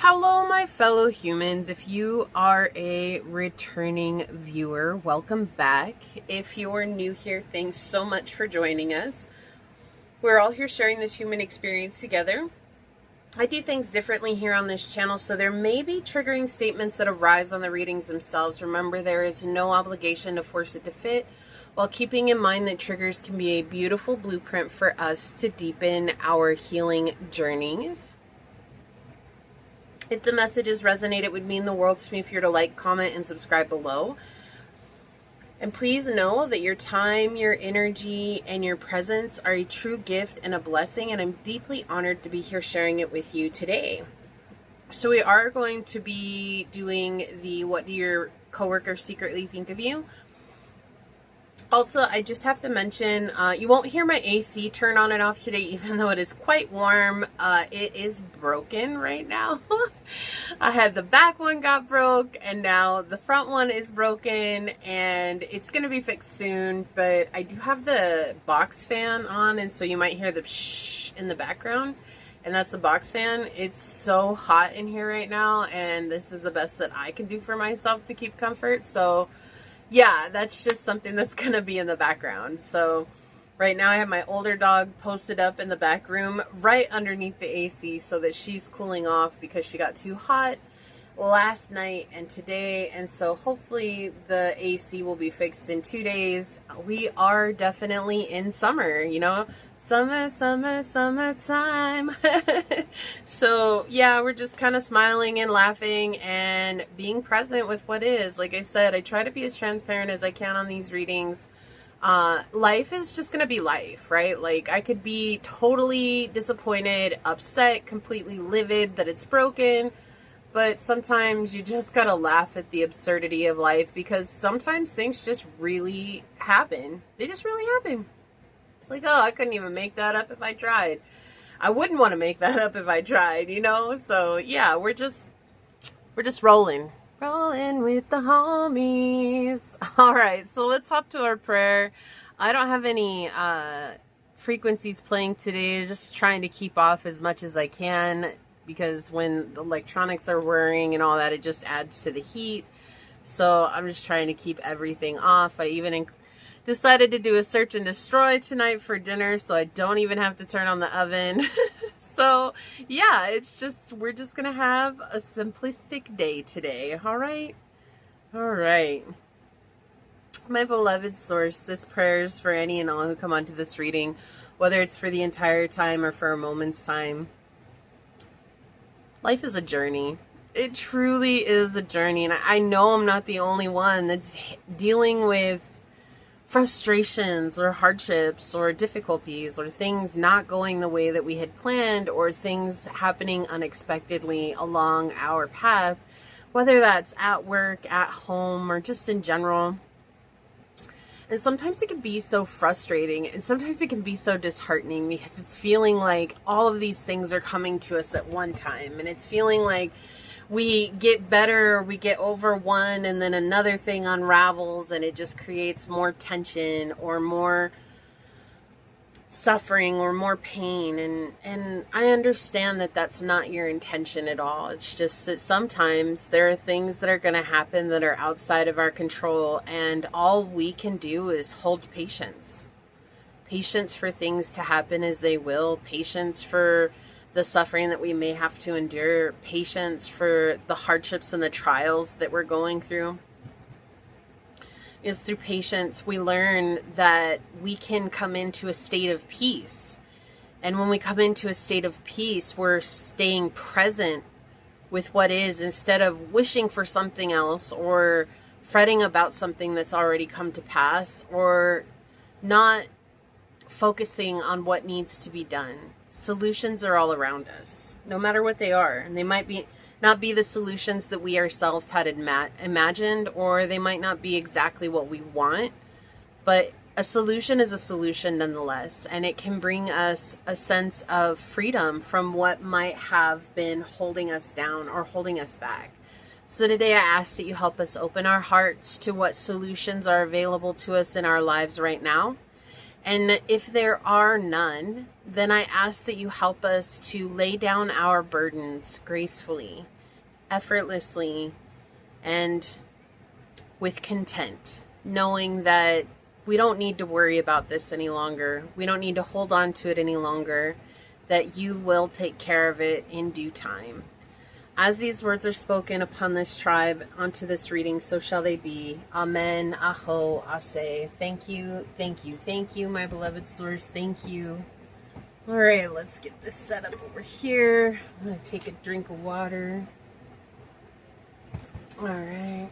Hello, my fellow humans. If you are a returning viewer, welcome back. If you're new here, thanks so much for joining us. We're all here sharing this human experience together. I do things differently here on this channel, so there may be triggering statements that arise on the readings themselves. Remember, there is no obligation to force it to fit, while keeping in mind that triggers can be a beautiful blueprint for us to deepen our healing journeys. If the messages resonate, it would mean the world to me if you were to like, comment, and subscribe below. And please know that your time, your energy, and your presence are a true gift and a blessing, and I'm deeply honored to be here sharing it with you today. So we are going to be doing the What Do Your Coworkers Secretly Think of You? Also, I just have to mention, you won't hear my AC turn on and off today, even though it is quite warm. It is broken right now. I had the back one got broke, and now the front one is broken, and it's going to be fixed soon. But I do have the box fan on, and so you might hear the shh in the background, and that's the box fan. It's so hot in here right now, and this is the best that I can do for myself to keep comfort. So yeah, that's just something that's going to be in the background. So right now I have my older dog posted up in the back room right underneath the AC so that she's cooling off because she got too hot last night and today. And so hopefully the AC will be fixed in 2 days. We are definitely in summer, you know, summertime. So yeah, we're just kind of smiling and laughing and being present with what is. Like I said, I try to be as transparent as I can on these readings. Life is just gonna be life, right? Like, I could be totally disappointed, upset, completely livid that it's broken, but sometimes you just gotta laugh at the absurdity of life, because sometimes things just really happen. They just really happen. It's like, oh, I couldn't even make that up if I tried. I wouldn't want to make that up if I tried, you know? So yeah, we're just rolling. Rolling with the homies. All right, so let's hop to our prayer. I don't have any frequencies playing today. Just trying to keep off as much as I can, because when the electronics are whirring and all that, it just adds to the heat. So I'm just trying to keep everything off. I even decided to do a search and destroy tonight for dinner, so I don't even have to turn on the oven. So yeah, it's just, we're just gonna have a simplistic day today. All right, my beloved source, this prayer is for any and all who come onto this reading, whether it's for the entire time or for a moment's time. Life is a journey. It truly is a journey, and I know I'm not the only one that's dealing with frustrations or hardships or difficulties or things not going the way that we had planned, or things happening unexpectedly along our path, whether that's at work, at home, or just in general. And sometimes it can be so frustrating, and sometimes it can be so disheartening, because it's feeling like all of these things are coming to us at one time, and it's feeling like we get better, we get over one, and then another thing unravels, and it just creates more tension or more suffering or more pain. And I understand that that's not your intention at all. It's just that sometimes there are things that are going to happen that are outside of our control, and all we can do is hold patience. Patience for things to happen as they will. Patience for the suffering that we may have to endure. Patience for the hardships and the trials that we're going through. Is through patience we learn that we can come into a state of peace. And when we come into a state of peace, we're staying present with what is, instead of wishing for something else or fretting about something that's already come to pass, or not focusing on what needs to be done. Solutions are all around us, no matter what they are. And they might not be the solutions that we ourselves had imagined, or they might not be exactly what we want, but a solution is a solution nonetheless. And it can bring us a sense of freedom from what might have been holding us down or holding us back. So today I ask that you help us open our hearts to what solutions are available to us in our lives right now. And if there are none, then I ask that you help us to lay down our burdens gracefully, effortlessly, and with content, knowing that we don't need to worry about this any longer. We don't need to hold on to it any longer, that you will take care of it in due time. As these words are spoken upon this tribe, onto this reading, so shall they be. Amen, aho, ase. Thank you, thank you, thank you, my beloved source. Thank you. All right, let's get this set up over here. I'm going to take a drink of water. All right.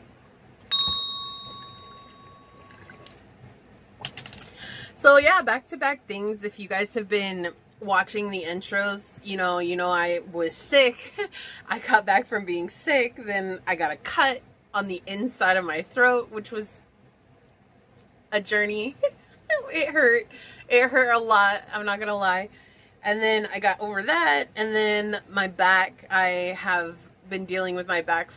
So yeah, back-to-back things. If you guys have been watching the intros, you know I was sick. I got back from being sick, then I got a cut on the inside of my throat, which was a journey. It hurt a lot, I'm not gonna lie. And then I got over that, and then my back, I have been dealing with my back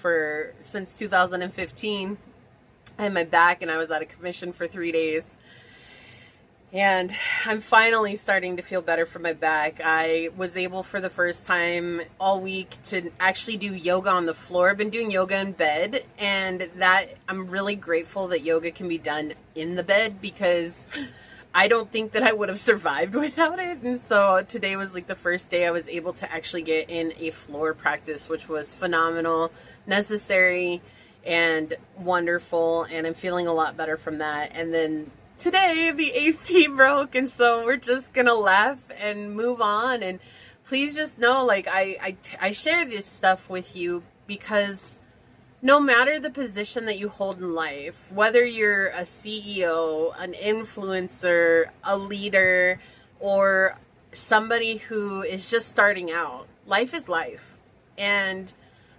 since 2015. I had my back and I was out of commission for 3 days. And I'm finally starting to feel better from my back. I was able for the first time all week to actually do yoga on the floor. I've been doing yoga in bed, and that I'm really grateful that yoga can be done in the bed, because I don't think that I would have survived without it. And so today was like the first day I was able to actually get in a floor practice, which was phenomenal, necessary, and wonderful. And I'm feeling a lot better from that. And then today the AC broke, and so we're just gonna laugh and move on. And please just know, like, I share this stuff with you because no matter the position that you hold in life, whether you're a CEO, an influencer, a leader, or somebody who is just starting out, life is life. And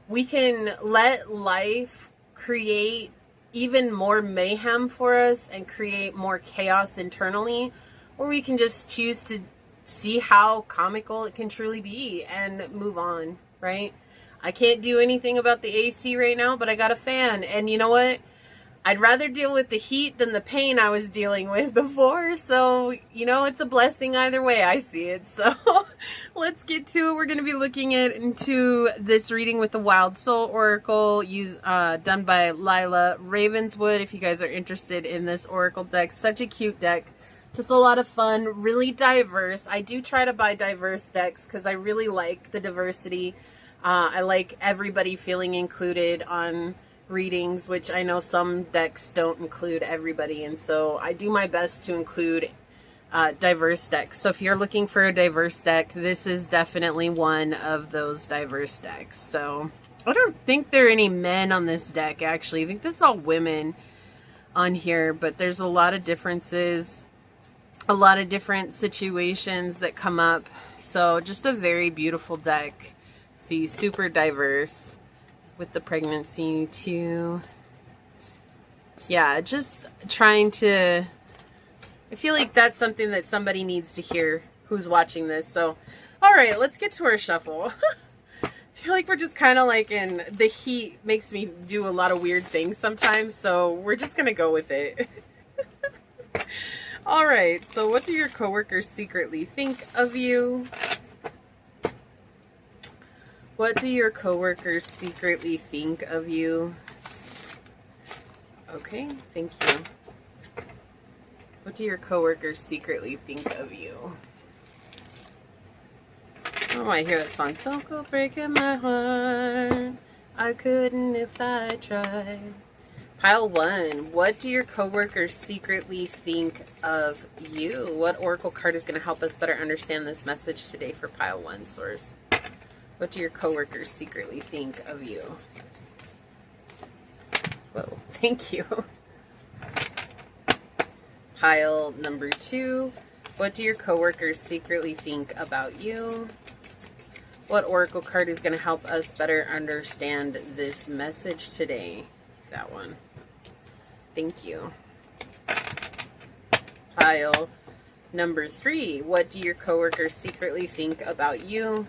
we can let life create even more mayhem for us and create more chaos internally, or we can just choose to see how comical it can truly be and move on, right? I can't do anything about the AC right now, but I got a fan, and you know what? I'd rather deal with the heat than the pain I was dealing with before. So, it's a blessing either way. I see it. So let's get to it. We're going to be looking into this reading with the Wild Soul Oracle done by Lila Ravenswood. If you guys are interested in this Oracle deck, such a cute deck. Just a lot of fun, really diverse. I do try to buy diverse decks because I really like the diversity. I like everybody feeling included on readings, which I know some decks don't include everybody, and so I do my best to include diverse decks. So if you're looking for a diverse deck, this is definitely one of those diverse decks. So I don't think there are any men on this deck, actually. I think this is all women on here, but there's a lot of differences, a lot of different situations that come up. So just a very beautiful deck. See, super diverse. With the pregnancy too. Yeah, just trying to, I feel like that's something that somebody needs to hear who's watching this. So, all right, let's get to our shuffle. I feel like we're just kind of like in the heat makes me do a lot of weird things sometimes. So we're just going to go with it. All right, so what do your coworkers secretly think of you? What do your coworkers secretly think of you? Okay, thank you. What do your coworkers secretly think of you? Oh, I hear that song. Don't go breaking my heart. I couldn't if I tried. Pile 1. What do your coworkers secretly think of you? What oracle card is going to help us better understand this message today for pile 1, source? What do your coworkers secretly think of you? Whoa, thank you. Pile number 2. What do your coworkers secretly think about you? What oracle card is going to help us better understand this message today? That one. Thank you. Pile number 3. What do your coworkers secretly think about you?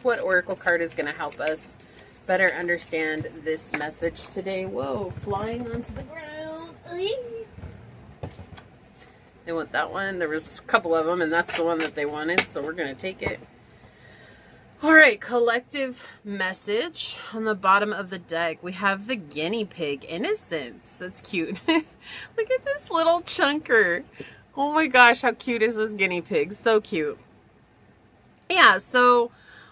What oracle card is going to help us better understand this message today? Whoa, flying onto the ground. They want that one. There was a couple of them, and that's the one that they wanted, so we're going to take it. All right, collective message. On the bottom of the deck, we have the guinea pig, innocence. That's cute. Look at this little chunker. Oh my gosh, how cute is this guinea pig? So cute. Yeah, so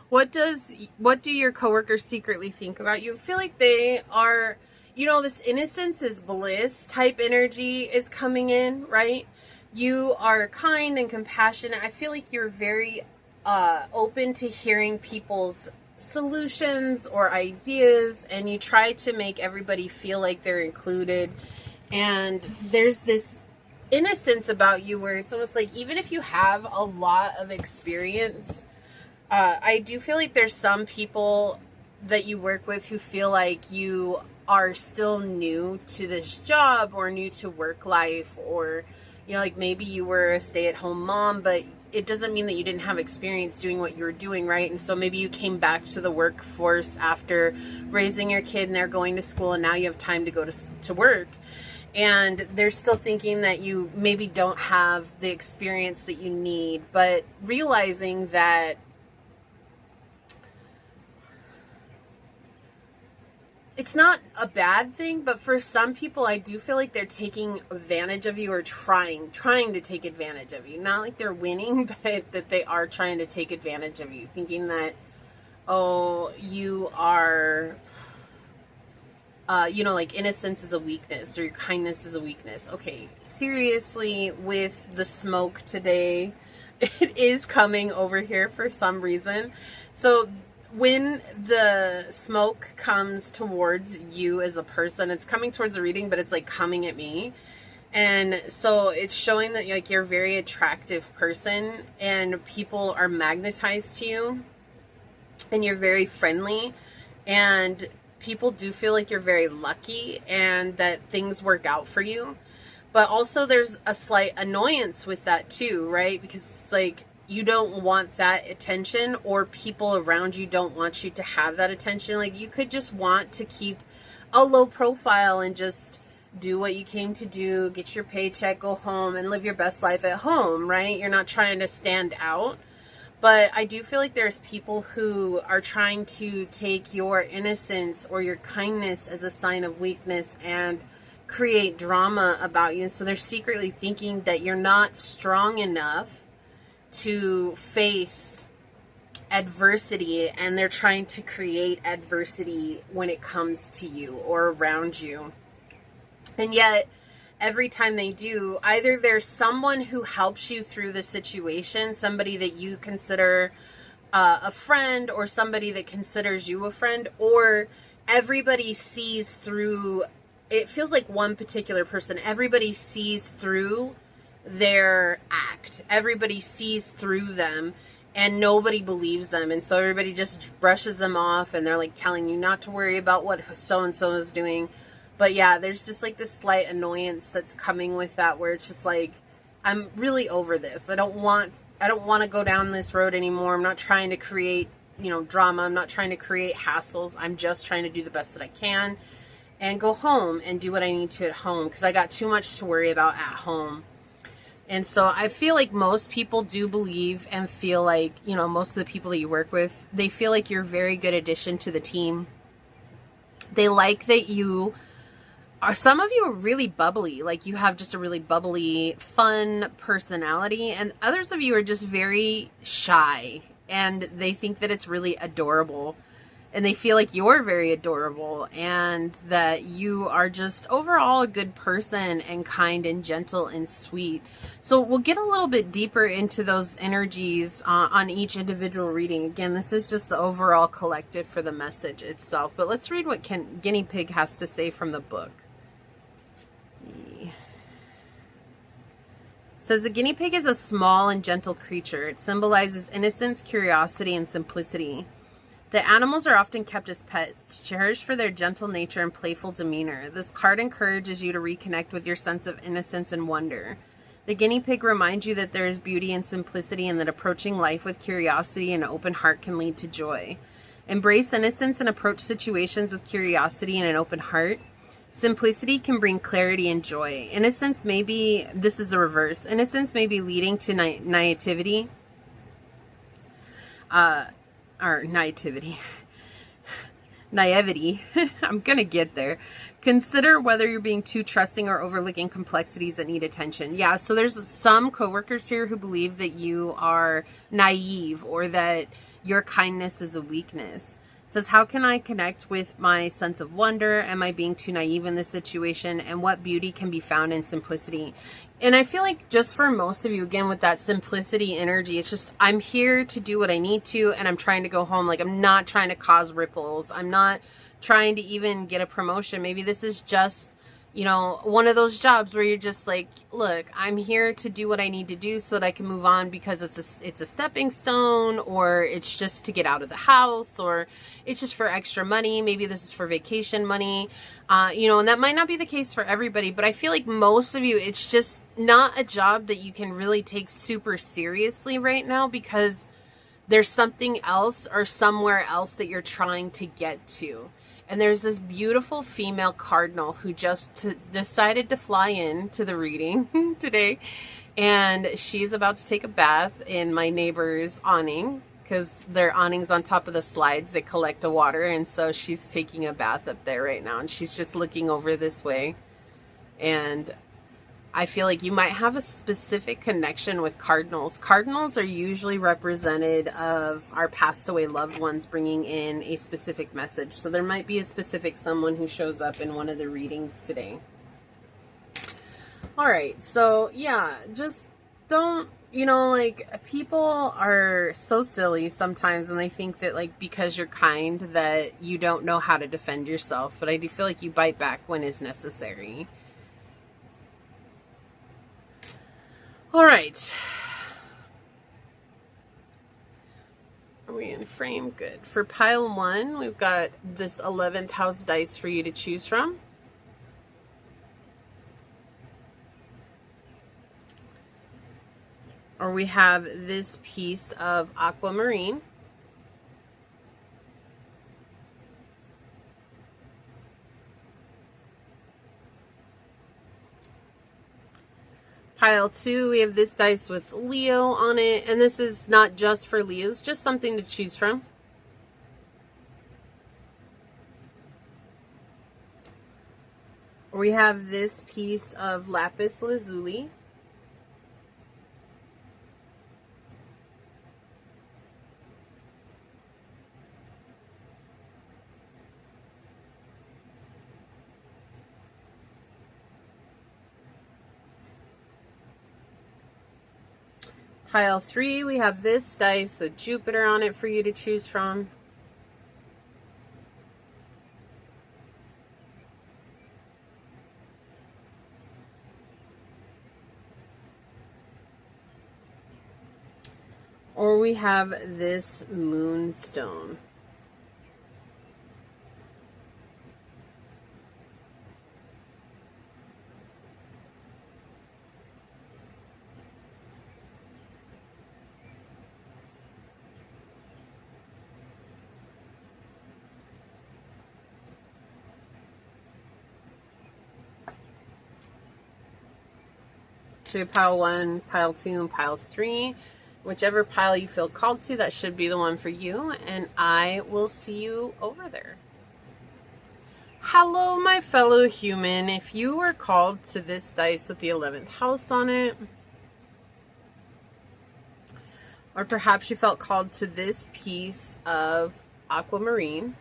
what do your coworkers secretly think about you? I feel like they are, you know, this innocence is bliss type energy is coming in, right? You are kind and compassionate. I feel like you're very open to hearing people's solutions or ideas, and you try to make everybody feel like they're included. And there's this innocence about you where it's almost like, even if you have a lot of experience, I do feel like there's some people that you work with who feel like you are still new to this job or new to work life, or, you know, like maybe you were a stay-at-home mom, but it doesn't mean that you didn't have experience doing what you were doing, right? And so maybe you came back to the workforce after raising your kid and they're going to school, and now you have time to go to work. And they're still thinking that you maybe don't have the experience that you need, but realizing that it's not a bad thing, but for some people, I do feel like they're taking advantage of you, or trying to take advantage of you. Not like they're winning, but that they are trying to take advantage of you, thinking that, oh, you are, you know, like innocence is a weakness, or your kindness is a weakness. Okay, seriously, with the smoke today, it is coming over here for some reason. So when the smoke comes towards you as a person, it's coming towards the reading, but it's like coming at me. And so it's showing that like you're a very attractive person and people are magnetized to you, and you're very friendly, and people do feel like you're very lucky and that things work out for you. But also there's a slight annoyance with that too, right? Because it's like, you don't want that attention, or people around you don't want you to have that attention. Like, you could just want to keep a low profile and just do what you came to do, get your paycheck, go home, and live your best life at home, right? You're not trying to stand out. But I do feel like there's people who are trying to take your innocence or your kindness as a sign of weakness and create drama about you. And so they're secretly thinking that you're not strong enough to face adversity, and they're trying to create adversity when it comes to you or around you. And yet every time they do, either there's someone who helps you through the situation, somebody that you consider a friend, or somebody that considers you a friend, or everybody sees through, it feels like one particular person, everybody sees through their act. Everybody sees through them, and nobody believes them, and so everybody just brushes them off, and they're like telling you not to worry about what so-and-so is doing. But yeah, there's just like this slight annoyance that's coming with that, where it's just like, I'm really over this. I don't want to go down this road anymore. I'm not trying to create, you know, drama. I'm not trying to create hassles. I'm just trying to do the best that I can and go home and do what I need to at home, because I got too much to worry about at home. And so I feel like most people do believe and feel like, you know, most of the people that you work with, they feel like you're a very good addition to the team. They like that you are, some of you are really bubbly, like you have just a really bubbly, fun personality, and others of you are just very shy, and they think that it's really adorable. And they feel like you're very adorable, and that you are just overall a good person and kind and gentle and sweet. So we'll get a little bit deeper into those energies on each individual reading. Again, this is just the overall collective for the message itself. But let's read what Guinea Pig has to say from the book. It says, the guinea pig is a small and gentle creature. It symbolizes innocence, curiosity, and simplicity. The animals are often kept as pets, cherished for their gentle nature and playful demeanor. This card encourages you to reconnect with your sense of innocence and wonder. The guinea pig reminds you that there is beauty and simplicity, and that approaching life with curiosity and an open heart can lead to joy. Embrace innocence and approach situations with curiosity and an open heart. Simplicity can bring clarity and joy. Innocence maybe, this is the reverse. Innocence may be leading to naivety. Or naivety. Naivety. I'm gonna get there. Consider whether you're being too trusting or overlooking complexities that need attention. Yeah, so there's some coworkers here who believe that you are naive or that your kindness is a weakness. It says, how can I connect with my sense of wonder? Am I being too naive in this situation? And what beauty can be found in simplicity? And I feel like just for most of you, again, with that simplicity energy, it's just, I'm here to do what I need to, and I'm trying to go home. Like, I'm not trying to cause ripples. I'm not trying to even get a promotion. Maybe this is just, you know, one of those jobs where you're just like, look, I'm here to do what I need to do so that I can move on because it's a stepping stone, or it's just to get out of the house, or it's just for extra money. Maybe this is for vacation money, you know, and that might not be the case for everybody, but I feel like most of you, it's just not a job that you can really take super seriously right now because there's something else or somewhere else that you're trying to get to. And there's this beautiful female cardinal who just decided to fly in to the reading today. And she's about to take a bath in my neighbor's awning because their awning's on top of the slides. They collect the water. And so she's taking a bath up there right now. And she's just looking over this way. And I feel like you might have a specific connection with cardinals. Cardinals are usually represented of our passed away loved ones bringing in a specific message. So there might be a specific someone who shows up in one of the readings today. All right. So yeah, just don't, you know, like, people are so silly sometimes, and they think that, like, because you're kind that you don't know how to defend yourself. But I do feel like you bite back when is necessary. All right. Are we in frame? Good. For pile 1, we've got this 11th house dice for you to choose from. Or we have this piece of aquamarine. Pile 2, we have this dice with Leo on it, and this is not just for Leos, just something to choose from. We have this piece of lapis lazuli. Pile 3, we have this dice with Jupiter on it for you to choose from. Or we have this moonstone. So you have pile 1, pile 2, and pile 3. Whichever pile you feel called to, that should be the one for you. And I will see you over there. Hello, my fellow human. If you were called to this dice with the 11th house on it, or perhaps you felt called to this piece of aquamarine,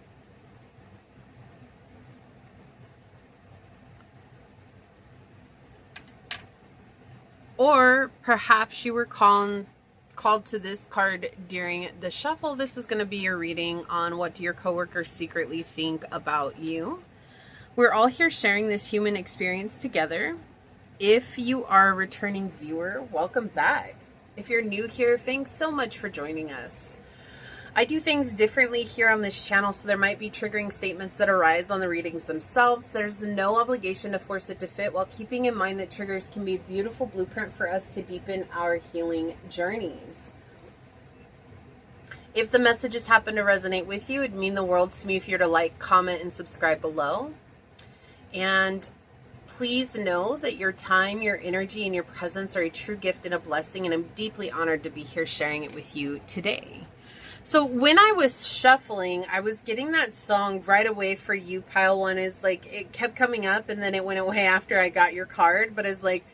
or perhaps you were called to this card during the shuffle, this is going to be your reading on what do your coworkers secretly think about you. We're all here sharing this human experience together. If you are a returning viewer, welcome back. If you're new here, thanks so much for joining us. I do things differently here on this channel, so there might be triggering statements that arise on the readings themselves. There's no obligation to force it to fit, while keeping in mind that triggers can be a beautiful blueprint for us to deepen our healing journeys. If the messages happen to resonate with you, it'd mean the world to me if you're to like, comment, and subscribe below. And please know that your time, your energy, and your presence are a true gift and a blessing, and I'm deeply honored to be here sharing it with you today. So when I was shuffling, I was getting that song right away for you, pile one. Is like, it kept coming up and then it went away after I got your card, but it's like,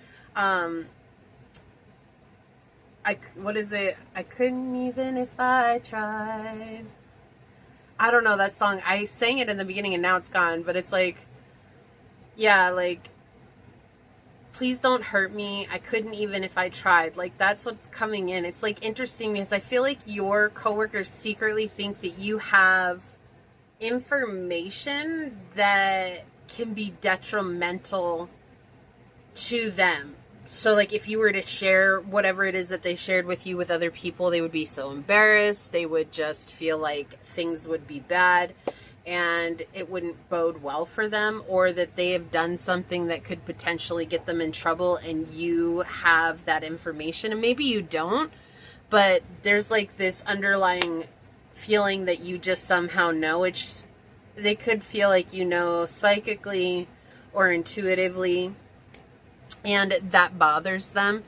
what is it? I couldn't even if I tried. I don't know that song. I sang it in the beginning and now it's gone, but it's like, yeah, like, please don't hurt me. I couldn't even if I tried. Like, that's what's coming in. It's like interesting because I feel like your coworkers secretly think that you have information that can be detrimental to them. So like if you were to share whatever it is that they shared with you with other people, they would be so embarrassed. They would just feel like things would be bad and it wouldn't bode well for them, or that they have done something that could potentially get them in trouble and you have that information. And maybe you don't, but there's like this underlying feeling that you just somehow know, which they could feel like you know psychically or intuitively, and that bothers them.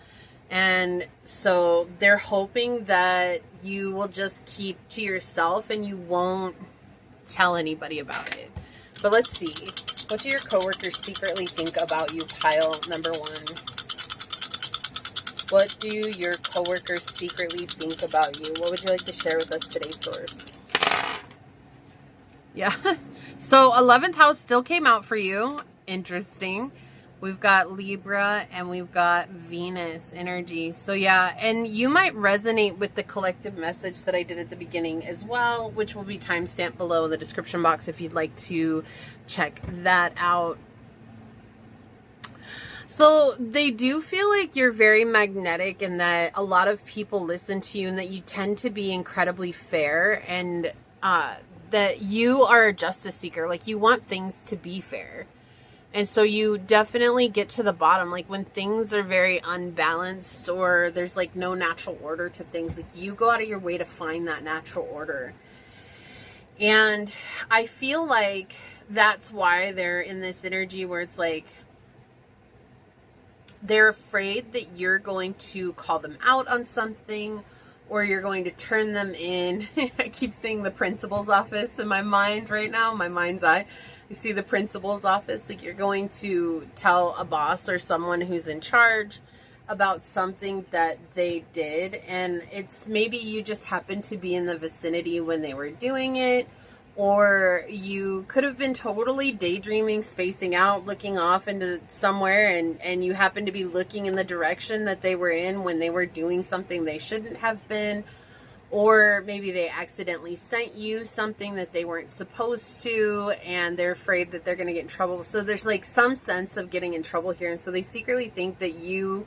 And so they're hoping that you will just keep to yourself and you won't tell anybody about it. But let's see. What do your coworkers secretly think about you, pile number one? What do your coworkers secretly think about you? What would you like to share with us today, Source? Yeah. So 11th house still came out for you. Interesting. We've got Libra and we've got Venus energy. So yeah, and you might resonate with the collective message that I did at the beginning as well, which will be timestamped below in the description box if you'd like to check that out. So they do feel like you're very magnetic and that a lot of people listen to you and that you tend to be incredibly fair, and that you are a justice seeker. Like, you want things to be fair. And so you definitely get to the bottom. Like when things are very unbalanced or there's like no natural order to things, like you go out of your way to find that natural order. And I feel like that's why they're in this energy where it's like they're afraid that you're going to call them out on something or you're going to turn them in. I keep seeing the principal's office in my mind right now, my mind's eye. You see the principal's office, like you're going to tell a boss or someone who's in charge about something that they did, and it's maybe you just happened to be in the vicinity when they were doing it, or you could have been totally daydreaming, spacing out, looking off into somewhere, and you happen to be looking in the direction that they were in when they were doing something they shouldn't have been. Or maybe they accidentally sent you something that they weren't supposed to, and they're afraid that they're going to get in trouble. So there's like some sense of getting in trouble here. And so they secretly think that you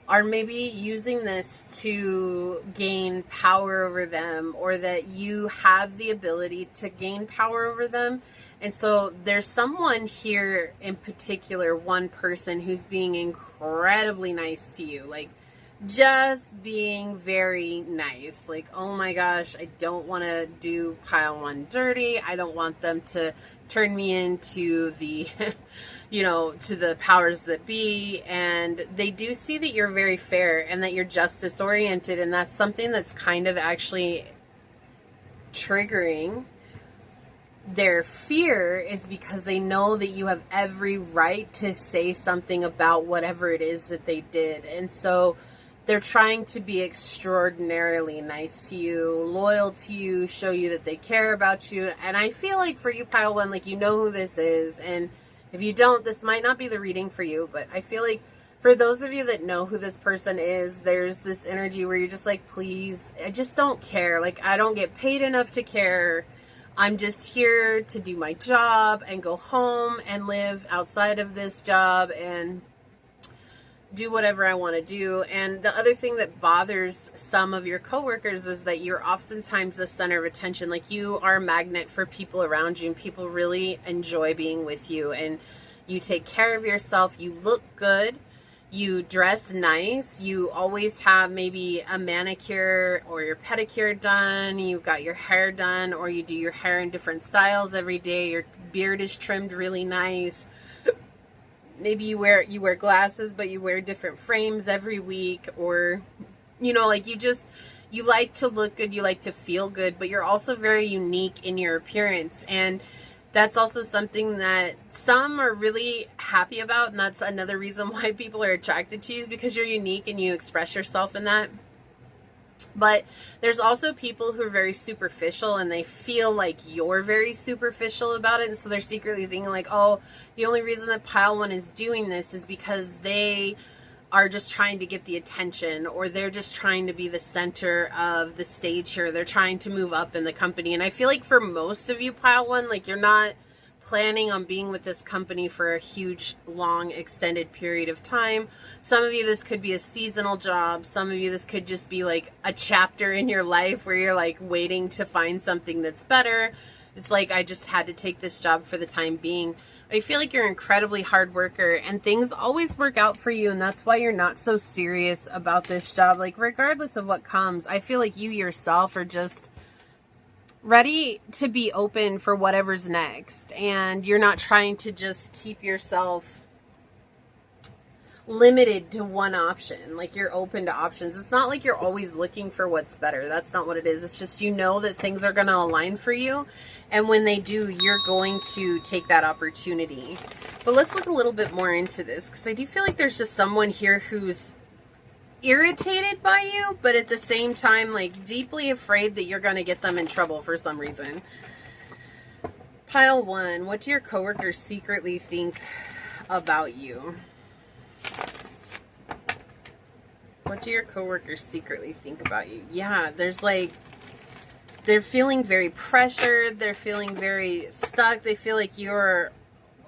are maybe using this to gain power over them, or that you have the ability to gain power over them. And so there's someone here in particular, one person who's being incredibly nice to you. Like, just being very nice. Like, oh my gosh, I don't want to do pile one dirty. I don't want them to turn me into the, you know, to the powers that be. And they do see that you're very fair and that you're justice oriented. And that's something that's kind of actually triggering their fear, is because they know that you have every right to say something about whatever it is that they did. And so they're trying to be extraordinarily nice to you, loyal to you, show you that they care about you. And I feel like for you, pile one, like, you know who this is. And if you don't, this might not be the reading for you. But I feel like for those of you that know who this person is, there's this energy where you're just like, please, I just don't care. Like, I don't get paid enough to care. I'm just here to do my job and go home and live outside of this job and do whatever I want to do. And the other thing that bothers some of your coworkers is that you're oftentimes the center of attention. Like, you are a magnet for people around you, and people really enjoy being with you, and you take care of yourself. You look good. You dress nice. You always have maybe a manicure or your pedicure done. You've got your hair done, or you do your hair in different styles every day. Your beard is trimmed really nice. maybe you wear glasses, but you wear different frames every week, or, you know, like you like to look good, you like to feel good, but you're also very unique in your appearance. And that's also something that some are really happy about. And that's another reason why people are attracted to you, is because you're unique and you express yourself in that. But there's also people who are very superficial, and they feel like you're very superficial about it. And so they're secretly thinking like, oh, the only reason that pile one is doing this is because they are just trying to get the attention, or they're just trying to be the center of the stage here. They're trying to move up in the company. And I feel like for most of you, pile one, like you're not planning on being with this company for a huge, long, extended period of time. Some of you, this could be a seasonal job. Some of you, this could just be like a chapter in your life where you're like waiting to find something that's better. It's like, I just had to take this job for the time being. I feel like you're an incredibly hard worker, and things always work out for you, and that's why you're not so serious about this job. Like, regardless of what comes, I feel like you yourself are just ready to be open for whatever's next, and you're not trying to just keep yourself limited to one option. Like, you're open to options. It's not like you're always looking for what's better. That's not what it is. It's just, you know that things are going to align for you, and when they do, you're going to take that opportunity. But let's look a little bit more into this, because I do feel like there's just someone here who's irritated by you, but at the same time, like, deeply afraid that you're going to get them in trouble for some reason. Pile one, what do your coworkers secretly think about you? What do your coworkers secretly think about you? Yeah, there's like, they're feeling very pressured. They're feeling very stuck. They feel like you're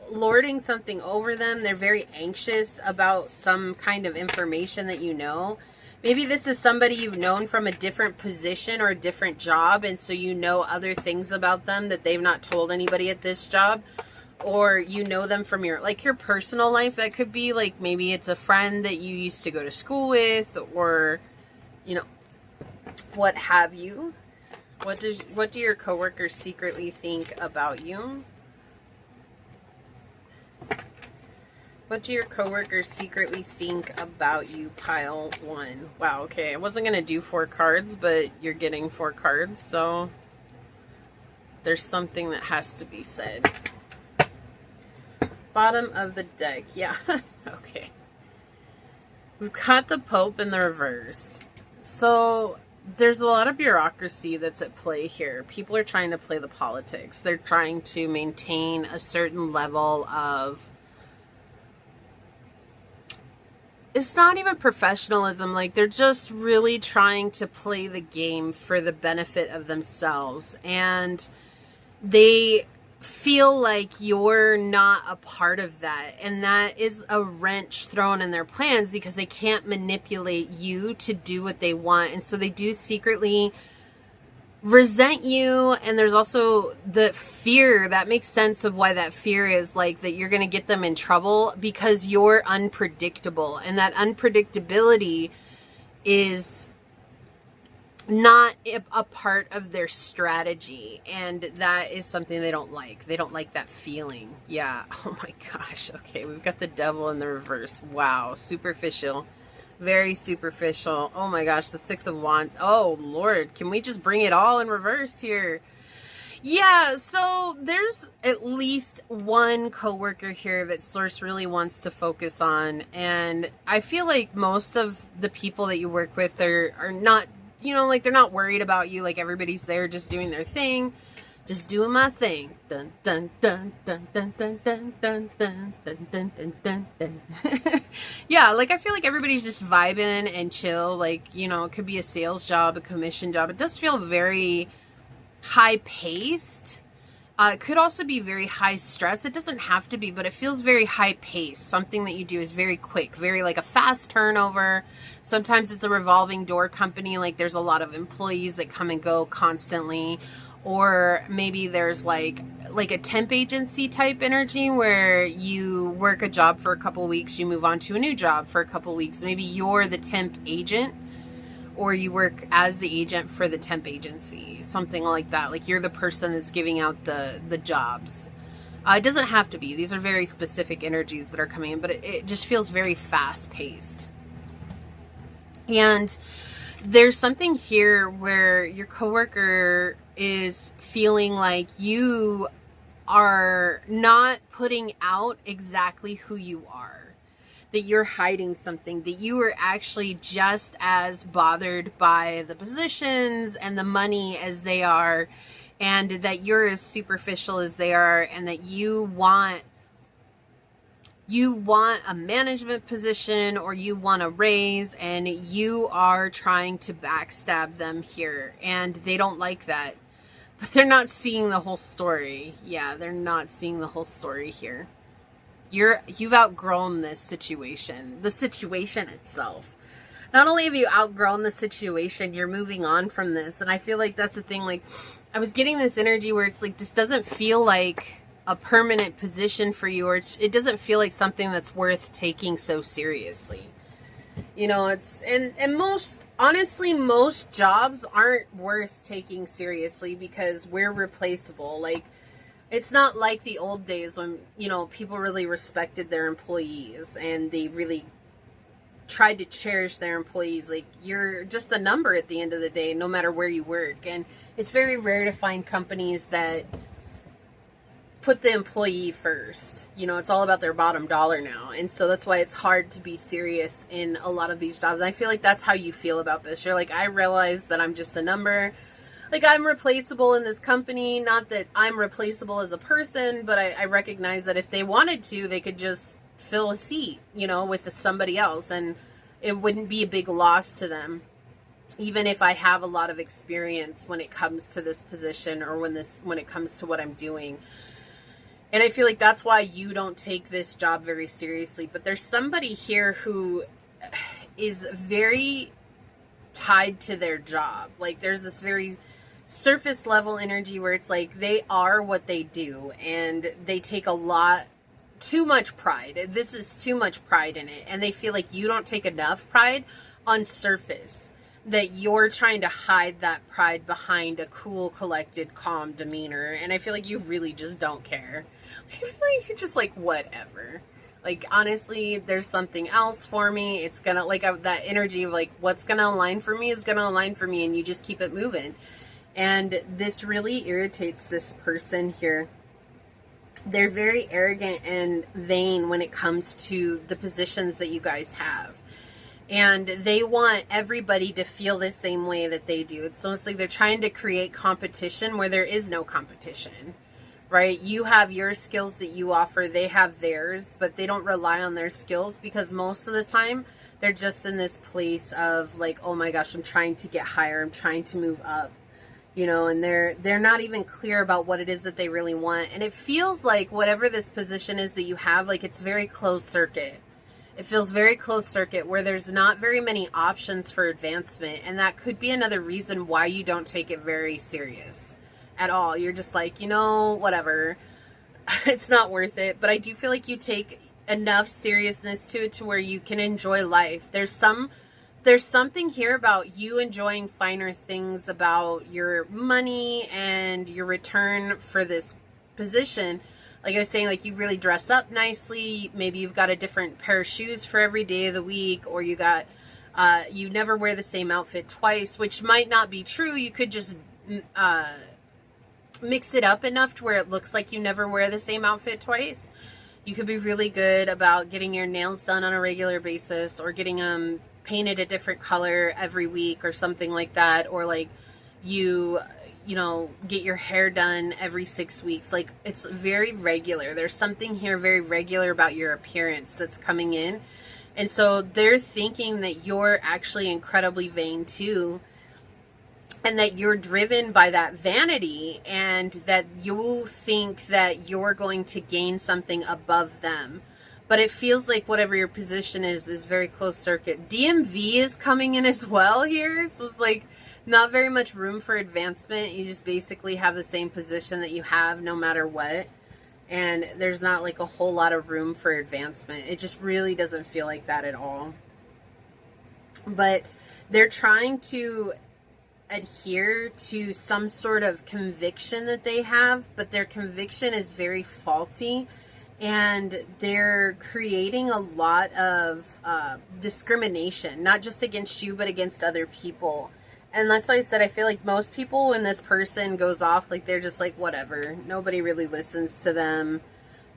lording something over them. They're very anxious about some kind of information that you know. Maybe this is somebody you've known from a different position or a different job, and so you know other things about them that they've not told anybody at this job. Or you know them from your, like, your personal life. That could be like, maybe it's a friend that you used to go to school with, or, you know, what have you. What do your coworkers secretly think about you? What do your coworkers secretly think about you, pile one? Wow, okay. I wasn't going to do 4 cards, but you're getting 4 cards, so there's something that has to be said. Bottom of the deck. Yeah. Okay. We've got the Pope in the reverse. So there's a lot of bureaucracy that's at play here. People are trying to play the politics. They're trying to maintain a certain level of, it's not even professionalism. Like, they're just really trying to play the game for the benefit of themselves. And they feel like you're not a part of that, and that is a wrench thrown in their plans, because they can't manipulate you to do what they want. And so they do secretly resent you. And there's also the fear that makes sense of why that fear is, like, that you're going to get them in trouble because you're unpredictable, and that unpredictability is not a part of their strategy, and that is something they don't like. They don't like that feeling. Yeah. Oh my gosh. Okay, we've got the Devil in the reverse. Wow, superficial, very superficial. Oh my gosh, the 6 of Wands. Oh Lord, can we just bring it all in reverse here? Yeah, so there's at least one coworker here that Source really wants to focus on, and I feel like most of the people that you work with are not, you know, like, they're not worried about you. Like, everybody's there just doing their thing, just doing my thing. Dun dun dun dun dun dun dun dun dun dun dun dun dun dun. Yeah, like, I feel like everybody's just vibing and chill. Like, you know, it could be a sales job, a commission job. It does feel very high paced. It could also be very high stress. It doesn't have to be, but it feels very high paced. Something that you do is very quick, very like a fast turnover. Sometimes it's a revolving door company. Like, there's a lot of employees that come and go constantly. Or maybe there's like a temp agency type energy where you work a job for a couple of weeks, you move on to a new job for a couple of weeks. Maybe you're the temp agent, or you work as the agent for the temp agency, something like that. Like, you're the person that's giving out the jobs. It doesn't have to be. These are very specific energies that are coming in, but it just feels very fast-paced. And there's something here where your coworker is feeling like you are not putting out exactly who you are, that you're hiding something, that you are actually just as bothered by the positions and the money as they are, and that you're as superficial as they are, and that you want a management position or you want a raise, and you are trying to backstab them here, and they don't like that. But they're not seeing the whole story. Yeah, they're not seeing the whole story here. You've outgrown this situation, the situation itself. Not only have you outgrown the situation, you're moving on from this. And I feel like that's the thing. Like, I was getting this energy where it's like, this doesn't feel like a permanent position for you, or it doesn't feel like something that's worth taking so seriously. You know, it's, and most, honestly, most jobs aren't worth taking seriously because we're replaceable. Like, it's not like the old days when, you know, people really respected their employees and they really tried to cherish their employees. Like, you're just a number at the end of the day, no matter where you work. And it's very rare to find companies that put the employee first. You know, it's all about their bottom dollar now. And so that's why it's hard to be serious in a lot of these jobs. And I feel like that's how you feel about this. You're like, I realize that I'm just a number. Like, I'm replaceable in this company. Not that I'm replaceable as a person, but I recognize that if they wanted to, they could just fill a seat, you know, with somebody else. And it wouldn't be a big loss to them. Even if I have a lot of experience when it comes to this position, or when it comes to what I'm doing. And I feel like that's why you don't take this job very seriously. But there's somebody here who is very tied to their job. Like, there's this very surface level energy where it's like they are what they do, and they take too much pride. This is too much pride in it. And they feel like you don't take enough pride on surface, that you're trying to hide that pride behind a cool, collected, calm demeanor. And I feel like you really just don't care. I feel like you're just like, whatever. Like, honestly, there's something else for me. It's gonna, like, that energy of like, what's gonna align for me is gonna align for me, and you just keep it moving. And this really irritates this person here. They're very arrogant and vain when it comes to the positions that you guys have. And they want everybody to feel the same way that they do. It's almost like they're trying to create competition where there is no competition, right? You have your skills that you offer, they have theirs, but they don't rely on their skills, because most of the time they're just in this place of like, oh my gosh, I'm trying to get higher, I'm trying to move up, you know, and they're not even clear about what it is that they really want. And it feels like whatever this position is that you have, like, it's very closed circuit. It feels very closed circuit, where there's not very many options for advancement. And that could be another reason why you don't take it very serious at all. You're just like, you know, whatever. It's not worth it. But I do feel like you take enough seriousness to it to where you can enjoy life. There's something here about you enjoying finer things about your money and your return for this position. Like I was saying, like, you really dress up nicely. Maybe you've got a different pair of shoes for every day of the week, or you never wear the same outfit twice, which might not be true. You could just mix it up enough to where it looks like you never wear the same outfit twice. You could be really good about getting your nails done on a regular basis, or getting them painted a different color every week or something like that. Or like you know, get your hair done every 6 weeks. Like, it's very regular. There's something here very regular about your appearance that's coming in. And so they're thinking that you're actually incredibly vain too, and that you're driven by that vanity, and that you think that you're going to gain something above them. But it feels like whatever your position is very close circuit. DMV is coming in as well here. So it's like not very much room for advancement. You just basically have the same position that you have no matter what. And there's not like a whole lot of room for advancement. It just really doesn't feel like that at all. But they're trying to adhere to some sort of conviction that they have, but their conviction is very faulty, and they're creating a lot of discrimination, not just against you, but against other people. And that's why I said I feel like most people, when this person goes off, like they're just like, whatever, nobody really listens to them.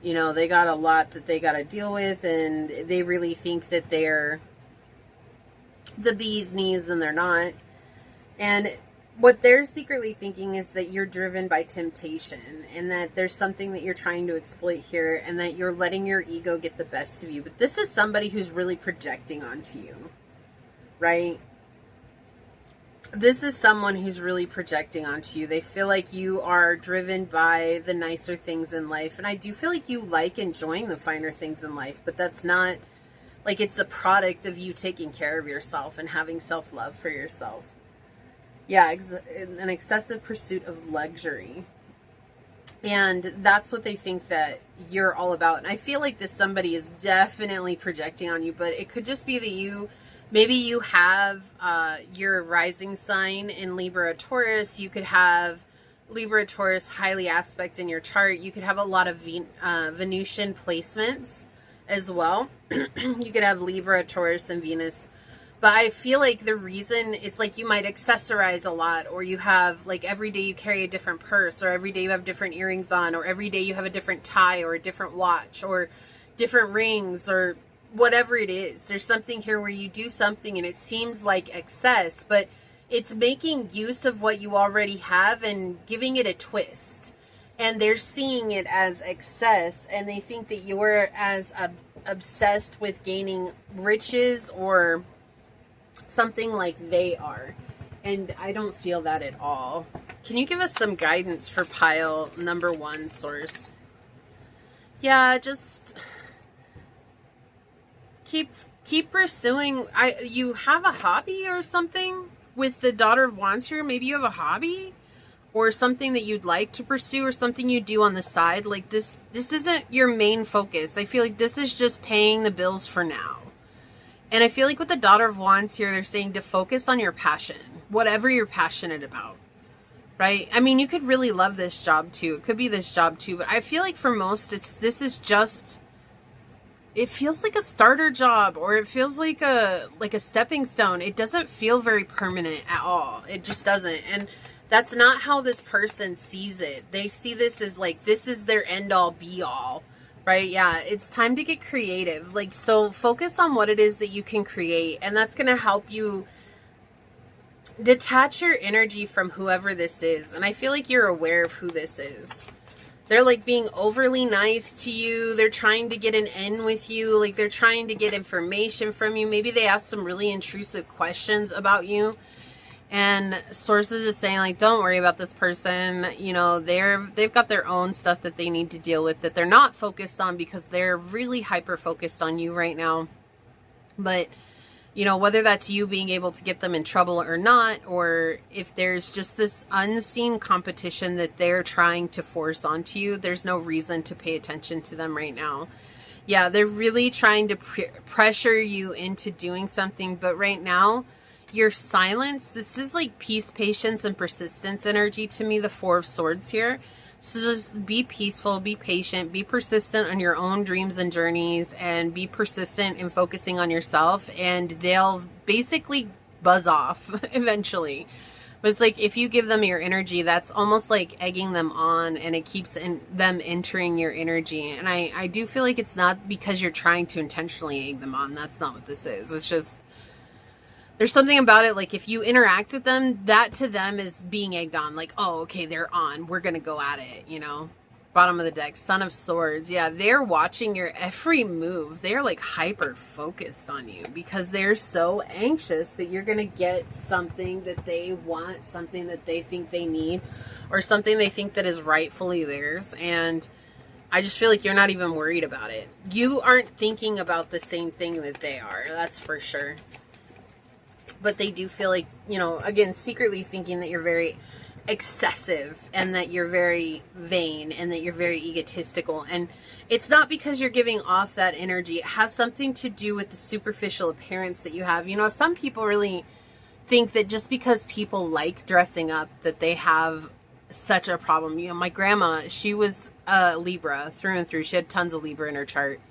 You know, they got a lot that they got to deal with, and they really think that they're the bee's knees, and they're not. And what they're secretly thinking is that you're driven by temptation, and that there's something that you're trying to exploit here, and that you're letting your ego get the best of you. But this is somebody who's really projecting onto you, right? This is someone who's really projecting onto you. They feel like you are driven by the nicer things in life. And I do feel like you like enjoying the finer things in life, but that's not, like, it's a product of you taking care of yourself and having self-love for yourself. Yeah, an excessive pursuit of luxury. And that's what they think that you're all about. And I feel like this somebody is definitely projecting on you, but it could just be that maybe you have your rising sign in Libra or Taurus. You could have Libra or Taurus highly aspect in your chart. You could have a lot of Venusian placements as well. You could have Libra, Taurus, and Venus. But I feel like the reason, it's like you might accessorize a lot, or you have, like, every day you carry a different purse, or every day you have different earrings on, or every day you have a different tie or a different watch or different rings, or whatever it is. There's something here where you do something and it seems like excess, but it's making use of what you already have and giving it a twist. And they're seeing it as excess, and they think that you're as obsessed with gaining riches or something like they are. And I don't feel that at all. Can you give us some guidance for pile number 1, source? Yeah, just keep pursuing. You have a hobby or something with the Daughter of Wands here. Maybe you have a hobby or something that you'd like to pursue, or something you do on the side. Like this isn't your main focus. I feel like this is just paying the bills for now. And I feel like with the Daughter of Wands here, they're saying to focus on your passion, whatever you're passionate about, right? I mean, you could really love this job too. It could be this job too, but I feel like for most, this is just, it feels like a starter job, or it feels like a stepping stone. It doesn't feel very permanent at all. It just doesn't. And that's not how this person sees it. They see this as like, this is their end all be all. Right? Yeah, it's time to get creative. Like, so focus on what it is that you can create, and that's going to help you detach your energy from whoever this is. And I feel like you're aware of who this is. They're like being overly nice to you. They're trying to get an in with you. Like, they're trying to get information from you. Maybe they ask some really intrusive questions about you. And sources are saying, like, don't worry about this person. You know, they've got their own stuff that they need to deal with that they're not focused on, because they're really hyper focused on you right now. But, you know, whether that's you being able to get them in trouble or not, or if there's just this unseen competition that they're trying to force onto you, there's no reason to pay attention to them right now. Yeah, they're really trying to pressure you into doing something, but right now, your silence, this is like peace, patience, and persistence energy to me, the 4 of Swords here. So just be peaceful, be patient, be persistent on your own dreams and journeys, and be persistent in focusing on yourself, and they'll basically buzz off eventually. But it's like, if you give them your energy, that's almost like egging them on, and it keeps them entering your energy. And I do feel like it's not because you're trying to intentionally egg them on. That's not what this is. It's just, there's something about it, like if you interact with them, that to them is being egged on. Like, oh, okay, they're on. We're going to go at it, you know. Bottom of the deck, Son of Swords. Yeah, they're watching your every move. They're like hyper focused on you because they're so anxious that you're going to get something that they want, something that they think they need, or something they think that is rightfully theirs. And I just feel like you're not even worried about it. You aren't thinking about the same thing that they are. That's for sure. But they do feel like, you know, again, secretly thinking that you're very excessive and that you're very vain and that you're very egotistical. And it's not because you're giving off that energy. It has something to do with the superficial appearance that you have. You know, some people really think that just because people like dressing up that they have such a problem. You know, my grandma, she was a Libra through and through. She had tons of Libra in her chart.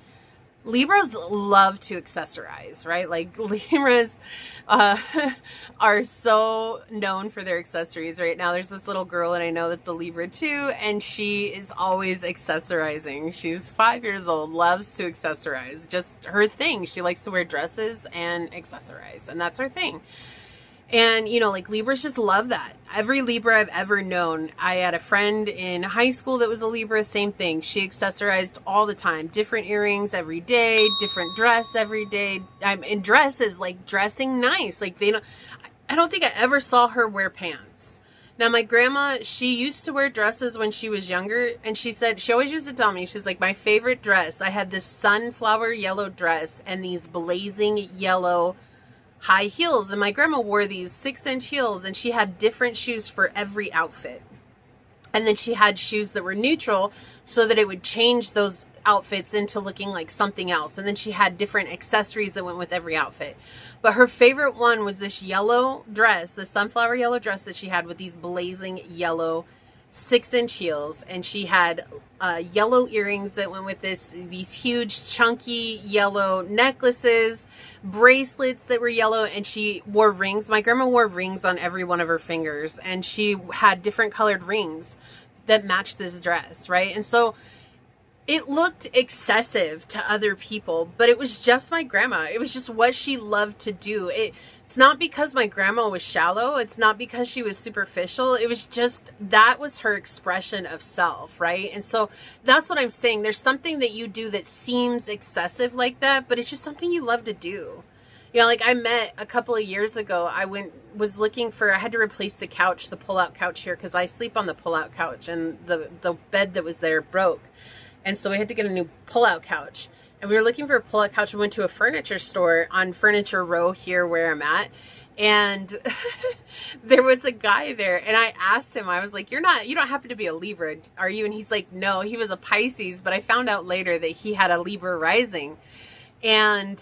Libras love to accessorize, right? Like Libras are so known for their accessories right now. There's this little girl and I know that's a Libra too, and she is always accessorizing. She's 5 years old, loves to accessorize. Just her thing. She likes to wear dresses and accessorize, and that's her thing. And, you know, like Libras just love that. Every Libra I've ever known, I had a friend in high school that was a Libra, same thing. She accessorized all the time. Different earrings every day, different dress every day. And dresses, like dressing nice. Like I don't think I ever saw her wear pants. Now, my grandma, she used to wear dresses when she was younger. And she said, she always used to tell me, she's like, my favorite dress, I had this sunflower yellow dress and these blazing yellow high heels, and my grandma wore these 6-inch heels, and she had different shoes for every outfit. And then she had shoes that were neutral so that it would change those outfits into looking like something else. And then she had different accessories that went with every outfit. But her favorite one was this yellow dress, the sunflower yellow dress that she had with these blazing yellow 6-inch heels, and she had yellow earrings that went with these huge chunky yellow necklaces, bracelets that were yellow, and she wore rings. My grandma wore rings on every one of her fingers, and she had different colored rings that matched this dress, right? And so it looked excessive to other people, but it was just my grandma. It was just what she loved to do. It's not because my grandma was shallow. It's not because she was superficial. It was just, that was her expression of self, right? And so that's what I'm saying. There's something that you do that seems excessive like that, but it's just something you love to do. You know, like I met a couple of years ago, I was looking for, I had to replace the couch, the pull-out couch here, because I sleep on the pull-out couch, and the bed that was there broke. And so we had to get a new pull-out couch. And we were looking for a pull-out couch. We went to a furniture store on Furniture Row here where I'm at. And there was a guy there. And I asked him, I was like, you don't happen to be a Libra, are you? And he's like, no, he was a Pisces. But I found out later that he had a Libra rising. And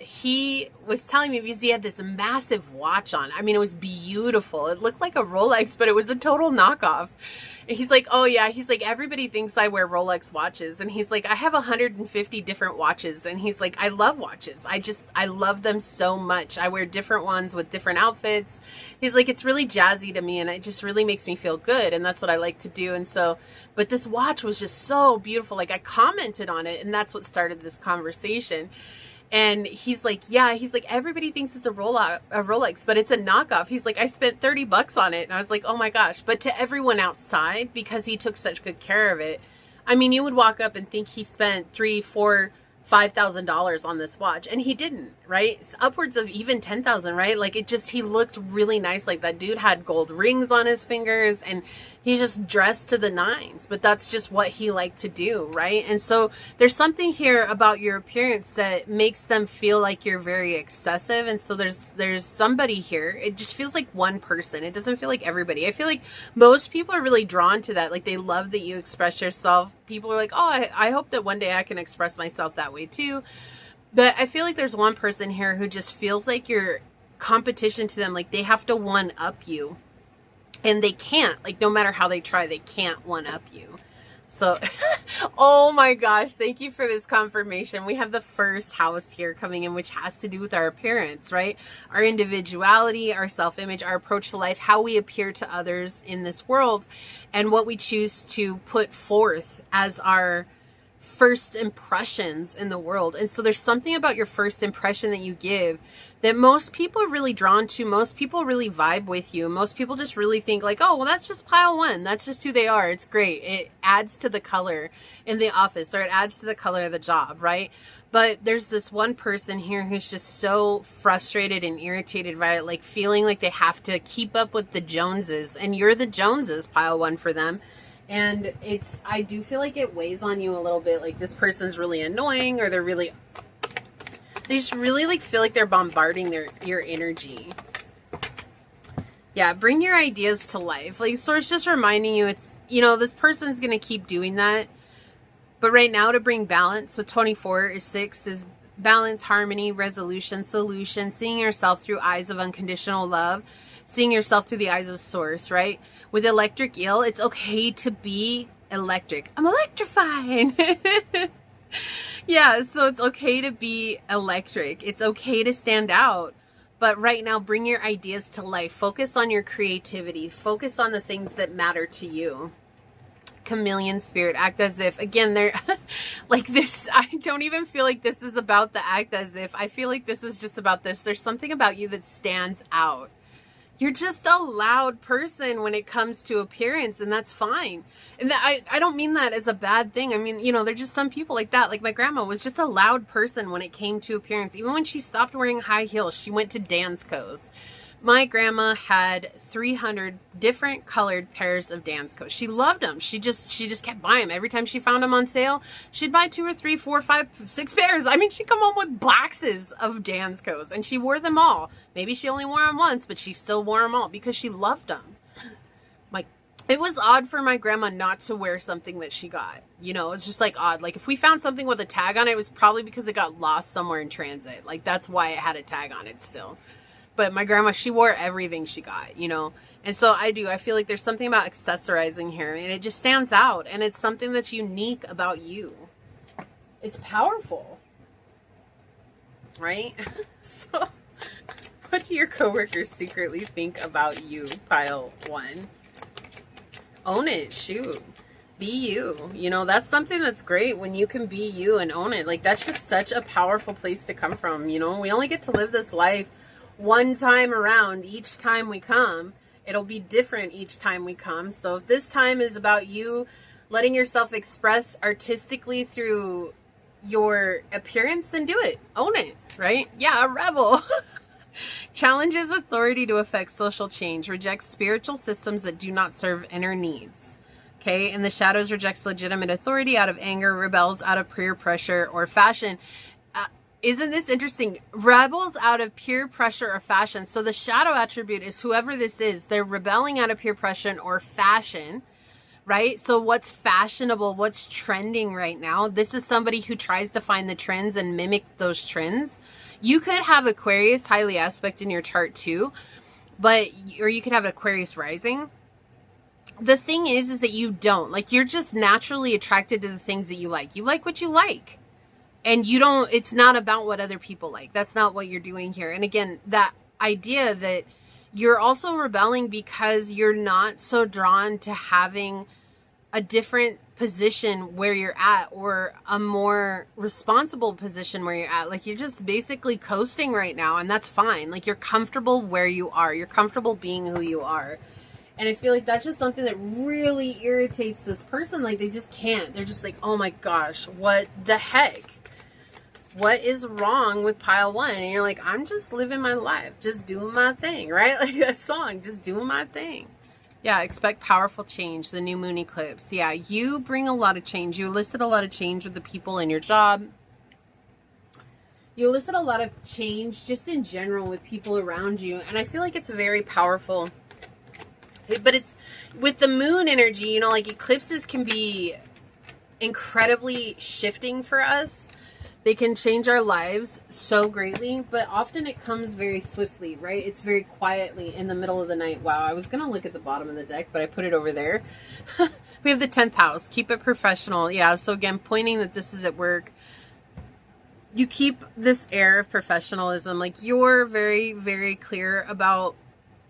he was telling me, because he had this massive watch on. I mean, it was beautiful. It looked like a Rolex, but it was a total knockoff. And he's like, oh yeah, he's like, everybody thinks I wear Rolex watches. And he's like, I have 150 different watches. And he's like, I love watches. I love them so much. I wear different ones with different outfits. He's like, it's really jazzy to me, and it just really makes me feel good. And that's what I like to do. And so, but this watch was just so beautiful. Like I commented on it, and that's what started this conversation. And he's like, yeah, he's like, everybody thinks it's a Rolex, but it's a knockoff. He's like, I spent $30 on it. And I was like, oh my gosh. But to everyone outside, because he took such good care of it, I mean, you would walk up and think he spent $3,000, $4,000, $5,000 on this watch, and he didn't, right? It's upwards of even 10,000, right? Like he looked really nice. Like that dude had gold rings on his fingers, and he just dressed to the nines, but that's just what he liked to do, right? And so there's something here about your appearance that makes them feel like you're very excessive. And so there's somebody here. It just feels like one person. It doesn't feel like everybody. I feel like most people are really drawn to that. Like they love that you express yourself. People are like, oh, I hope that one day I can express myself that way too. But I feel like there's one person here who just feels like you're competition to them. Like they have to one up you. And they can't, like, no matter how they try, they can't one-up you. So, oh my gosh, thank you for this confirmation. We have the first house here coming in, which has to do with our appearance, right? Our individuality, our self-image, our approach to life, how we appear to others in this world, and what we choose to put forth as our first impressions in the world. And so there's something about your first impression that you give that most people are really drawn to. Most people really vibe with you. Most people just really think like, oh, well, that's just pile one. That's just who they are. It's great. It adds to the color in the office, or it adds to the color of the job, right? But there's this one person here who's just so frustrated and irritated by it, like feeling like they have to keep up with the Joneses, and you're the Joneses, pile one for them. And I do feel like it weighs on you a little bit. Like this person's really annoying, or they just really like feel like they're bombarding your energy. Yeah, bring your ideas to life. Like, so it's just reminding you, it's, you know, this person's going to keep doing that. But right now, to bring balance with 24 is 6 is balance, harmony, resolution, solution, seeing yourself through eyes of unconditional love, seeing yourself through the eyes of source, right? With electric eel, it's okay to be electric. I'm electrifying. Yeah, so it's okay to be electric. It's okay to stand out. But right now, bring your ideas to life. Focus on your creativity. Focus on the things that matter to you. Chameleon spirit, act as if. Again, they're like this. I don't even feel like this is about the act as if. I feel like this is just about this. There's something about you that stands out. You're just a loud person when it comes to appearance, and that's fine. And I don't mean that as a bad thing. I mean, you know, there's just some people like that. Like my grandma was just a loud person when it came to appearance. Even when she stopped wearing high heels, she went to Danskos. My grandma had 300 different colored pairs of Danskos. She loved them. She just kept buying them. Every time she found them on sale, she'd buy 2 or 3, 4, 5, 6 pairs. I mean, she'd come home with boxes of Danskos, and she wore them all. Maybe she only wore them once, but she still wore them all because she loved them. Like, it was odd for my grandma not to wear something that she got. You know, it's just like odd. Like if we found something with a tag on it, it was probably because it got lost somewhere in transit. Like that's why it had a tag on it still. But my grandma, she wore everything she got, you know. And so I feel like there's something about accessorizing here, and it just stands out, and it's something that's unique about you. It's powerful, right? So what do your coworkers secretly think about you, pile 1? Own it, shoot. Be you. You know, that's something that's great when you can be you and own it. Like that's just such a powerful place to come from, you know. We only get to live this life one time around. Each time we come, it'll be different each time we come. So if this time is about you letting yourself express artistically through your appearance, then do it. Own it, right? Yeah, a rebel. Challenges authority to affect social change. Rejects spiritual systems that do not serve inner needs. Okay, in the shadows, rejects legitimate authority out of anger, rebels out of peer pressure or fashion. Isn't this interesting? Rebels out of peer pressure or fashion. So the shadow attribute is whoever this is. They're rebelling out of peer pressure or fashion, right? So what's fashionable? What's trending right now? This is somebody who tries to find the trends and mimic those trends. You could have Aquarius highly aspect in your chart too, or you could have Aquarius rising. The thing is that you don't. Like you're just naturally attracted to the things that you like. You like what you like. And you don't, it's not about what other people like. That's not what you're doing here. And again, that idea that you're also rebelling because you're not so drawn to having a different position where you're at or a more responsible position where you're at. Like you're just basically coasting right now, and that's fine. Like you're comfortable where you are. You're comfortable being who you are. And I feel like that's just something that really irritates this person. Like they just can't. They're just like, oh my gosh, what the heck? What is wrong with pile 1? And you're like, I'm just living my life, just doing my thing, right? Like that song, just doing my thing. Yeah, expect powerful change, the new moon eclipse. Yeah, you bring a lot of change. You elicit a lot of change with the people in your job. You elicit a lot of change just in general with people around you. And I feel like it's very powerful. But it's with the moon energy, you know, like eclipses can be incredibly shifting for us. They can change our lives so greatly, but often it comes very swiftly, right? It's very quietly in the middle of the night. Wow, I was going to look at the bottom of the deck, but I put it over there. We have the 10th house. Keep it professional. Yeah, so again, pointing that this is at work. You keep this air of professionalism. Like you're very, very clear about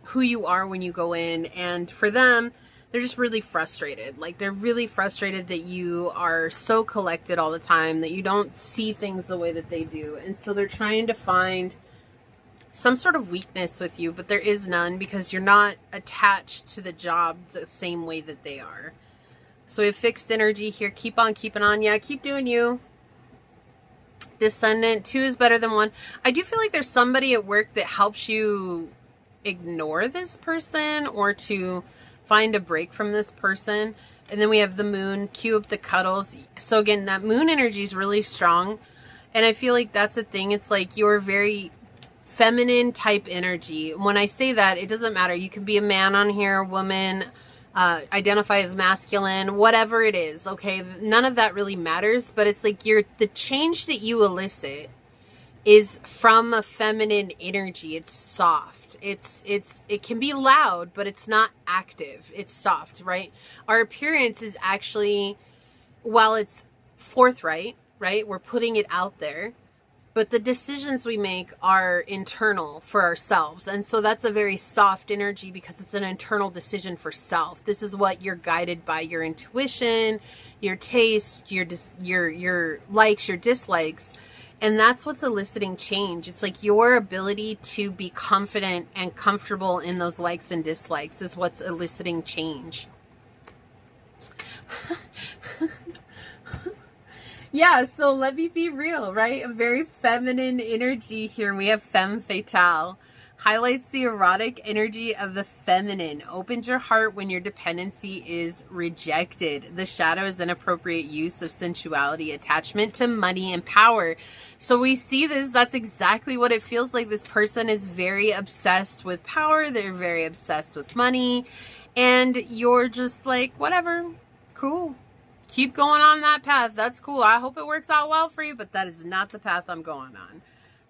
who you are when you go in. And for them, they're just really frustrated. Like they're really frustrated that you are so collected all the time, that you don't see things the way that they do. And so they're trying to find some sort of weakness with you, but there is none because you're not attached to the job the same way that they are. So we have fixed energy here. Keep on keeping on. Yeah, keep doing you. Descendant, 2 is better than 1. I do feel like there's somebody at work that helps you ignore this person or to find a break from this person. And then we have the moon, cue up the cuddles. So again, that moon energy is really strong. And I feel like that's the thing. It's like you're very feminine type energy. When I say that, it doesn't matter. You could be a man on here, a woman, identify as masculine, whatever it is. Okay. None of that really matters, but it's like the change that you elicit is from a feminine energy. It's soft. It can be loud, but it's not active. It's soft, right? Our appearance is actually, while it's forthright, right? We're putting it out there, but the decisions we make are internal for ourselves. And so that's a very soft energy because it's an internal decision for self. This is what you're guided by, your intuition, your taste, your likes, your dislikes. And that's what's eliciting change. It's like your ability to be confident and comfortable in those likes and dislikes is what's eliciting change. Yeah, so let me be real, right? A very feminine energy here. We have femme fatale. Highlights the erotic energy of the feminine. Opens your heart when your dependency is rejected. The shadow is inappropriate use of sensuality, attachment to money and power. So we see this. That's exactly what it feels like. This person is very obsessed with power. They're very obsessed with money. And you're just like, whatever, cool. Keep going on that path. That's cool. I hope it works out well for you, but that is not the path I'm going on.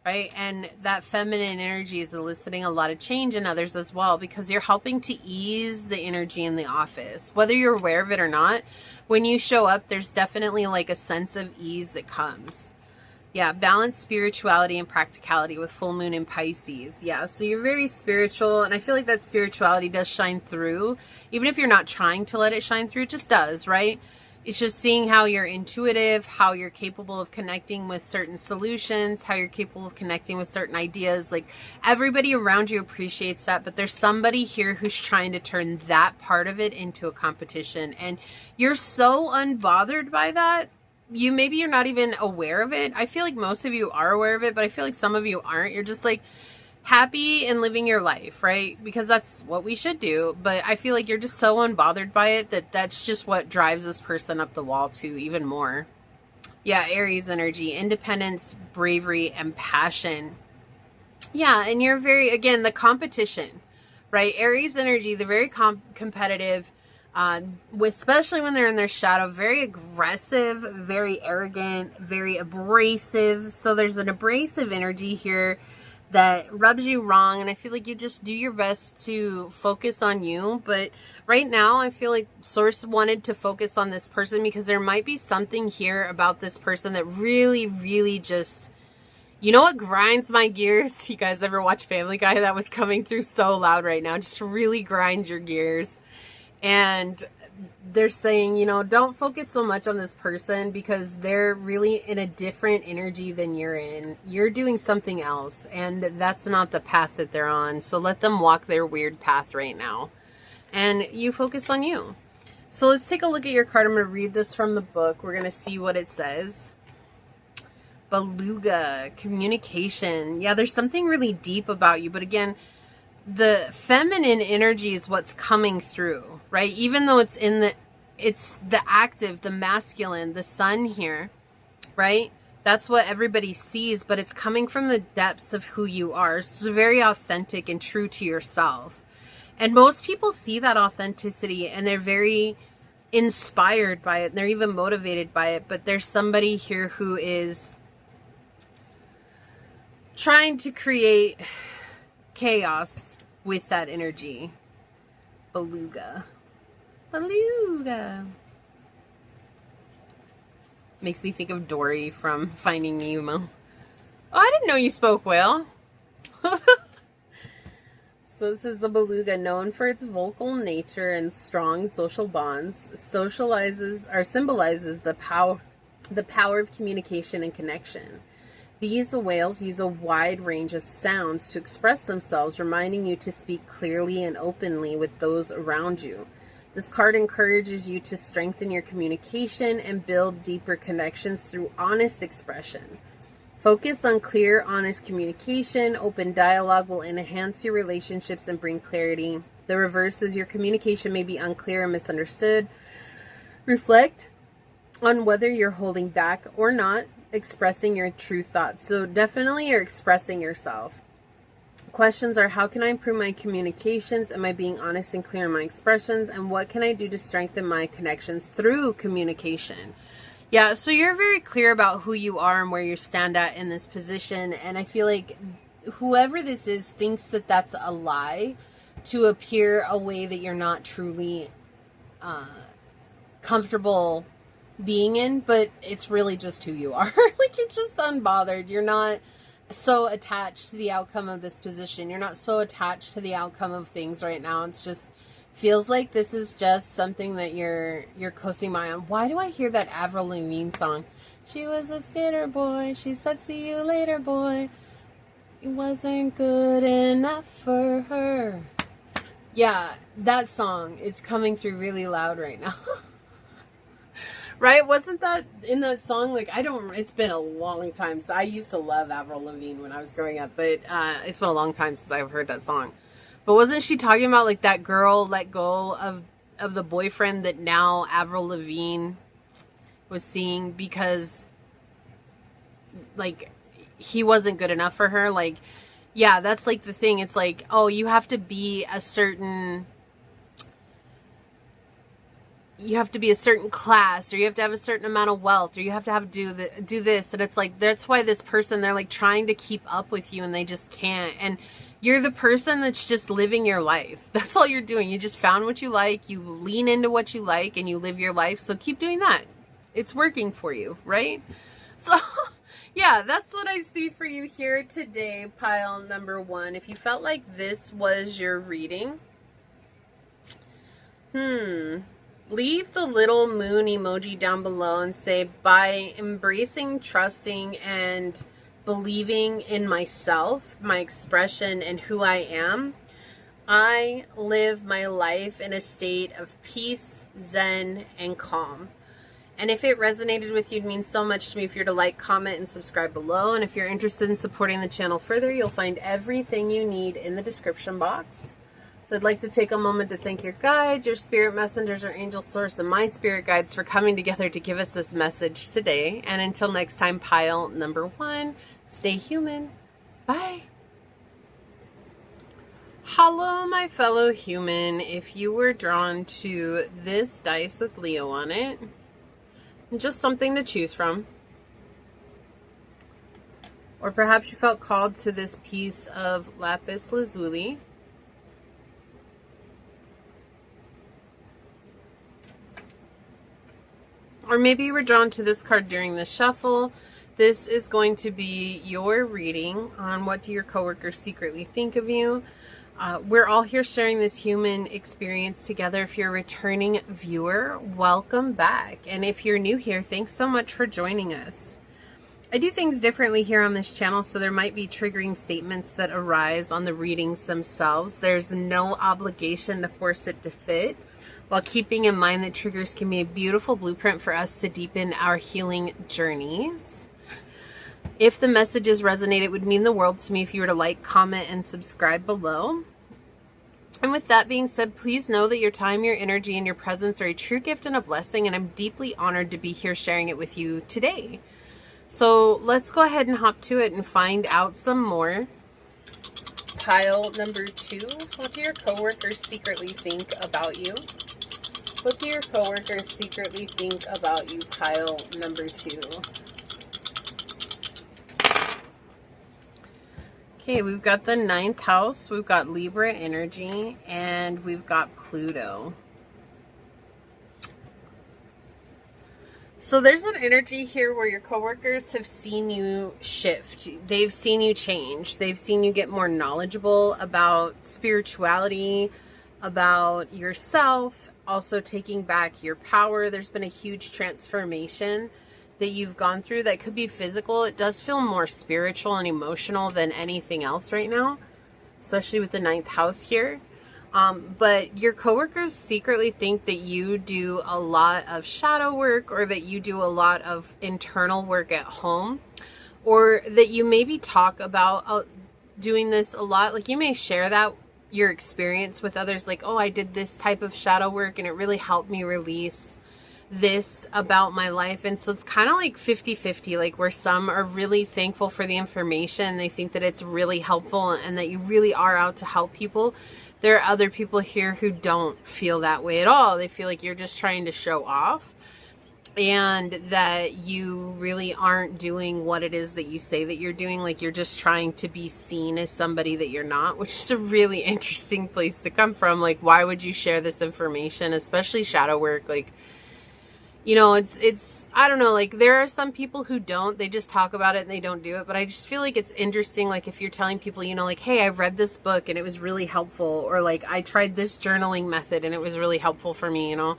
Right? And that feminine energy is eliciting a lot of change in others as well, because you're helping to ease the energy in the office. Whether you're aware of it or not, when you show up, there's definitely like a sense of ease that comes. Yeah, balance spirituality and practicality with full moon in Pisces. Yeah, so you're very spiritual, and I feel like that spirituality does shine through. Even if you're not trying to let it shine through, it just does, right? It's just seeing how you're intuitive, how you're capable of connecting with certain solutions, how you're capable of connecting with certain ideas. Like, everybody around you appreciates that, but there's somebody here who's trying to turn that part of it into a competition. And you're so unbothered by that. Maybe you're not even aware of it. I feel like most of you are aware of it, but I feel like some of you aren't. You're just like happy and living your life, right? Because that's what we should do. But I feel like you're just so unbothered by it that that's just what drives this person up the wall too, even more. Yeah, Aries energy, independence, bravery, and passion. Yeah, and you're very, again, the competition, right? Aries energy, they're very competitive, especially when they're in their shadow, very aggressive, very arrogant, very abrasive. So there's an abrasive energy here that rubs you wrong, and I feel like you just do your best to focus on you. But right now I feel like Source wanted to focus on this person because there might be something here about this person that really, really just, you know what grinds my gears? You guys ever watch Family Guy? That was coming through so loud right now. Just really grinds your gears. And they're saying, you know, don't focus so much on this person because they're really in a different energy than you're in. You're doing something else, and that's not the path that they're on. So let them walk their weird path right now, and you focus on you. So let's take a look at your card. I'm going to read this from the book. We're going to see what it says. Beluga, communication. Yeah, there's something really deep about you, but again, the feminine energy is what's coming through, right? Even though it's the active, the masculine, the sun here, right? That's what everybody sees, but it's coming from the depths of who you are. So it's very authentic and true to yourself. And most people see that authenticity and they're very inspired by it. And they're even motivated by it. But there's somebody here who is trying to create chaos with that energy. Beluga. Beluga. Makes me think of Dory from Finding Nemo. Oh, I didn't know you spoke well. So this is the beluga, known for its vocal nature and strong social bonds, symbolizes the power of communication and connection. These whales use a wide range of sounds to express themselves, reminding you to speak clearly and openly with those around you. This card encourages you to strengthen your communication and build deeper connections through honest expression. Focus on clear, honest communication. Open dialogue will enhance your relationships and bring clarity. The reverse is your communication may be unclear and misunderstood. Reflect on whether you're holding back or not, expressing your true thoughts. So definitely you're expressing yourself. Questions are, how can I improve my communications? Am I being honest and clear in my expressions? And what can I do to strengthen my connections through communication? Yeah, so you're very clear about who you are and where you stand at in this position. And I feel like whoever this is thinks that that's a lie to appear a way that you're not truly comfortable being in, but it's really just who you are. Like, you're just unbothered. You're not so attached to the outcome of this position. You're not so attached to the outcome of things right now. It's just feels like this is just something that you're coasting by on. Why do I hear that Avril Lavigne song? She was a skater boy. She said, "See you later, boy." It wasn't good enough for her. Yeah, that song is coming through really loud right now. Right? Wasn't that in that song? Like, it's been a long time. So I used to love Avril Lavigne when I was growing up, but it's been a long time since I've heard that song. But wasn't she talking about, like, that girl let go of the boyfriend that now Avril Lavigne was seeing because, like, he wasn't good enough for her? Like, yeah, that's, like, the thing. It's like, oh, you have to be a certain class, or you have to have a certain amount of wealth, or you have to do this. And it's like, that's why this person, they're, like, trying to keep up with you and they just can't. And you're the person that's just living your life. That's all you're doing. You just found what you like. You lean into what you like and you live your life. So keep doing that. It's working for you, right? So yeah, that's what I see for you here today, pile number 1. If you felt like this was your reading, leave the little moon emoji down below and say, by embracing, trusting, and believing in myself, my expression, and who I am, I live my life in a state of peace, zen, and calm. And if it resonated with you, it means so much to me if you're to like, comment, and subscribe below. And if you're interested in supporting the channel further, you'll find everything you need in the description box. So I'd like to take a moment to thank your guides, your spirit messengers, your angel source, and my spirit guides for coming together to give us this message today. And until next time, pile number 1, stay human. Bye. Hello, my fellow human. If you were drawn to this dice with Leo on it, just something to choose from, or perhaps you felt called to this piece of lapis lazuli, or maybe you were drawn to this card during the shuffle, this is going to be your reading on what do your coworkers secretly think of you. We're all here sharing this human experience together. If you're a returning viewer, welcome back. And if you're new here, thanks so much for joining us. I do things differently here on this channel, so there might be triggering statements that arise on the readings themselves. There's no obligation to force it to fit, while keeping in mind that triggers can be a beautiful blueprint for us to deepen our healing journeys. If the messages resonate, it would mean the world to me if you were to like, comment, and subscribe below. And with that being said, please know that your time, your energy, and your presence are a true gift and a blessing, and I'm deeply honored to be here sharing it with you today. So let's go ahead and hop to it and find out some more. Pile number 2, what do your coworkers secretly think about you? What do your coworkers secretly think about you, pile number 2? Okay, we've got the 9th house, we've got Libra energy, and we've got Pluto. So there's an energy here where your coworkers have seen you shift. They've seen you change. They've seen you get more knowledgeable about spirituality, about yourself, also taking back your power. There's been a huge transformation that you've gone through that could be physical. It does feel more spiritual and emotional than anything else right now, especially with the 9th house here. But your coworkers secretly think that you do a lot of shadow work, or that you do a lot of internal work at home, or that you maybe talk about doing this a lot. Like, you may share that your experience with others, like, oh, I did this type of shadow work and it really helped me release this about my life. And so it's kind of like 50-50, like where some are really thankful for the information, they think that it's really helpful and that you really are out to help people. There are other people here who don't feel that way at all. They feel like you're just trying to show off. and that you really aren't doing what it is that you say that you're doing. Like, you're just trying to be seen as somebody that you're not, which is a really interesting place to come from. Like, why would you share this information, especially shadow work? Like, you know, it's, I don't know, like, there are some people who don't, they just talk about it and they don't do it. But I just feel like it's interesting, like, if you're telling people, you know, like, hey, I read this book and it was really helpful, or like, I tried this journaling method and it was really helpful for me, you know.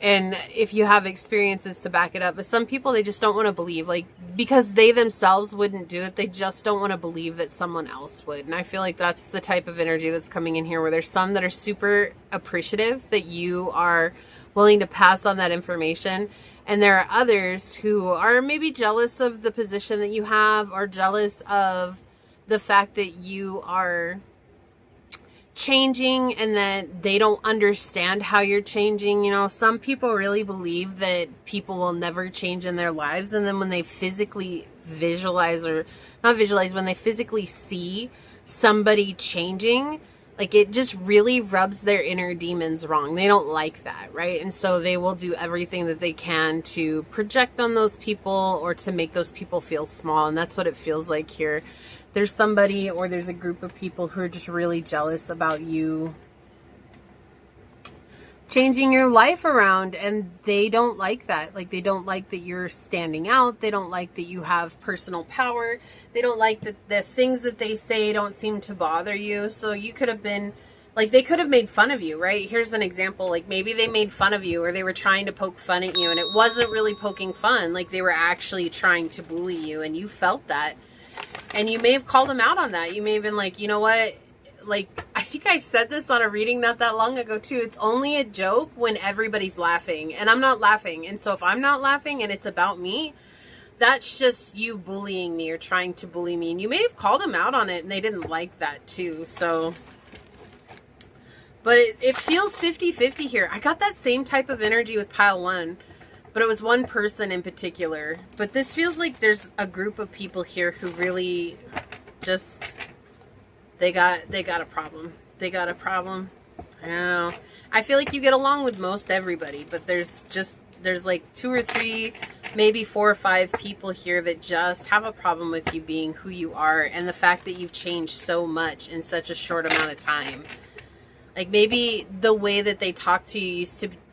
And if you have experiences to back it up. But some people, they just don't want to believe, like, because they themselves wouldn't do it, they just don't want to believe that someone else would. And I feel like that's the type of energy that's coming in here, where there's some that are super appreciative that you are willing to pass on that information. And there are others who are maybe jealous of the position that you have, or jealous of the fact that you are changing and that they don't understand how you're changing. You know, some people really believe that people will never change in their lives, and then when they physically visualize, or not visualize, when they physically see somebody changing, like, it just really rubs their inner demons wrong. They don't like that, right? And so they will do everything that they can to project on those people, or to make those people feel small. And that's what it feels like here. There's somebody, or there's a group of people who are just really jealous about you changing your life around, and they don't like that. Like, they don't like that you're standing out. They don't like that you have personal power. They don't like that the things that they say don't seem to bother you. So you could have been, like, they could have made fun of you, right? Here's an example. Like, maybe they made fun of you, or they were trying to poke fun at you, and it wasn't really poking fun. Like, they were actually trying to bully you, and you felt that. And you may have called them out on that. You may have been like, you know what? Like, I think I said this on a reading not that long ago too. It's only a joke when everybody's laughing, and I'm not laughing. And so if I'm not laughing and it's about me, that's just you bullying me, or trying to bully me. And you may have called them out on it, and they didn't like that too. So, but it feels 50-50 here. I got that same type of energy with pile 1. But it was one person in particular. But this feels like there's a group of people here who really just, they got a problem. They got a problem. I don't know. I feel like you get along with most everybody, but there's like 2 or 3, maybe 4 or 5 people here that just have a problem with you being who you are, and the fact that you've changed so much in such a short amount of time. Like, maybe the way that they talk to you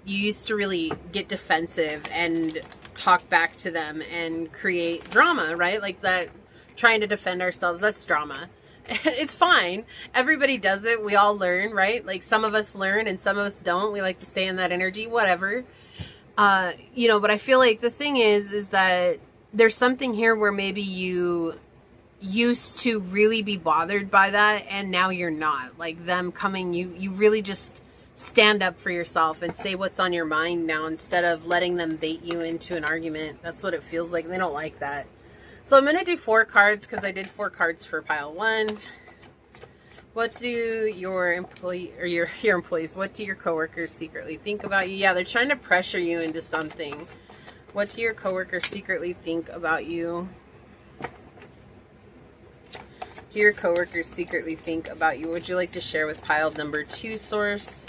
used to really get defensive and talk back to them and create drama, right? Like, that, trying to defend ourselves, that's drama. It's fine. Everybody does it. We all learn, right? Like, some of us learn and some of us don't. We like to stay in that energy, whatever. You know, but I feel like the thing is that there's something here where maybe you used to really be bothered by that, and now you're not. Like, them coming, you really just stand up for yourself and say what's on your mind now, instead of letting them bait you into an argument. That's what it feels like. They don't like that. So I'm going to do 4 cards, because I did 4 cards for pile 1. What do your employees, what do your coworkers secretly think about you? Yeah, they're trying to pressure you into something. What do your coworkers secretly think about you? Do your coworkers secretly think about you? Would you like to share with pile number 2 source?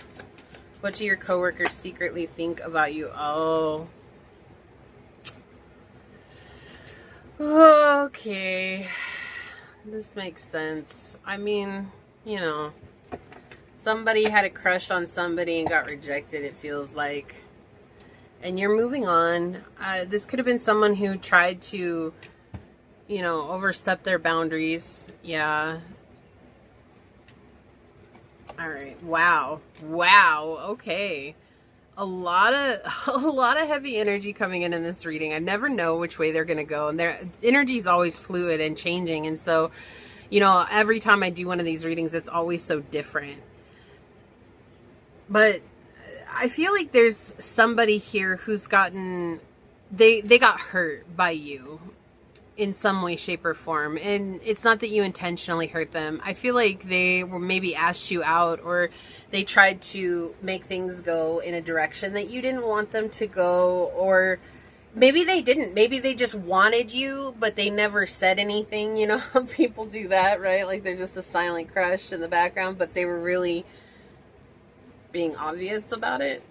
What do your coworkers secretly think about you? Oh. Okay. This makes sense. I mean, you know, somebody had a crush on somebody and got rejected, it feels like. And you're moving on. This could have been someone who tried to, you know, overstep their boundaries. Yeah. All right. Wow. Okay. A lot of heavy energy coming in this reading. I never know which way they're going to go, and their energy is always fluid and changing. And so, you know, every time I do one of these readings, it's always so different. But I feel like there's somebody here who's gotten, they got hurt by you in some way, shape, or form. And it's not that you intentionally hurt them. I feel like they were maybe asked you out, or they tried to make things go in a direction that you didn't want them to go, or maybe they didn't. Maybe they just wanted you, but they never said anything. You know, people do that, right? Like, they're just a silent crush in the background, but they were really being obvious about it.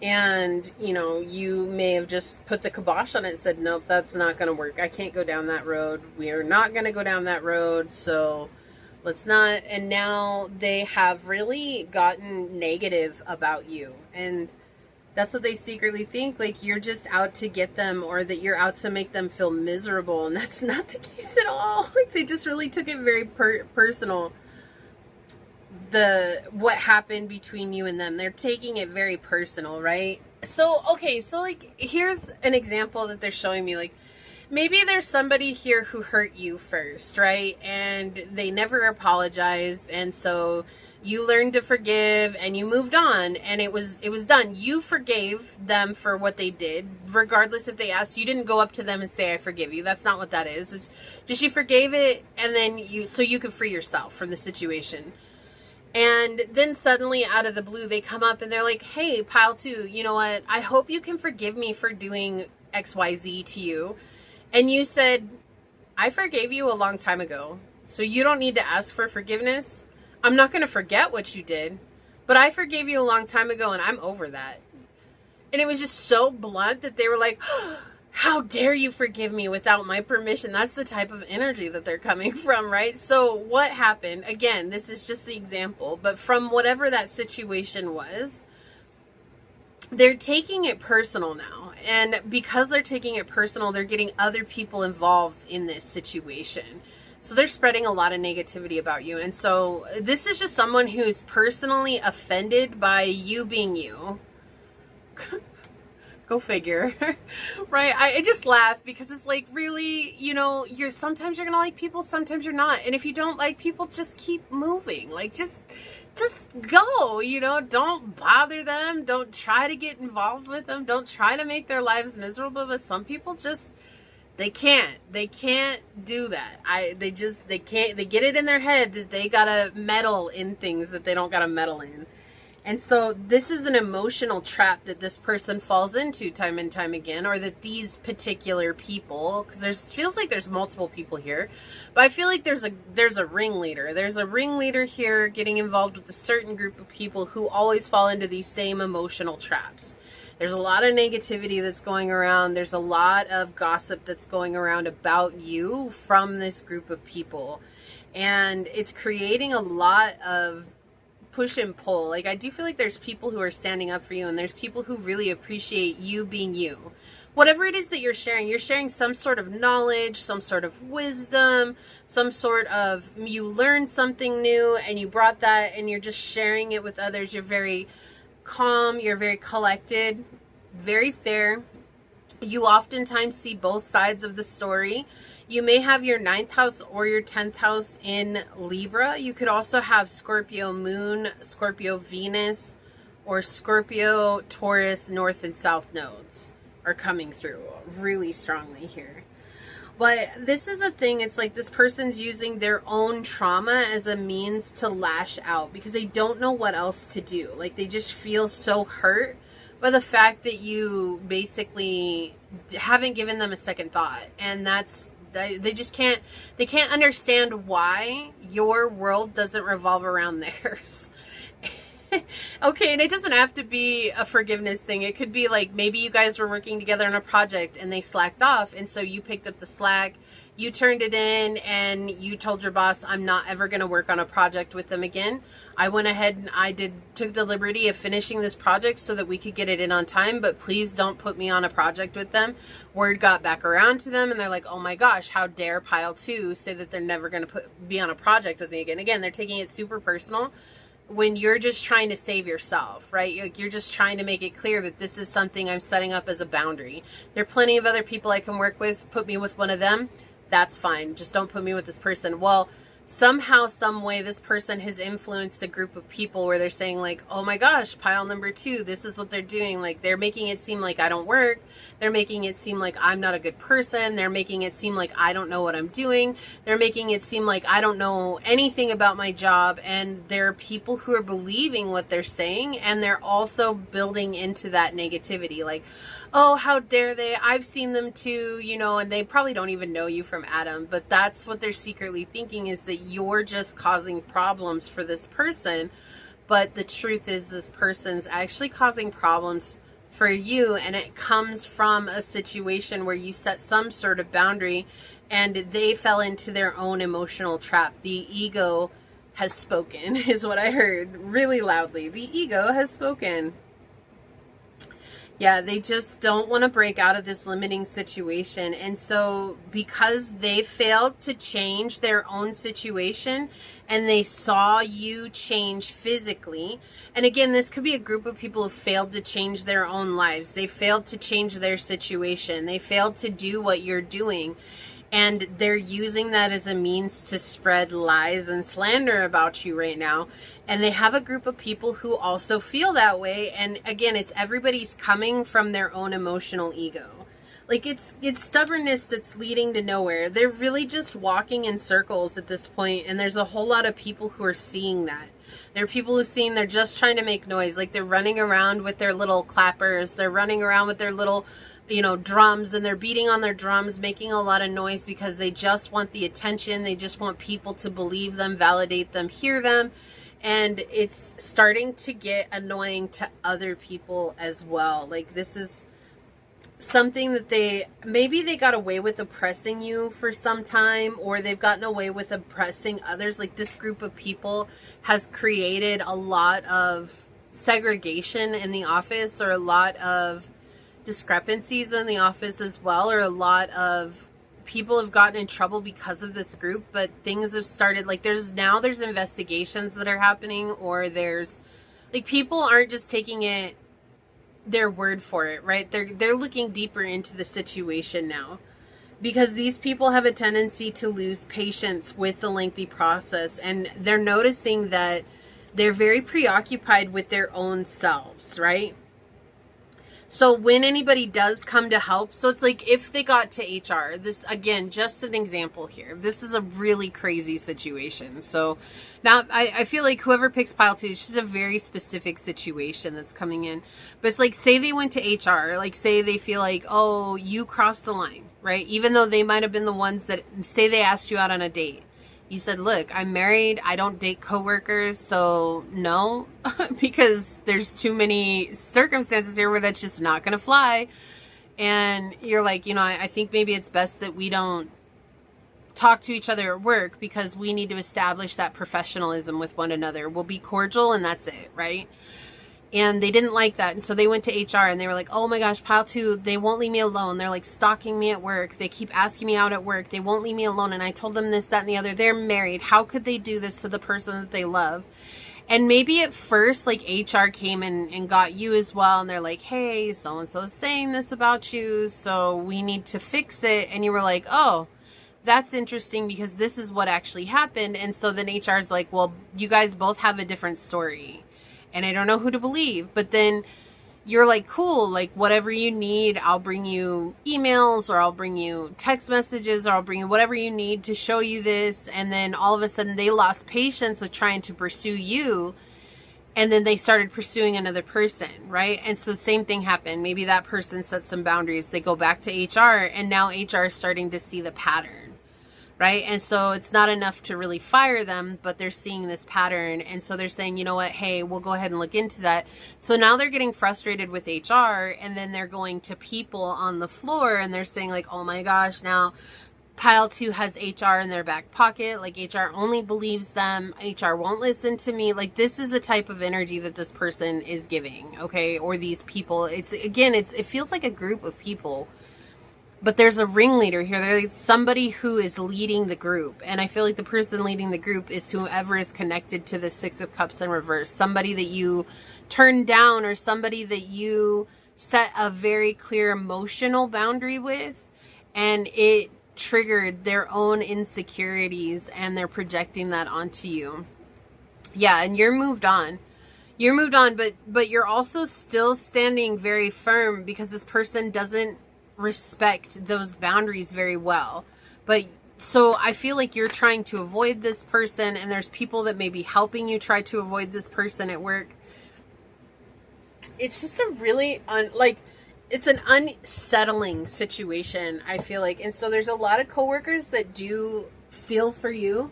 And, you know, you may have just put the kibosh on it and said, nope, that's not going to work. I can't go down that road. We are not going to go down that road. So let's not. And now they have really gotten negative about you. And that's what they secretly think. Like you're just out to get them, or that you're out to make them feel miserable. And that's not the case at all. Like they just really took it very personal. What happened between you and them, they're taking it very personal, right? So okay, so like here's an example that they're showing me. Like maybe there's somebody here who hurt you first, right? And they never apologized, and so you learned to forgive and you moved on, and it was done. You forgave them for what they did, regardless if they asked. You didn't go up to them and say, I forgive you. That's not what that is. It's just you forgave it, and then so you could free yourself from the situation. And then suddenly out of the blue, they come up and they're like, hey, pile 2, you know what? I hope you can forgive me for doing XYZ to you. And you said, I forgave you a long time ago, so you don't need to ask for forgiveness. I'm not going to forget what you did, but I forgave you a long time ago and I'm over that. And it was just so blunt that they were like, oh, how dare you forgive me without my permission? That's the type of energy that they're coming from, right? So what happened? Again, this is just the example, but from whatever that situation was, they're taking it personal now. And because they're taking it personal, they're getting other people involved in this situation. So they're spreading a lot of negativity about you. And so this is just someone who's personally offended by you being you. Go figure. Right? I just laugh because it's like, really, you know, sometimes you're gonna like people, sometimes you're not. And if you don't like people, just keep moving. Like just go, you know, don't bother them. Don't try to get involved with them. Don't try to make their lives miserable. But some people just, they can't do that. They can't, they get it in their head that they gotta meddle in things that they don't gotta meddle in. And so this is an emotional trap that this person falls into time and time again, or that these particular people, because feels like there's multiple people here, but I feel like there's a ringleader. There's a ringleader here getting involved with a certain group of people who always fall into these same emotional traps. There's a lot of negativity that's going around. There's a lot of gossip that's going around about you from this group of people. And it's creating a lot of push and pull. Like I do feel like there's people who are standing up for you, and there's people who really appreciate you being you. Whatever it is that you're sharing some sort of knowledge, some sort of wisdom, some sort of, you learned something new and you brought that and you're just sharing it with others. You're very calm, you're very collected, very fair. You oftentimes see both sides of the story. You may have your 9th house or your 10th house in Libra. You could also have Scorpio Moon, Scorpio Venus, or Scorpio Taurus North and South nodes are coming through really strongly here. But this is a thing, it's like this person's using their own trauma as a means to lash out because they don't know what else to do. Like they just feel so hurt by the fact that you basically haven't given them a second thought. And they just can't understand why your world doesn't revolve around theirs. Okay, and it doesn't have to be a forgiveness thing. It could be like maybe you guys were working together on a project and they slacked off, and so you picked up the slack, you turned it in, and you told your boss, I'm not ever going to work on a project with them again. I went ahead and took the liberty of finishing this project so that we could get it in on time, but please don't put me on a project with them. Word got back around to them, and they're like, oh my gosh, how dare pile 2 say that they're never going to be on a project with me again. Again, they're taking it super personal when you're just trying to save yourself, right? Like you're just trying to make it clear that this is something I'm setting up as a boundary. There are plenty of other people I can work with. Put me with one of them. That's fine. Just don't put me with this person. Well, somehow, some way, this person has influenced a group of people where they're saying like, oh my gosh, pile number 2, this is what they're doing. Like they're making it seem like I don't work. They're making it seem like I'm not a good person. They're making it seem like I don't know what I'm doing. They're making it seem like I don't know anything about my job. And there are people who are believing what they're saying, and they're also building into that negativity. Like, oh, how dare they? I've seen them too, you know, and they probably don't even know you from Adam, but that's what they're secretly thinking, is that you're just causing problems for this person. But the truth is this person's actually causing problems for you, and it comes from a situation where you set some sort of boundary and they fell into their own emotional trap. The ego has spoken, is what I heard really loudly. The ego has spoken. Yeah, they just don't want to break out of this limiting situation. And so because they failed to change their own situation and they saw you change physically, and again, this could be a group of people who failed to change their own lives. They failed to change their situation. They failed to do what you're doing. And they're using that as a means to spread lies and slander about you right now. And they have a group of people who also feel that way. And again, it's everybody's coming from their own emotional ego. Like it's stubbornness that's leading to nowhere. They're really just walking in circles at this point. And there's a whole lot of people who are seeing that. There are people who are seeing they're just trying to make noise. Like they're running around with their little clappers. They're running around with their little, drums, and they're beating on their drums, making a lot of noise because they just want the attention. They just want people to believe them, validate them, hear them. And it's starting to get annoying to other people as well. Like this is something that maybe they got away with oppressing you for some time, or they've gotten away with oppressing others. Like this group of people has created a lot of segregation in the office, or a lot of discrepancies in the office as well, or a lot of people have gotten in trouble because of this group. But things have started, like there's investigations that are happening, or there's like people aren't just taking it their word for it, right? They're looking deeper into the situation now, because these people have a tendency to lose patience with the lengthy process, and they're noticing that they're very preoccupied with their own selves, right? So when anybody does come to help, so it's like if they got to HR, this, again, just an example here. This is a really crazy situation. So now I feel like whoever picks pile 2, it's just a very specific situation that's coming in. But it's like, say they went to HR, like say they feel like, oh, you crossed the line, right? Even though they might have been the ones that, say they asked you out on a date. You said, look, I'm married. I don't date coworkers. So no, because there's too many circumstances here where that's just not going to fly. And you're like, I think maybe it's best that we don't talk to each other at work, because we need to establish that professionalism with one another. We'll be cordial and that's it, right? And they didn't like that. And so they went to HR and they were like, oh my gosh, pile 2, they won't leave me alone. They're like stalking me at work. They keep asking me out at work. They won't leave me alone. And I told them this, that, and the other. They're married. How could they do this to the person that they love? And maybe at first, like HR came and got you as well. And they're like, hey, so-and-so is saying this about you, so we need to fix it. And you were like, oh, that's interesting, because this is what actually happened. And so then HR's like, well, you guys both have a different story. And I don't know who to believe. But then you're like, cool, like whatever you need, I'll bring you emails, or I'll bring you text messages, or I'll bring you whatever you need to show you this. And then all of a sudden they lost patience with trying to pursue you. And then they started pursuing another person, right? And so same thing happened. Maybe that person set some boundaries. They go back to HR, and now HR is starting to see the pattern. Right? And so it's not enough to really fire them, but they're seeing this pattern. And so they're saying, you know what, hey, we'll go ahead and look into that. So now they're getting frustrated with HR, and then they're going to people on the floor and they're saying like, oh my gosh, now pile 2 has HR in their back pocket. Like HR only believes them. HR won't listen to me. Like this is the type of energy that this person is giving. Okay. Or these people, it feels like a group of people. But there's a ringleader here. There's somebody who is leading the group. And I feel like the person leading the group is whoever is connected to the 6 of Cups in reverse. Somebody that you turned down, or somebody that you set a very clear emotional boundary with. And it triggered their own insecurities, and they're projecting that onto you. Yeah, and you're moved on. You're moved on, but you're also still standing very firm, because this person doesn't respect those boundaries very well. But so I feel like you're trying to avoid this person, and there's people that may be helping you try to avoid this person at work. It's just a really it's an unsettling situation, I feel like. And so there's a lot of coworkers that do feel for you.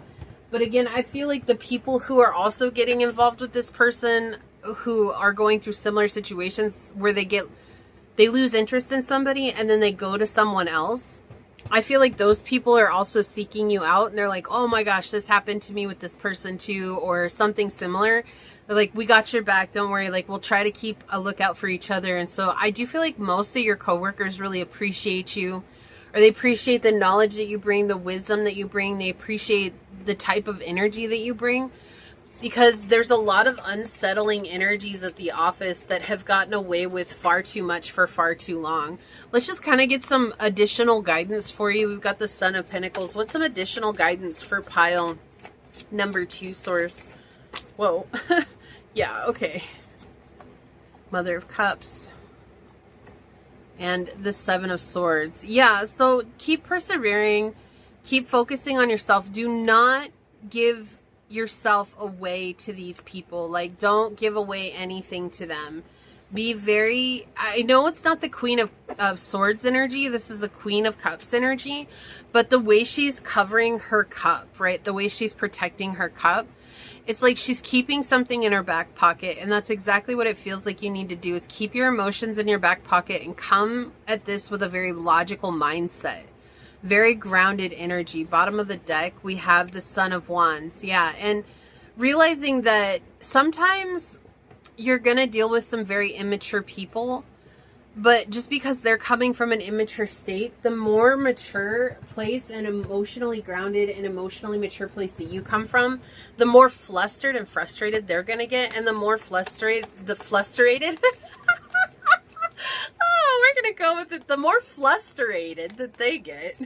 But again, I feel like the people who are also getting involved with this person, who are going through similar situations where they get they lose interest in somebody and then they go to someone else. I feel like those people are also seeking you out, and they're like, oh my gosh, this happened to me with this person too, or something similar. They're like, we got your back, don't worry, like we'll try to keep a lookout for each other. And so I do feel like most of your coworkers really appreciate you, or they appreciate the knowledge that you bring, the wisdom that you bring, they appreciate the type of energy that you bring. Because there's a lot of unsettling energies at the office that have gotten away with far too much for far too long. Let's just kind of get some additional guidance for you. We've got the Son of Pentacles. What's some additional guidance for pile number 2, source? Whoa. Yeah, okay. Mother of Cups. And the 7 of Swords. Yeah, so keep persevering. Keep focusing on yourself. Do not give yourself away to these people. Like, don't give away anything to them. Be very, I know it's not the Queen of Swords energy, this is the Queen of Cups energy, but the way she's covering her cup, right, the way she's protecting her cup, it's like she's keeping something in her back pocket. And that's exactly what it feels like you need to do, is keep your emotions in your back pocket and come at this with a very logical mindset. Very grounded energy. Bottom of the deck, we have the Son of Wands. Yeah, and realizing that sometimes you're going to deal with some very immature people, but just because they're coming from an immature state, the more mature place and emotionally grounded and emotionally mature place that you come from, the more flustered and frustrated they're going to get, and the more frustrated oh, we're going to go with it. The more frustrated that they get,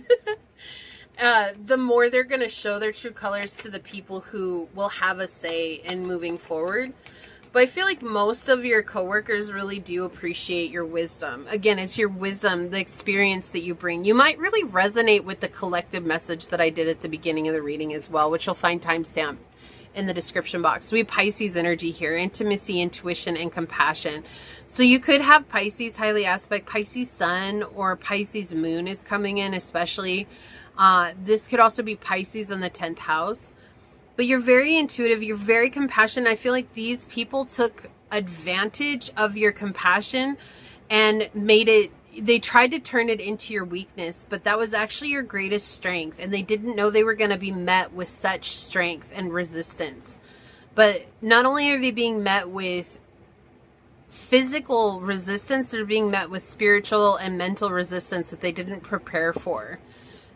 the more they're going to show their true colors to the people who will have a say in moving forward. But I feel like most of your coworkers really do appreciate your wisdom. Again, it's your wisdom, the experience that you bring. You might really resonate with the collective message that I did at the beginning of the reading as well, which you'll find timestamp in the description box. So we have Pisces energy here, intimacy, intuition, and compassion. So you could have Pisces highly aspect, Pisces sun or Pisces moon is coming in, especially. This could also be Pisces in the 10th house. But you're very intuitive, you're very compassionate. I feel like these people took advantage of your compassion and they tried to turn it into your weakness, but that was actually your greatest strength. And they didn't know they were going to be met with such strength and resistance. But not only are they being met with physical resistance, they're being met with spiritual and mental resistance that they didn't prepare for.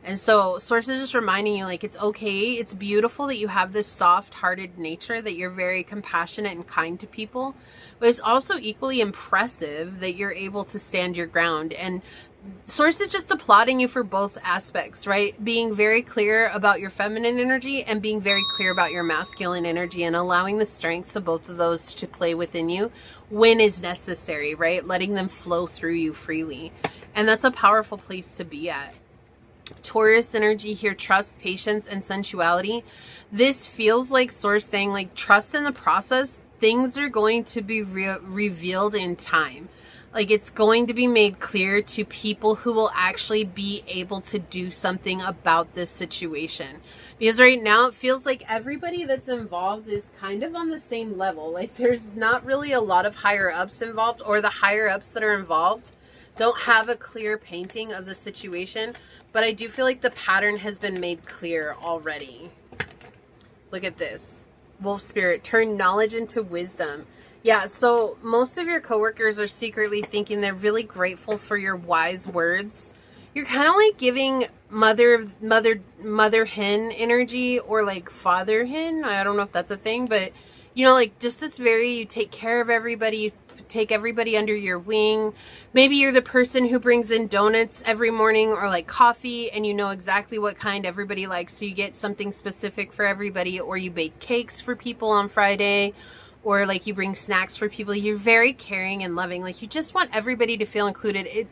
And so Source is just reminding you, like, it's okay. It's beautiful that you have this soft-hearted nature, that you're very compassionate and kind to people. But it's also equally impressive that you're able to stand your ground. And Source is just applauding you for both aspects, right? Being very clear about your feminine energy and being very clear about your masculine energy, and allowing the strengths of both of those to play within you when is necessary, right? Letting them flow through you freely. And that's a powerful place to be at. Taurus energy here, trust, patience, and sensuality. This feels like Source saying, like, trust in the process. Things are going to be revealed in time. Like, it's going to be made clear to people who will actually be able to do something about this situation. Because right now it feels like everybody that's involved is kind of on the same level. Like, there's not really a lot of higher ups involved, or the higher ups that are involved don't have a clear painting of the situation. But I do feel like the pattern has been made clear already. Look at this. Wolf Spirit, turn knowledge into wisdom. Yeah, so most of your coworkers are secretly thinking they're really grateful for your wise words. You're kind of like giving mother hen energy, or like father hen. I don't know if that's a thing, but you know, like just this very, you take care of everybody, you take everybody under your wing. Maybe you're the person who brings in donuts every morning, or like coffee, and you know exactly what kind everybody likes, so you get something specific for everybody. Or you bake cakes for people on Friday, or like you bring snacks for people. You're very caring and loving. Like, you just want everybody to feel included.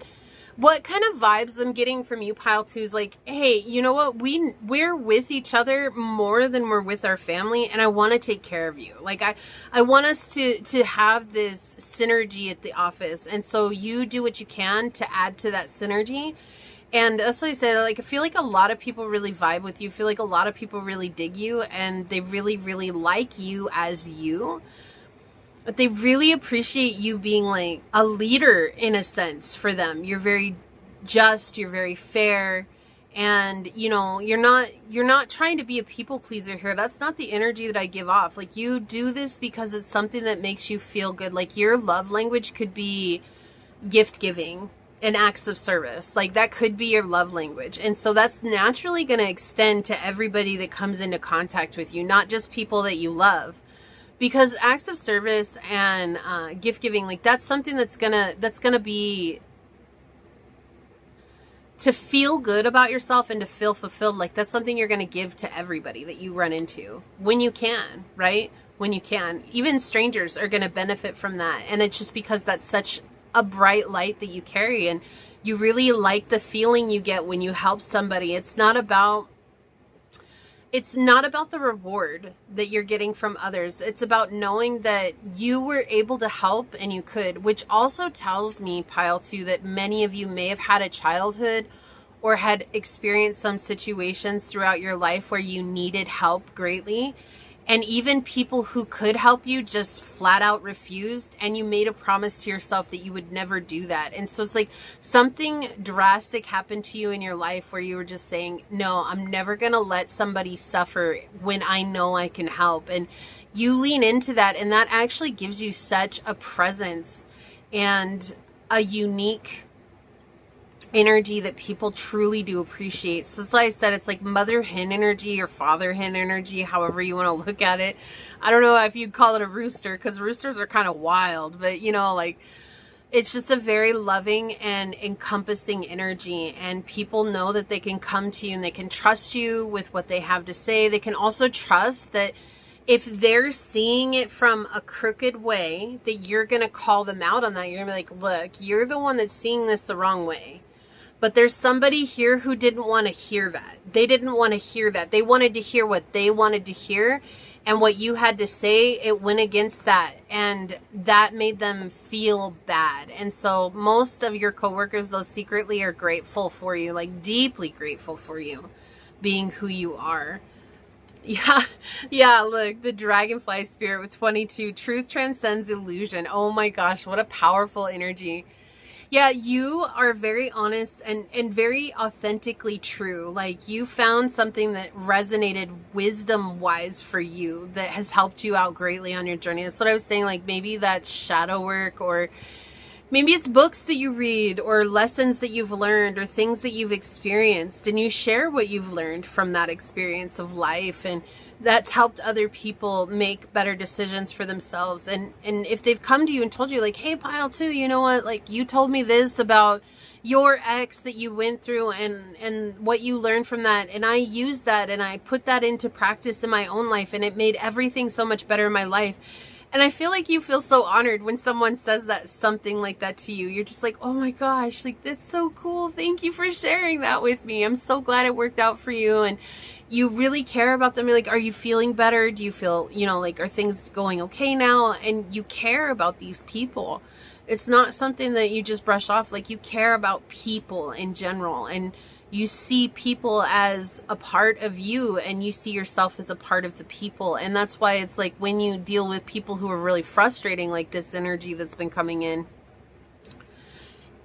What kind of vibes I'm getting from you, Pile 2, is like, hey, you know what? We're with each other more than we're with our family, and I want to take care of you. Like, I want us to have this synergy at the office, and so you do what you can to add to that synergy. And that's what I said. Like, I feel like a lot of people really vibe with you. I feel like a lot of people really dig you, and they really, really like you as you. They really appreciate you being like a leader in a sense for them. You're very just, you're very fair, and you know, you're not trying to be a people pleaser here. That's not the energy that I give off. Like, you do this because it's something that makes you feel good. Like, your love language could be gift giving and acts of service. Like, that could be your love language. And so that's naturally going to extend to everybody that comes into contact with you, not just people that you love. Because acts of service and gift giving, like, that's something that's gonna be, to feel good about yourself and to feel fulfilled. Like, that's something you're gonna give to everybody that you run into when you can, right? When you can. Even strangers are gonna benefit from that. And it's just because that's such a bright light that you carry, and you really like the feeling you get when you help somebody. It's not about the reward that you're getting from others. It's about knowing that you were able to help and you could, which also tells me, pile 2, that many of you may have had a childhood or had experienced some situations throughout your life where you needed help greatly. And even people who could help you just flat out refused, and you made a promise to yourself that you would never do that. And so it's like something drastic happened to you in your life where you were just saying, no, I'm never going to let somebody suffer when I know I can help. And you lean into that, and that actually gives you such a presence and a unique energy that people truly do appreciate. So that's why I said it's like mother hen energy or father hen energy, however you want to look at it. I don't know if you'd call it a rooster, because roosters are kind of wild, but you know, like, it's just a very loving and encompassing energy, and people know that they can come to you and they can trust you with what they have to say. They can also trust that if they're seeing it from a crooked way, that you're going to call them out on that. You're going to be like, look, you're the one that's seeing this the wrong way. But there's somebody here who didn't want to hear that. They didn't want to hear that. They wanted to hear what they wanted to hear. And what you had to say, it went against that. And that made them feel bad. And so most of your coworkers, though, secretly are grateful for you. Like, deeply grateful for you being who you are. Yeah, look, the dragonfly spirit with 22. Truth transcends illusion. Oh my gosh, what a powerful energy. Yeah, you are very honest and very authentically true. Like, you found something that resonated wisdom-wise for you that has helped you out greatly on your journey. That's what I was saying. Like, maybe that's shadow work, or maybe it's books that you read, or lessons that you've learned, or things that you've experienced, and you share what you've learned from that experience of life, and that's helped other people make better decisions for themselves. And if they've come to you and told you, like, hey, pile 2, you know what, like, you told me this about your ex that you went through and what you learned from that, and I used that and I put that into practice in my own life, and it made everything so much better in my life. And I feel like you feel so honored when someone says that, something like that to you. You're just like, oh my gosh, like, that's so cool. Thank you for sharing that with me. I'm so glad it worked out for you. And you really care about them. You're like, are you feeling better? Do you feel, you know, like, are things going okay now? And you care about these people. It's not something that you just brush off. Like, you care about people in general, and you see people as a part of you, and you see yourself as a part of the people. And that's why it's like, when you deal with people who are really frustrating, like this energy that's been coming in,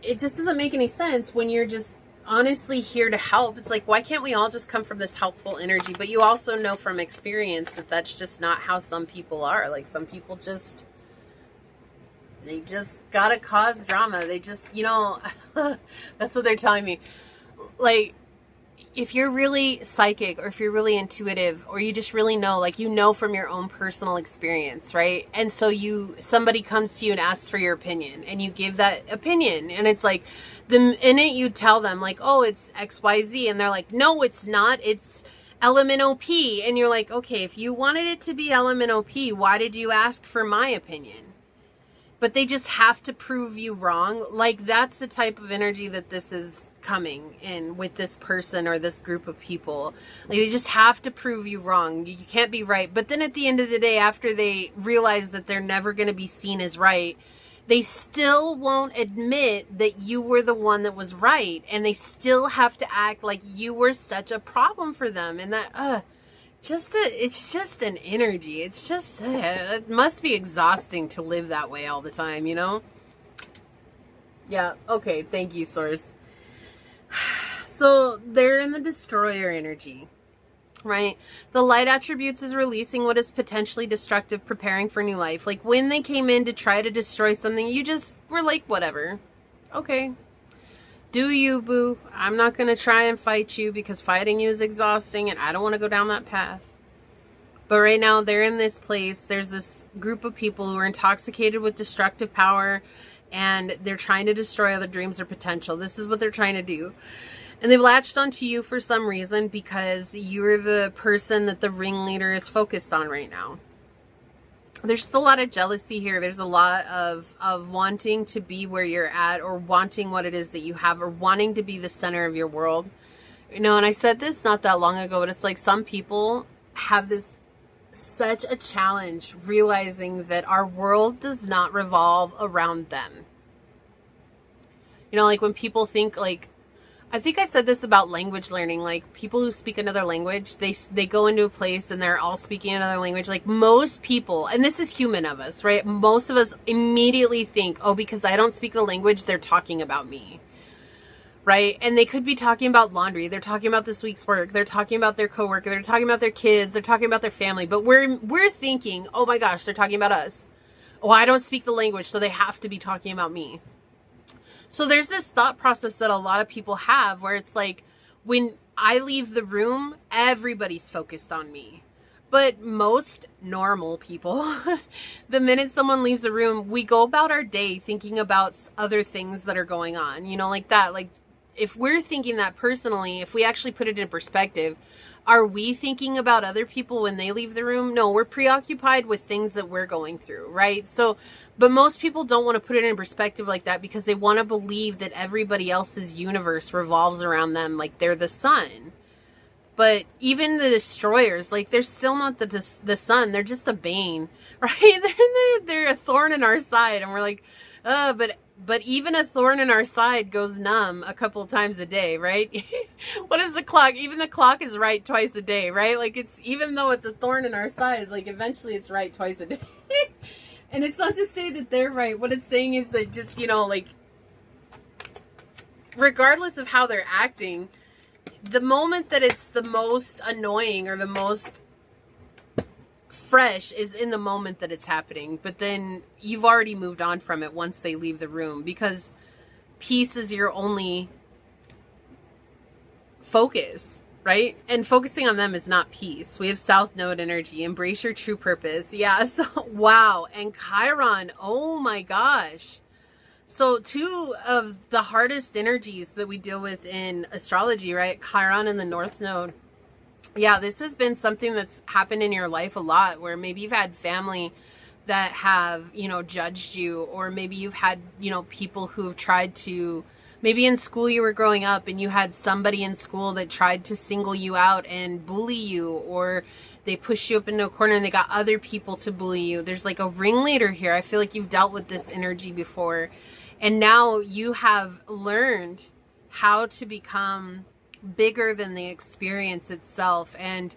it just doesn't make any sense when you're just honestly here to help. It's like, why can't we all just come from this helpful energy? But you also know from experience that that's just not how some people are. Like, some people just, they just gotta cause drama. They just, you know, that's what they're telling me. Like, if you're really psychic, or if you're really intuitive, or you just really know, like, you know from your own personal experience, right? And so somebody comes to you and asks for your opinion, and you give that opinion, and it's like, the minute you tell them, like, oh, it's XYZ, and they're like, no, it's not, it's element OP. And you're like, okay, if you wanted it to be element OP, why did you ask for my opinion? But they just have to prove you wrong. Like, that's the type of energy that this is coming in with this person or this group of people. Like, they just have to prove you wrong. You can't be right. But then at the end of the day, after they realize that they're never going to be seen as right, they still won't admit that you were the one that was right. And they still have to act like you were such a problem for them. And that, it's just an energy. It's just, it must be exhausting to live that way all the time, you know? Yeah, okay, thank you, Source. So they're in the destroyer energy, right? The light attributes is releasing what is potentially destructive, preparing for new life. Like when they came in to try to destroy something, you just were like, whatever. Okay. Do you, boo? I'm not going to try and fight you because fighting you is exhausting and I don't want to go down that path. But right now they're in this place. There's this group of people who are intoxicated with destructive power and they're trying to destroy other dreams or potential. This is what they're trying to do. And they've latched onto you for some reason because you're the person that the ringleader is focused on right now. There's just a lot of jealousy here. There's a lot of wanting to be where you're at or wanting what it is that you have or wanting to be the center of your world. You know, and I said this not that long ago, but it's like some people have such a challenge realizing that our world does not revolve around them. You know, like when people think like, I think I said this about language learning, like people who speak another language, they go into a place and they're all speaking another language. Like most people, and this is human of us, right? Most of us immediately think, oh, because I don't speak the language, they're talking about me, right? And they could be talking about laundry. They're talking about this week's work. They're talking about their coworker. They're talking about their kids. They're talking about their family. But we're thinking, oh my gosh, they're talking about us. Oh, I don't speak the language, so they have to be talking about me. So there's this thought process that a lot of people have where it's like, when I leave the room, everybody's focused on me. But most normal people, the minute someone leaves the room, we go about our day thinking about other things that are going on, you know, like that. Like if we're thinking that personally, if we actually put it in perspective, are we thinking about other people when they leave the room? No, we're preoccupied with things that we're going through, right? So, but most people don't want to put it in perspective like that because they want to believe that everybody else's universe revolves around them like they're the sun. But even the destroyers, like they're still not the sun. They're just a bane, right? They're a thorn in our side. And we're like, but even a thorn in our side goes numb a couple of times a day, right? What is the clock? Even the clock is right twice a day, right? Like it's, even though it's a thorn in our side, like eventually it's right twice a day. And it's not to say that they're right. What it's saying is that just, you know, like regardless of how they're acting, the moment that it's the most annoying or the most fresh is in the moment that it's happening. But then you've already moved on from it once they leave the room because peace is your only focus, right? And focusing on them is not peace. We have South Node energy. Embrace your true purpose. Yeah. So, wow. And Chiron. Oh my gosh. So two of the hardest energies that we deal with in astrology, right? Chiron and the North Node. Yeah, this has been something that's happened in your life a lot where maybe you've had family that have, you know, judged you, or maybe you've had, you know, people who've tried to, maybe in school you were growing up and you had somebody in school that tried to single you out and bully you, or they push you up into a corner and they got other people to bully you. There's like a ringleader here. I feel like you've dealt with this energy before. And now you have learned how to become bigger than the experience itself. And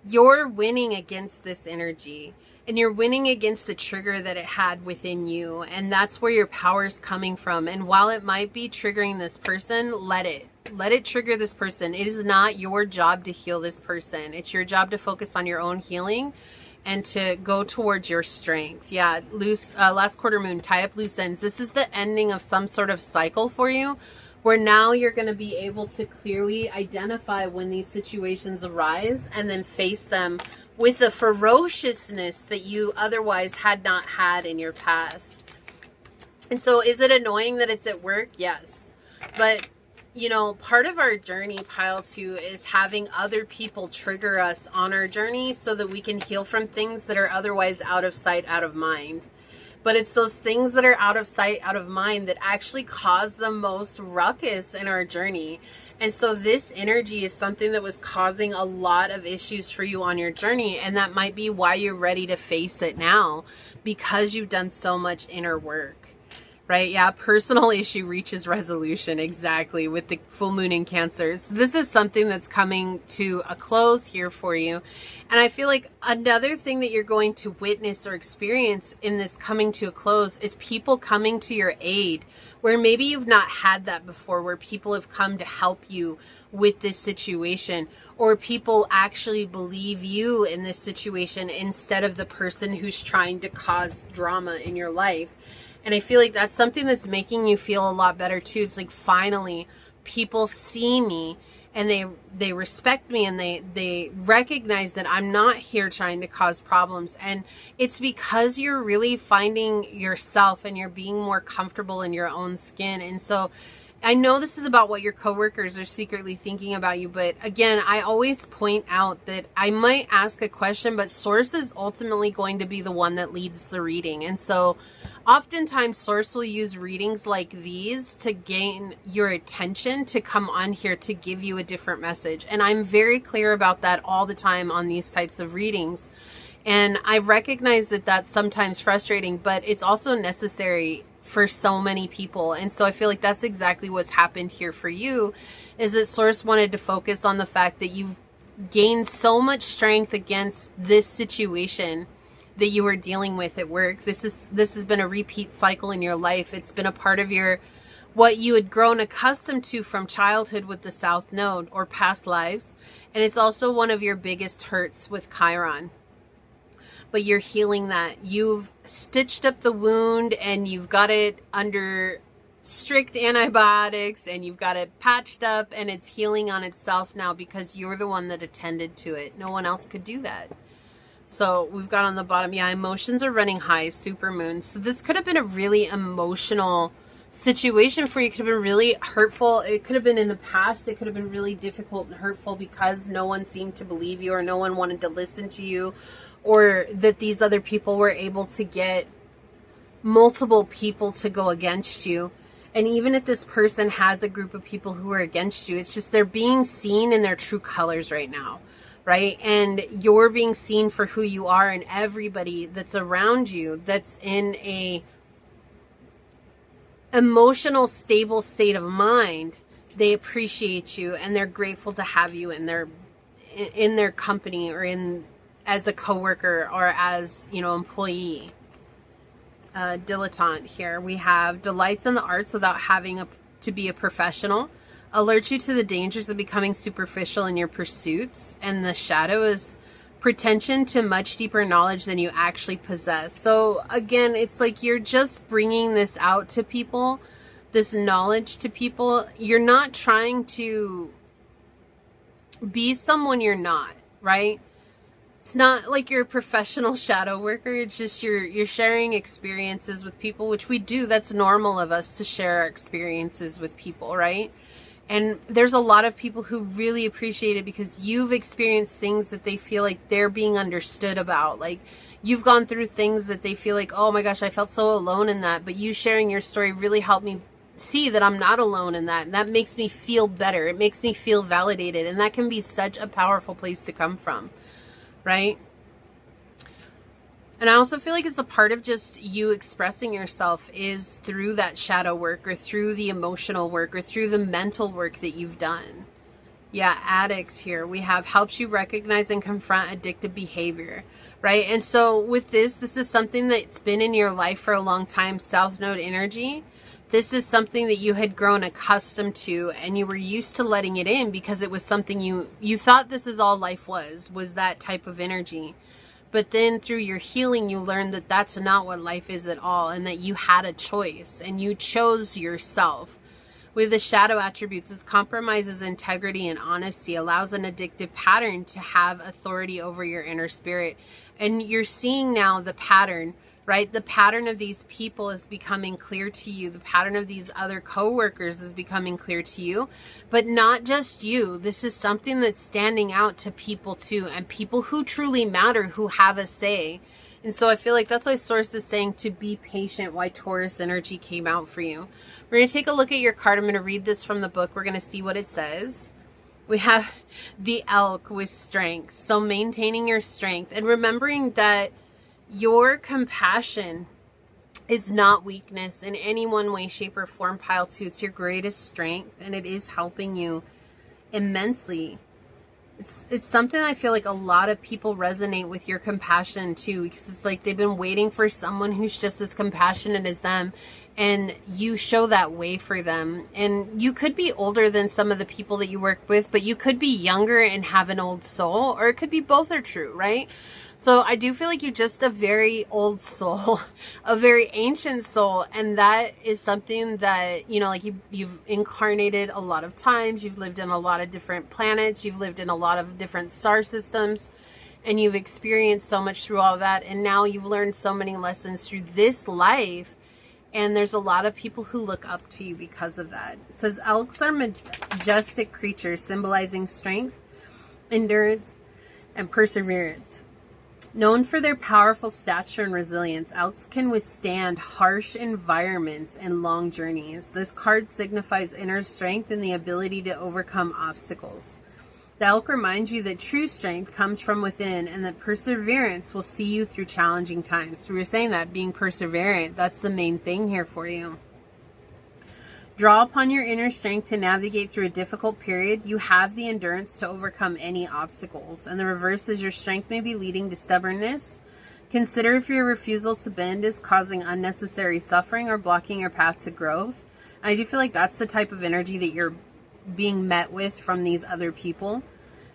you're winning against this energy. And you're winning against the trigger that it had within you. And that's where your power is coming from. And while it might be triggering this person, let it trigger this person. It is not your job to heal this person. It's your job to focus on your own healing and to go towards your strength. Yeah, last quarter moon, tie up loose ends. This is the ending of some sort of cycle for you, where now you're going to be able to clearly identify when these situations arise and then face them with a ferociousness that you otherwise had not had in your past. And so is it annoying that it's at work? Yes. But you know, part of our journey, pile 2, is having other people trigger us on our journey so that we can heal from things that are otherwise out of sight, out of mind. But it's those things that are out of sight, out of mind that actually cause the most ruckus in our journey. And so this energy is something that was causing a lot of issues for you on your journey. And that might be why you're ready to face it now, because you've done so much inner work. Right? Yeah, personal issue reaches resolution. Exactly. With the full moon in Cancers. This is something that's coming to a close here for you. And I feel like another thing that you're going to witness or experience in this coming to a close is people coming to your aid, where maybe you've not had that before, where people have come to help you with this situation, or people actually believe you in this situation instead of the person who's trying to cause drama in your life. And I feel like that's something that's making you feel a lot better too. It's like, finally, people see me and they respect me, and they recognize that I'm not here trying to cause problems. And it's because you're really finding yourself and you're being more comfortable in your own skin. And so I know this is about what your coworkers are secretly thinking about you, but again, I always point out that I might ask a question, but Source is ultimately going to be the one that leads the reading. And so oftentimes Source will use readings like these to gain your attention, to come on here to give you a different message. And I'm very clear about that all the time on these types of readings. And I recognize that that's sometimes frustrating, but it's also necessary for so many people. And so I feel like that's exactly what's happened here for you, is that Source wanted to focus on the fact that you've gained so much strength against this situation that you are dealing with at work. This has been a repeat cycle in your life. It's been a part of your, what you had grown accustomed to from childhood with the South Node or past lives. And it's also one of your biggest hurts with Chiron. But you're healing that. You've stitched up the wound and you've got it under strict antibiotics and you've got it patched up, and it's healing on itself now because you're the one that attended to it. No one else could do that. So we've got on the bottom, yeah, emotions are running high, super moon. So this could have been a really emotional situation for you. It could have been really hurtful. It could have been in the past. It could have been really difficult and hurtful because no one seemed to believe you, or no one wanted to listen to you, or that these other people were able to get multiple people to go against you. And even if this person has a group of people who are against you, it's just they're being seen in their true colors right now, right? And you're being seen for who you are, and everybody that's around you that's in a emotional, stable state of mind, they appreciate you and they're grateful to have you in their company, or as a coworker, or as, employee. Dilettante here. We have delights in the arts without having to be a professional. Alert you to the dangers of becoming superficial in your pursuits. And the shadow is pretension to much deeper knowledge than you actually possess. So again, it's like you're just bringing this out to people, this knowledge to people. You're not trying to be someone you're not, right? It's not like you're a professional shadow worker. It's just you're sharing experiences with people, which we do. That's normal of us to share our experiences with people, right? And there's a lot of people who really appreciate it because you've experienced things that they feel like they're being understood about. Like, you've gone through things that they feel like, oh my gosh, I felt so alone in that. But you sharing your story really helped me see that I'm not alone in that. And that makes me feel better. It makes me feel validated. And that can be such a powerful place to come from. Right? And I also feel like it's a part of just you expressing yourself is through that shadow work, or through the emotional work, or through the mental work that you've done. Yeah, addict here. We have helps you recognize and confront addictive behavior, right? And so with this is something that's been in your life for a long time, South Node energy. This is something that you had grown accustomed to, and you were used to letting it in because it was something you thought this is all life was that type of energy. But then through your healing, you learned that that's not what life is at all, and that you had a choice and you chose yourself. With the shadow attributes, this compromises integrity and honesty, allows an addictive pattern to have authority over your inner spirit. And you're seeing now the pattern, right? The pattern of these people is becoming clear to you. The pattern of these other coworkers is becoming clear to you. But not just you. This is something that's standing out to people too. And people who truly matter, who have a say. And so I feel like that's why Source is saying to be patient, why Taurus energy came out for you. We're going to take a look at your card. I'm going to read this from the book. We're going to see what it says. We have the elk with strength. So maintaining your strength and remembering that your compassion is not weakness in any one way, shape, or form, pile 2. It's your greatest strength, and it is helping you immensely. It's something I feel like a lot of people resonate with your compassion too, because it's like they've been waiting for someone who's just as compassionate as them, and you show that way for them. And you could be older than some of the people that you work with, but you could be younger and have an old soul, or it could be both are true, right? So I do feel like you're just a very old soul, a very ancient soul. And that is something that, you know, like you've incarnated a lot of times. You've lived in a lot of different planets. You've lived in a lot of different star systems. And you've experienced so much through all that. And now you've learned so many lessons through this life. And there's a lot of people who look up to you because of that. It says elks are majestic creatures symbolizing strength, endurance, and perseverance. Known for their powerful stature and resilience, elks can withstand harsh environments and long journeys. This card signifies inner strength and the ability to overcome obstacles. The elk reminds you that true strength comes from within and that perseverance will see you through challenging times. So we were saying that being perseverant, that's the main thing here for you. Draw upon your inner strength to navigate through a difficult period. You have the endurance to overcome any obstacles. And the reverse is your strength may be leading to stubbornness. Consider if your refusal to bend is causing unnecessary suffering or blocking your path to growth. And I do feel like that's the type of energy that you're being met with from these other people.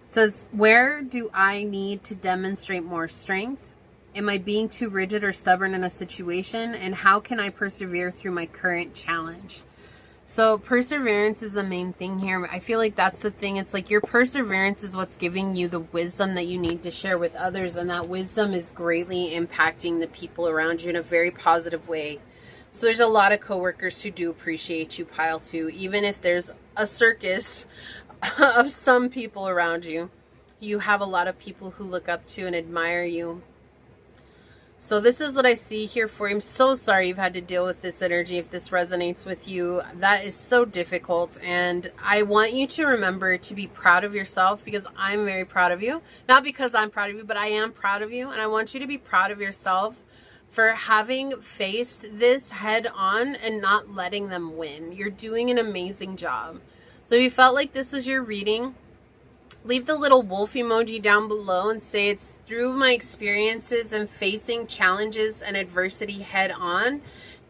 It says, where do I need to demonstrate more strength? Am I being too rigid or stubborn in a situation? And how can I persevere through my current challenge? So perseverance is the main thing here. I feel like that's the thing. It's like your perseverance is what's giving you the wisdom that you need to share with others. And that wisdom is greatly impacting the people around you in a very positive way. So there's a lot of coworkers who do appreciate you, pile 2. Even if there's a circus of some people around you, you have a lot of people who look up to and admire you. So this is what I see here for you. I'm so sorry you've had to deal with this energy. If this resonates with you, that is so difficult. And I want you to remember to be proud of yourself, because I'm very proud of you. Not because I'm proud of you, but I am proud of you. And I want you to be proud of yourself for having faced this head on and not letting them win. You're doing an amazing job. So if you felt like this was your reading, leave the little wolf emoji down below and say it's through my experiences and facing challenges and adversity head on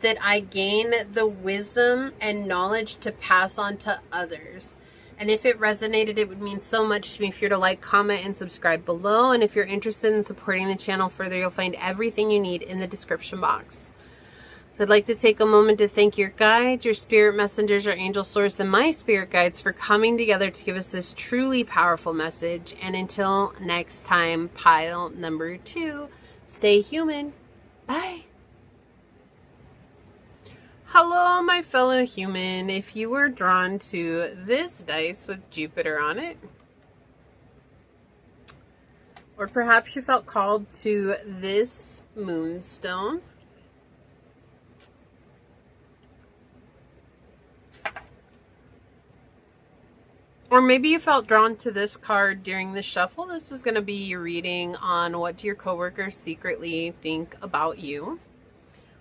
that I gain the wisdom and knowledge to pass on to others. And if it resonated, it would mean so much to me if you're to like, comment, and subscribe below. And if you're interested in supporting the channel further, you'll find everything you need in the description box. So I'd like to take a moment to thank your guides, your spirit messengers, your angel source, and my spirit guides for coming together to give us this truly powerful message. And until next time, pile number 2, stay human. Bye. Hello, my fellow human. If you were drawn to this dice with Jupiter on it, or perhaps you felt called to this moonstone, or maybe you felt drawn to this card during the shuffle, this is going to be your reading on what do your coworkers secretly think about you.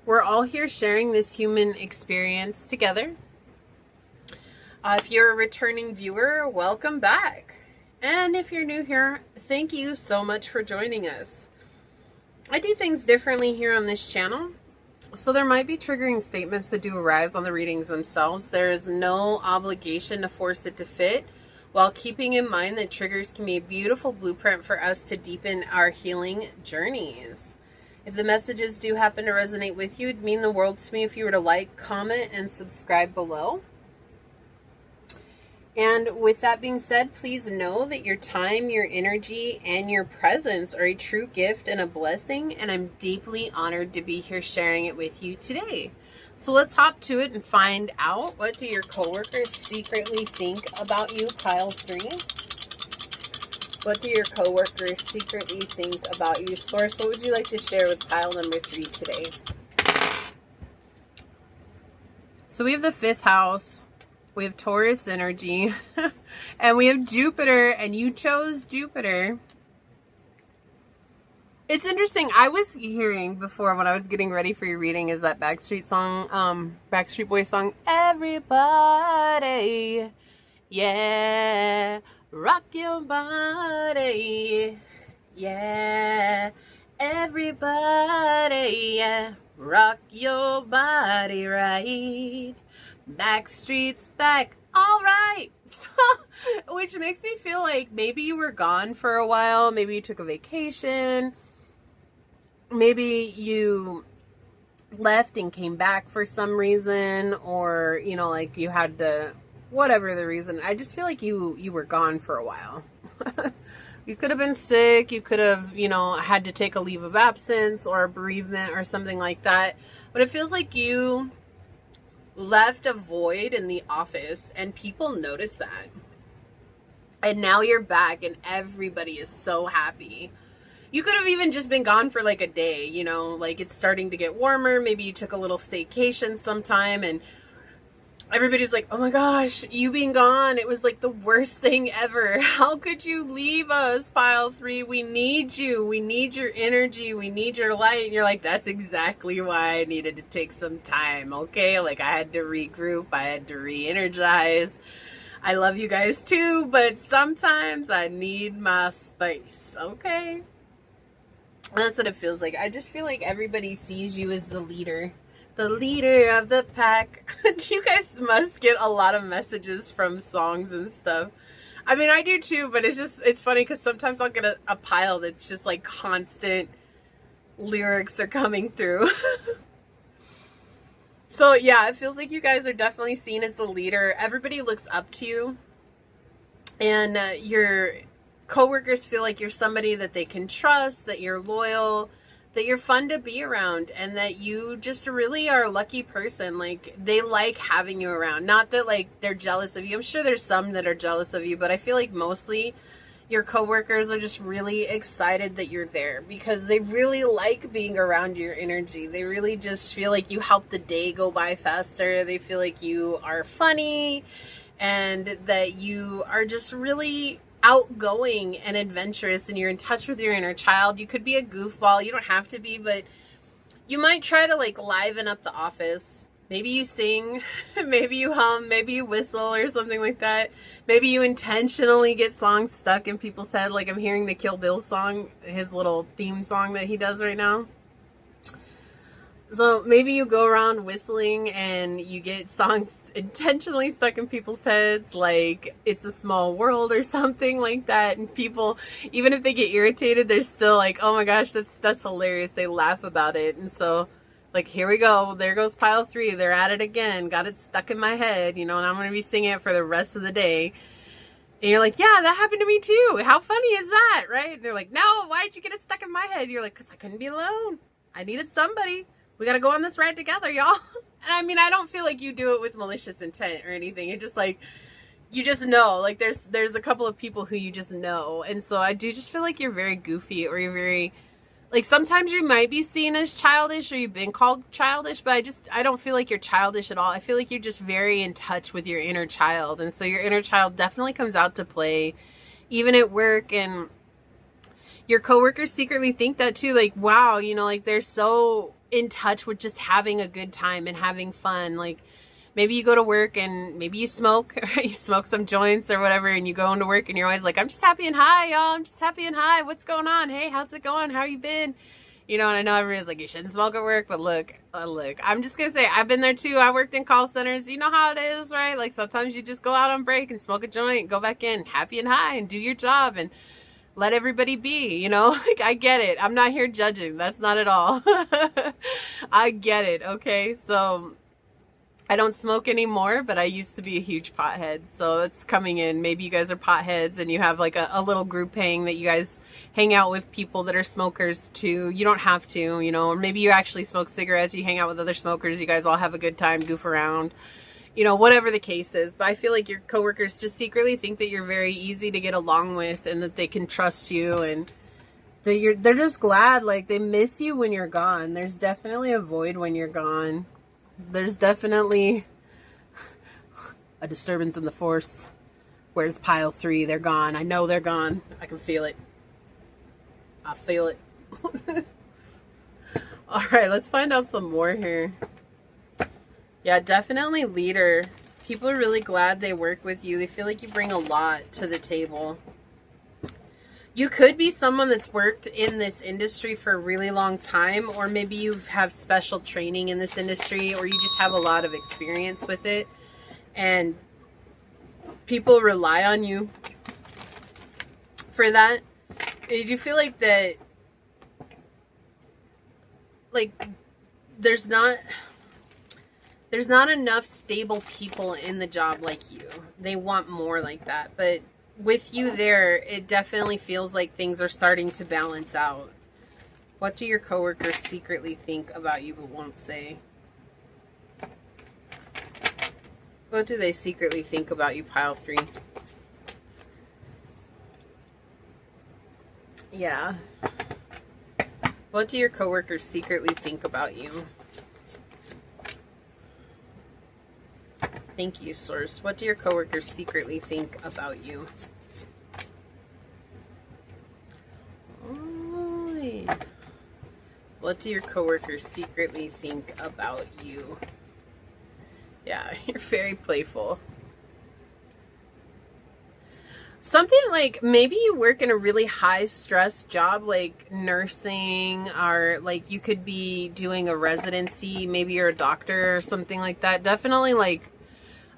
We're all here sharing this human experience together. If you're a returning viewer, welcome back. And if you're new here, thank you so much for joining us. I do things differently here on this channel, so there might be triggering statements that do arise on the readings themselves. There is no obligation to force it to fit, while keeping in mind that triggers can be a beautiful blueprint for us to deepen our healing journeys. If the messages do happen to resonate with you, it'd mean the world to me if you were to like, comment, and subscribe below. And with that being said, please know that your time, your energy, and your presence are a true gift and a blessing, and I'm deeply honored to be here sharing it with you today. So let's hop to it and find out, what do your coworkers secretly think about you, pile 3? What do your coworkers secretly think about you, source? What would you like to share with pile number 3 today? So we have the 5th house, we have Taurus energy, and we have Jupiter, and you chose Jupiter. It's interesting. I was hearing before when I was getting ready for your reading is that Backstreet song, Backstreet Boys song, Everybody, yeah, rock your body, yeah, everybody, yeah, rock your body right. Backstreet's back, all right. So, which makes me feel like maybe you were gone for a while, maybe you took a vacation, maybe you left and came back for some reason, or, you know, like you had to, whatever the reason. I just feel like you were gone for a while. You could have been sick. You could have, you know, had to take a leave of absence or a bereavement or something like that. But it feels like you left a void in the office and people noticed that. And now you're back and everybody is so happy. You could have even just been gone for like a day, you know, like it's starting to get warmer. Maybe you took a little staycation sometime and everybody's like, oh my gosh, you being gone, it was like the worst thing ever. How could you leave us, pile 3? We need you. We need your energy. We need your light. And you're like, that's exactly why I needed to take some time, okay? Like I had to regroup. I had to re-energize. I love you guys too, but sometimes I need my space, okay? That's what it feels like. I just feel like everybody sees you as the leader of the pack. You guys must get a lot of messages from songs and stuff. I mean, I do too, but it's funny because sometimes I'll get a pile that's just like constant lyrics are coming through. So yeah, it feels like you guys are definitely seen as the leader. Everybody looks up to you, and your coworkers feel like you're somebody that they can trust, that you're loyal, that you're fun to be around, and that you just really are a lucky person. Like they like having you around. Not that like they're jealous of you. I'm sure there's some that are jealous of you, but I feel like mostly your coworkers are just really excited that you're there because they really like being around your energy. They really just feel like you help the day go by faster. They feel like you are funny and that you are just really outgoing and adventurous, and you're in touch with your inner child. You could be a goofball. You don't have to be, but you might try to like liven up the office. Maybe you sing, maybe you hum, maybe you whistle or something like that. Maybe you intentionally get songs stuck in people's head. Like I'm hearing the Kill Bill song, his little theme song that he does right now. So maybe you go around whistling and you get songs intentionally stuck in people's heads, like It's a Small World or something like that. And people, even if they get irritated, they're still like, oh my gosh, that's hilarious. They laugh about it. And so like, here we go. There goes pile 3. They're at it again. Got it stuck in my head, you know, and I'm going to be singing it for the rest of the day. And you're like, yeah, that happened to me too. How funny is that? Right? And they're like, no, why'd you get it stuck in my head? You're like, because I couldn't be alone. I needed somebody. We got to go on this ride together, y'all. And I mean, I don't feel like you do it with malicious intent or anything. You're just like, you just know, like there's a couple of people who you just know. And so I do just feel like you're very goofy, or you're very, like sometimes you might be seen as childish, or you've been called childish, but I don't feel like you're childish at all. I feel like you're just very in touch with your inner child. And so your inner child definitely comes out to play, even at work. And your coworkers secretly think that too. Like, wow, you know, like they're so in touch with just having a good time and having fun. Like maybe you go to work and maybe you smoke, or you smoke some joints or whatever, and you go into work and you're always like, I'm just happy and high, y'all. I'm just happy and high. What's going on? Hey, how's it going? How you been? You know, and I know everybody's like, you shouldn't smoke at work, but look, I'm just going to say, I've been there too. I worked in call centers. You know how it is, right? Like sometimes you just go out on break and smoke a joint, go back in happy and high and do your job and let everybody be, you know. Like I get it. I'm not here judging. That's not at all. I get it. Okay. So I don't smoke anymore, but I used to be a huge pothead. So it's coming in. Maybe you guys are potheads and you have like a little group hang that you guys hang out with people that are smokers too. You don't have to, you know, or maybe you actually smoke cigarettes. You hang out with other smokers. You guys all have a good time, goof around, you know, whatever the case is. But I feel like your coworkers just secretly think that you're very easy to get along with and that they can trust you, and that they're just glad, like they miss you when you're gone. There's definitely a void when you're gone. There's definitely a disturbance in the force. Where's pile 3? They're gone. I know they're gone. I can feel it. I feel it. All right, let's find out some more here. Yeah, definitely leader. People are really glad they work with you. They feel like you bring a lot to the table. You could be someone that's worked in this industry for a really long time, or maybe you have special training in this industry, or you just have a lot of experience with it, and people rely on you for that. Do you feel like that, like, there's not enough stable people in the job like you? They want more like that, but with you there, it definitely feels like things are starting to balance out. What do your coworkers secretly think about you but won't say? What do they secretly think about you, pile 3? Yeah. What do your coworkers secretly think about you? Thank you, Source. What do your coworkers secretly think about you? Oh, what do your coworkers secretly think about you? Yeah, you're very playful. Something like maybe you work in a really high stress job like nursing, or like you could be doing a residency. Maybe you're a doctor or something like that. Definitely like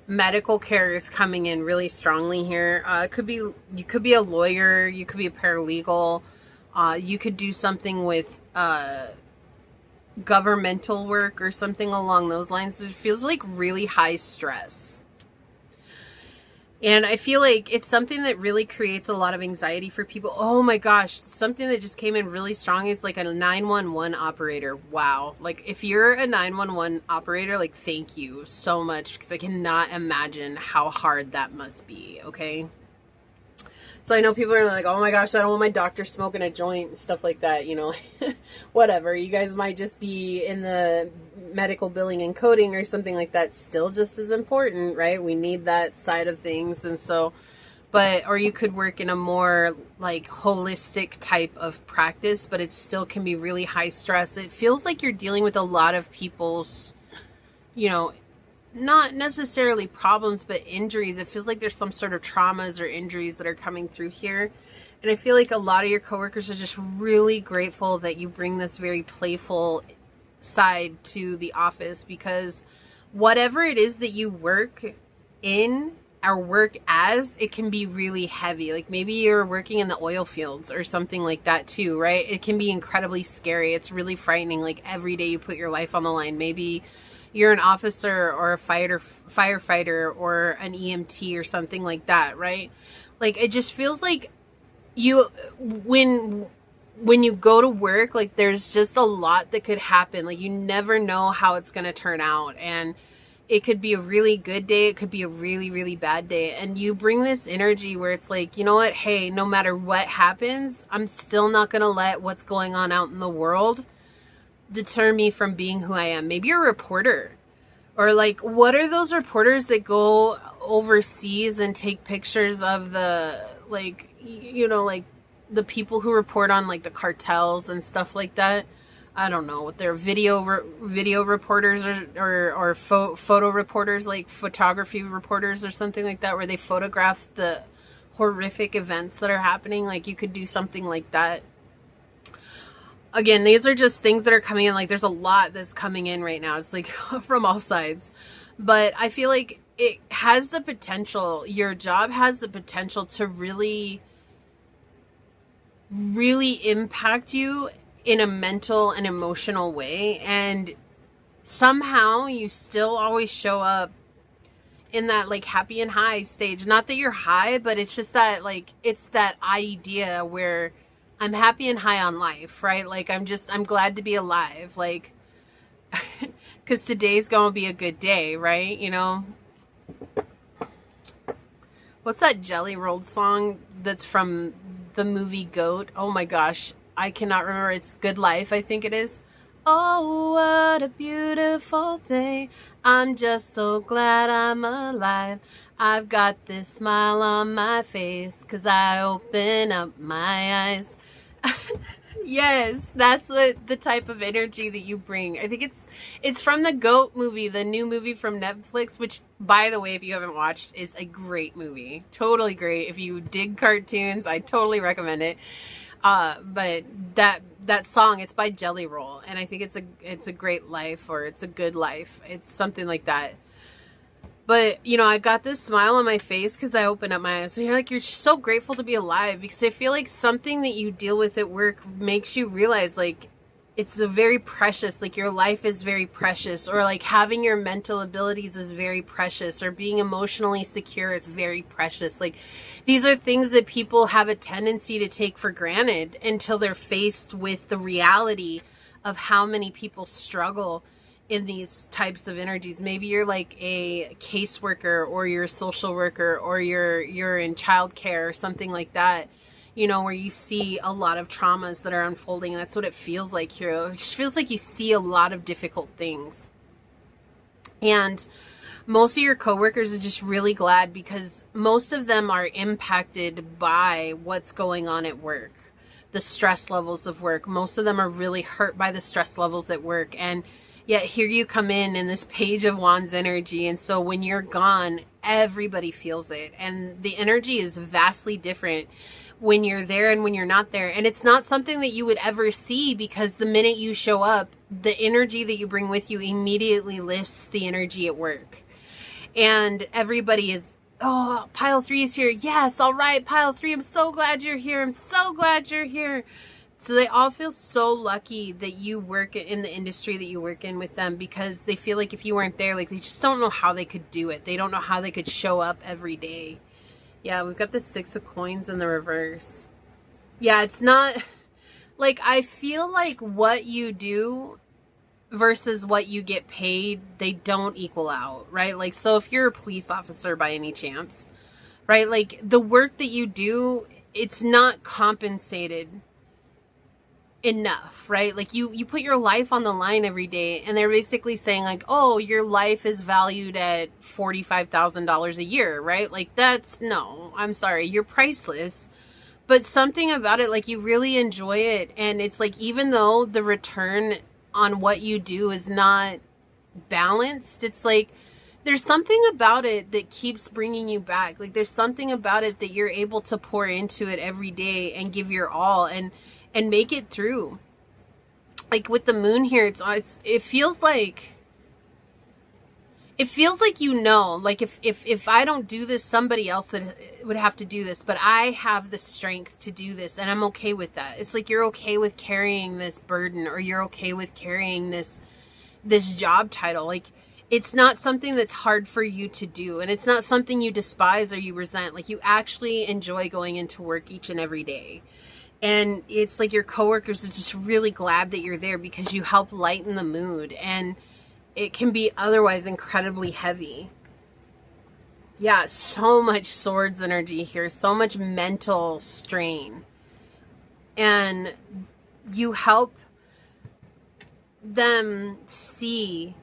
medical care is coming in really strongly here. You could be a lawyer, you could be a paralegal, you could do something with governmental work or something along those lines. It feels like really high stress. And I feel like it's something that really creates a lot of anxiety for people. Oh my gosh, something that just came in really strong is like a 911 operator. Wow. Like if you're a 911 operator, like thank you so much, because I cannot imagine how hard that must be, okay? So I know people are like, oh my gosh, I don't want my doctor smoking a joint and stuff like that, you know. Whatever. You guys might just be in the medical billing and coding or something like that. Still just as important, right? We need that side of things. And so, or you could work in a more like holistic type of practice, but it still can be really high stress. It feels like you're dealing with a lot of people's, you know, not necessarily problems, but injuries. It feels like there's some sort of traumas or injuries that are coming through here. And I feel like a lot of your coworkers are just really grateful that you bring this very playful side to the office, because whatever it is that you work in or work as, it can be really heavy. Like maybe you're working in the oil fields or something like that too, right? It can be incredibly scary. It's really frightening. Like every day you put your life on the line. Maybe you're an officer or a firefighter or an EMT or something like that, right? Like it just feels like you, when you go to work, like there's just a lot that could happen. Like you never know how it's going to turn out, and it could be a really good day, it could be a really, really bad day. And you bring this energy where it's like, you know what, hey, no matter what happens, I'm still not going to let what's going on out in the world deter me from being who I am. Maybe you're a reporter, or like, what are those reporters that go overseas and take pictures of the, like, you know, like the people who report on like the cartels and stuff like that? I don't know what they're, video reporters or photo reporters, like photography reporters or something like that, where they photograph the horrific events that are happening. Like you could do something like that. Again, these are just things that are coming in. Like there's a lot that's coming in right now. It's like from all sides. But I feel like it has the potential, your job has the potential to really, really impact you in a mental and emotional way. And somehow you still always show up in that like happy and high stage. Not that you're high, but it's just that like, it's that idea where I'm happy and high on life, right? Like I'm glad to be alive. Like, cause today's gonna be a good day, right? You know, what's that Jelly Rolled song that's from the movie Goat? Oh my gosh, I cannot remember. It's Good Life, I think it is. Oh, what a beautiful day. I'm just so glad I'm alive. I've got this smile on my face 'cause I open up my eyes. Yes, that's what the type of energy that you bring. I think it's from the Goat movie, the new movie from Netflix, which, by the way, if you haven't watched, is a great movie. Totally great. If you dig cartoons, I totally recommend it. But that song, it's by Jelly Roll, and I think it's a great life, or it's a good life. It's something like that. But, you know, I got this smile on my face because I opened up my eyes. So you're like, you're so grateful to be alive, because I feel like something that you deal with at work makes you realize, like, it's a very precious, like, your life is very precious, or like having your mental abilities is very precious, or being emotionally secure is very precious. Like, these are things that people have a tendency to take for granted until they're faced with the reality of how many people struggle in these types of energies. Maybe you're like a caseworker, or you're a social worker, or you're in childcare or something like that, you know, where you see a lot of traumas that are unfolding. That's what it feels like here. It just feels like you see a lot of difficult things. And most of your coworkers are just really glad, because most of them are impacted by what's going on at work, the stress levels of work. Most of them are really hurt by the stress levels at work. And yet here you come in this Page of Wands energy. And so when you're gone, everybody feels it. And the energy is vastly different when you're there and when you're not there. And it's not something that you would ever see, because the minute you show up, the energy that you bring with you immediately lifts the energy at work. And everybody is, oh, pile 3 is here. Yes, all right, pile 3, I'm so glad you're here. I'm so glad you're here. So they all feel so lucky that you work in the industry that you work in with them, because they feel like if you weren't there, like, they just don't know how they could do it. They don't know how they could show up every day. Yeah, we've got the 6 of coins in the reverse. Yeah, it's not, like, I feel like what you do versus what you get paid, they don't equal out, right? Like, so if you're a police officer by any chance, right, like, the work that you do, it's not compensated enough, right? Like, you put your life on the line every day, and they're basically saying, like, oh, your life is valued at $45,000 a year, right? Like, that's, no, I'm sorry, you're priceless. But something about it, like, you really enjoy it, and it's like, even though the return on what you do is not balanced, it's like there's something about it that keeps bringing you back. Like, there's something about it that you're able to pour into it every day and give your all and make it through. Like, with the moon here, it feels like, you know, like, if I don't do this, somebody else would have to do this, but I have the strength to do this, and I'm okay with that. It's like, you're okay with carrying this burden, or you're okay with carrying this job title. Like, it's not something that's hard for you to do, and it's not something you despise or you resent. Like, you actually enjoy going into work each and every day. And it's like your coworkers are just really glad that you're there, because you help lighten the mood, and it can be otherwise incredibly heavy. Yeah, so much swords energy here, so much mental strain. And you help them see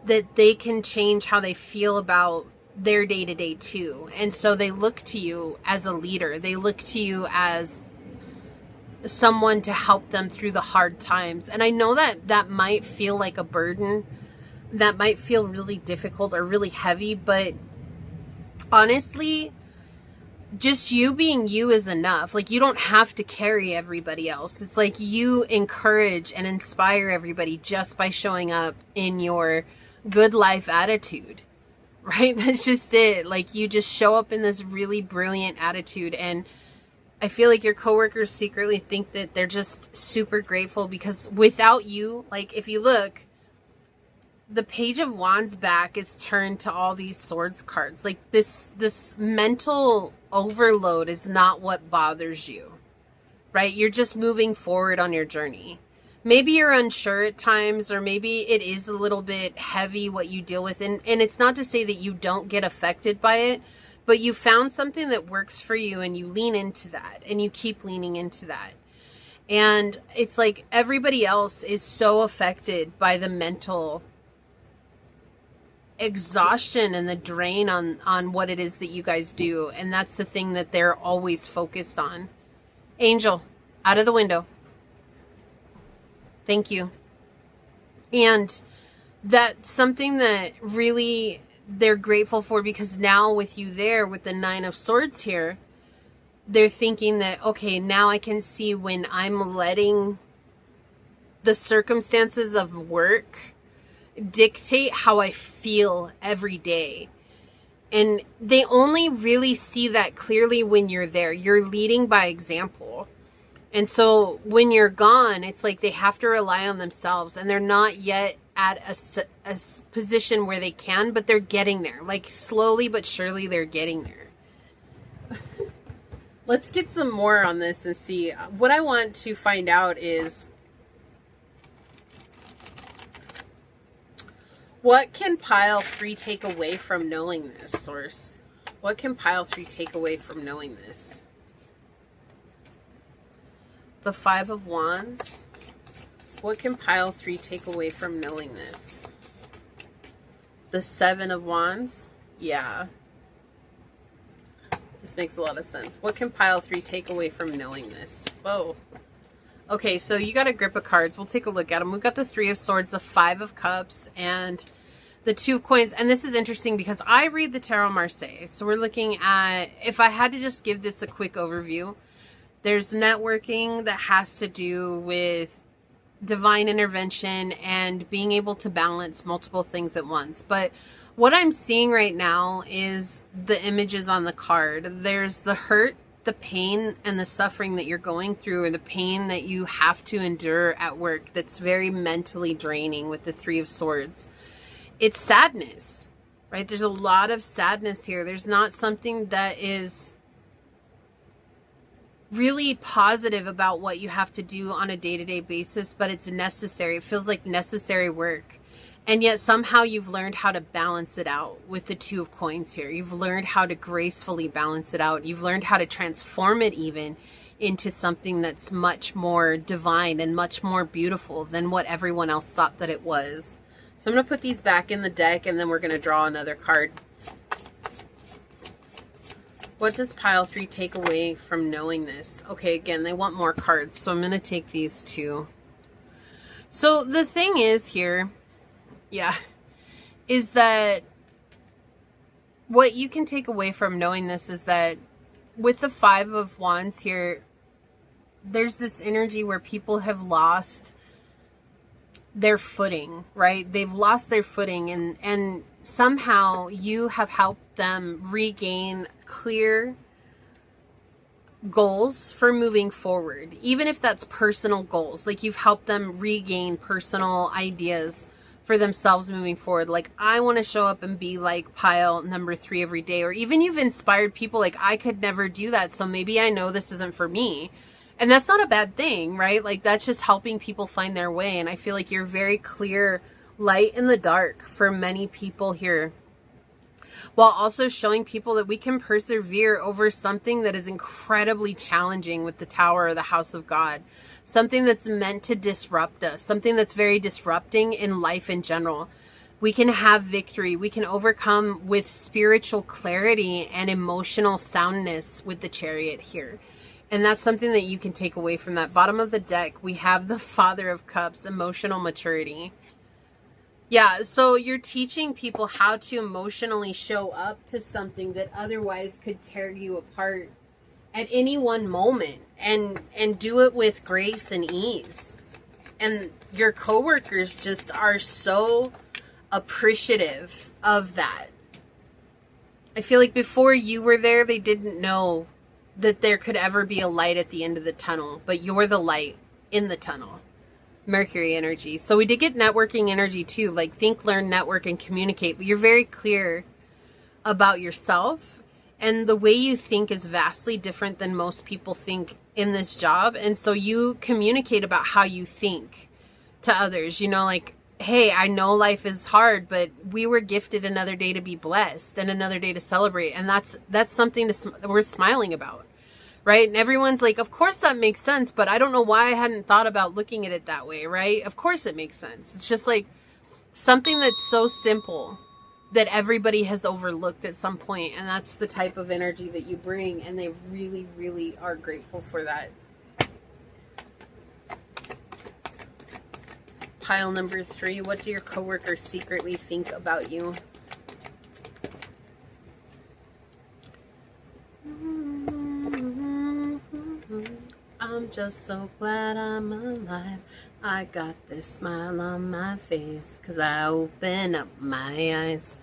that they can change how they feel about their day-to-day too. And so they look to you as a leader. They look to you as someone to help them through the hard times. And I know that might feel like a burden, that might feel really difficult or really heavy, but honestly, just you being you is enough. Like, you don't have to carry everybody else. It's like you encourage and inspire everybody just by showing up in your good life attitude, right? That's just it. Like, you just show up in this really brilliant attitude, and I feel like your coworkers secretly think that they're just super grateful, because without you, like, if you look, the Page of Wands back is turned to all these swords cards. Like, this mental overload is not what bothers you, right? You're just moving forward on your journey. Maybe you're unsure at times, or maybe it is a little bit heavy what you deal with. And it's not to say that you don't get affected by it, but you found something that works for you, and you lean into that, and you keep leaning into that. And it's like everybody else is so affected by the mental exhaustion and the drain on what it is that you guys do. And that's the thing that they're always focused on. Angel, out of the window. Thank you. And that's something that really they're grateful for, because now with you there with the 9 of Swords here, they're thinking that, okay, now I can see when I'm letting the circumstances of work dictate how I feel every day. And they only really see that clearly when you're there. You're leading by example. And so when you're gone, it's like they have to rely on themselves, and they're not yet at a position where they can, but they're getting there. Like slowly but surely they're getting there. Let's get some more on this and see. What I want to find out is, what can pile 3 take away from knowing this, Source? What can pile 3 take away from knowing this? The 5 of Wands. What can pile 3 take away from knowing this? The 7 of Wands. Yeah. This makes a lot of sense. What can pile 3 take away from knowing this? Whoa. Okay, so you got a grip of cards. We'll take a look at them. We've got the 3 of Swords, the 5 of Cups, and the 2 of Coins. And this is interesting because I read the Tarot Marseille. So we're looking at, if I had to just give this a quick overview, there's networking that has to do with divine intervention and being able to balance multiple things at once. But what I'm seeing right now is the images on the card. There's the hurt, the pain, and the suffering that you're going through, or the pain that you have to endure at work that's very mentally draining with the 3 of Swords. It's sadness, right? There's a lot of sadness here. There's not something that is really positive about what you have to do on a day-to-day basis, but it's necessary. It feels like necessary work. And yet somehow you've learned how to balance it out with the 2 of Coins here. You've learned how to gracefully balance it out. You've learned how to transform it even into something that's much more divine and much more beautiful than what everyone else thought that it was. So I'm going to put these back in the deck, and then we're going to draw another card. What does pile 3 take away from knowing this? Okay, again, they want more cards, so I'm going to take these 2. So the thing is here, yeah, is that what you can take away from knowing this is that with the 5 of Wands here, there's this energy where people have lost their footing, right? They've lost their footing, and somehow you have helped them regain clear goals for moving forward, even if that's personal goals. Like you've helped them regain personal ideas for themselves moving forward. Like, I want to show up and be like pile number 3 every day. Or even you've inspired people like, I could never do that, so maybe I know this isn't for me. And that's not a bad thing, right? Like, that's just helping people find their way. And I feel like you're very clear light in the dark for many people here, while also showing people that we can persevere over something that is incredibly challenging with the Tower or the House of God. Something that's meant to disrupt us. Something that's very disrupting in life in general. We can have victory. We can overcome with spiritual clarity and emotional soundness with the Chariot here. And that's something that you can take away from that. Bottom of the deck, we have the Father of Cups, emotional maturity. Yeah, so you're teaching people how to emotionally show up to something that otherwise could tear you apart at any one moment, and do it with grace and ease. And your coworkers just are so appreciative of that. I feel like before you were there, they didn't know that there could ever be a light at the end of the tunnel, but you're the light in the tunnel. Mercury energy. So we did get networking energy too, like think, learn, network, and communicate. But you're very clear about yourself, and the way you think is vastly different than most people think in this job. And so you communicate about how you think to others, you know, like, hey, I know life is hard, but we were gifted another day to be blessed and another day to celebrate. And that's something we're smiling about. Right? And everyone's like, of course that makes sense, but I don't know why I hadn't thought about looking at it that way, right? Of course it makes sense. It's just like something that's so simple that everybody has overlooked at some point, and that's the type of energy that you bring, and they really, really are grateful for that. pile number 3. What do your coworkers secretly think about you? I'm just so glad I'm alive. I got this smile on my face 'cause I open up my eyes.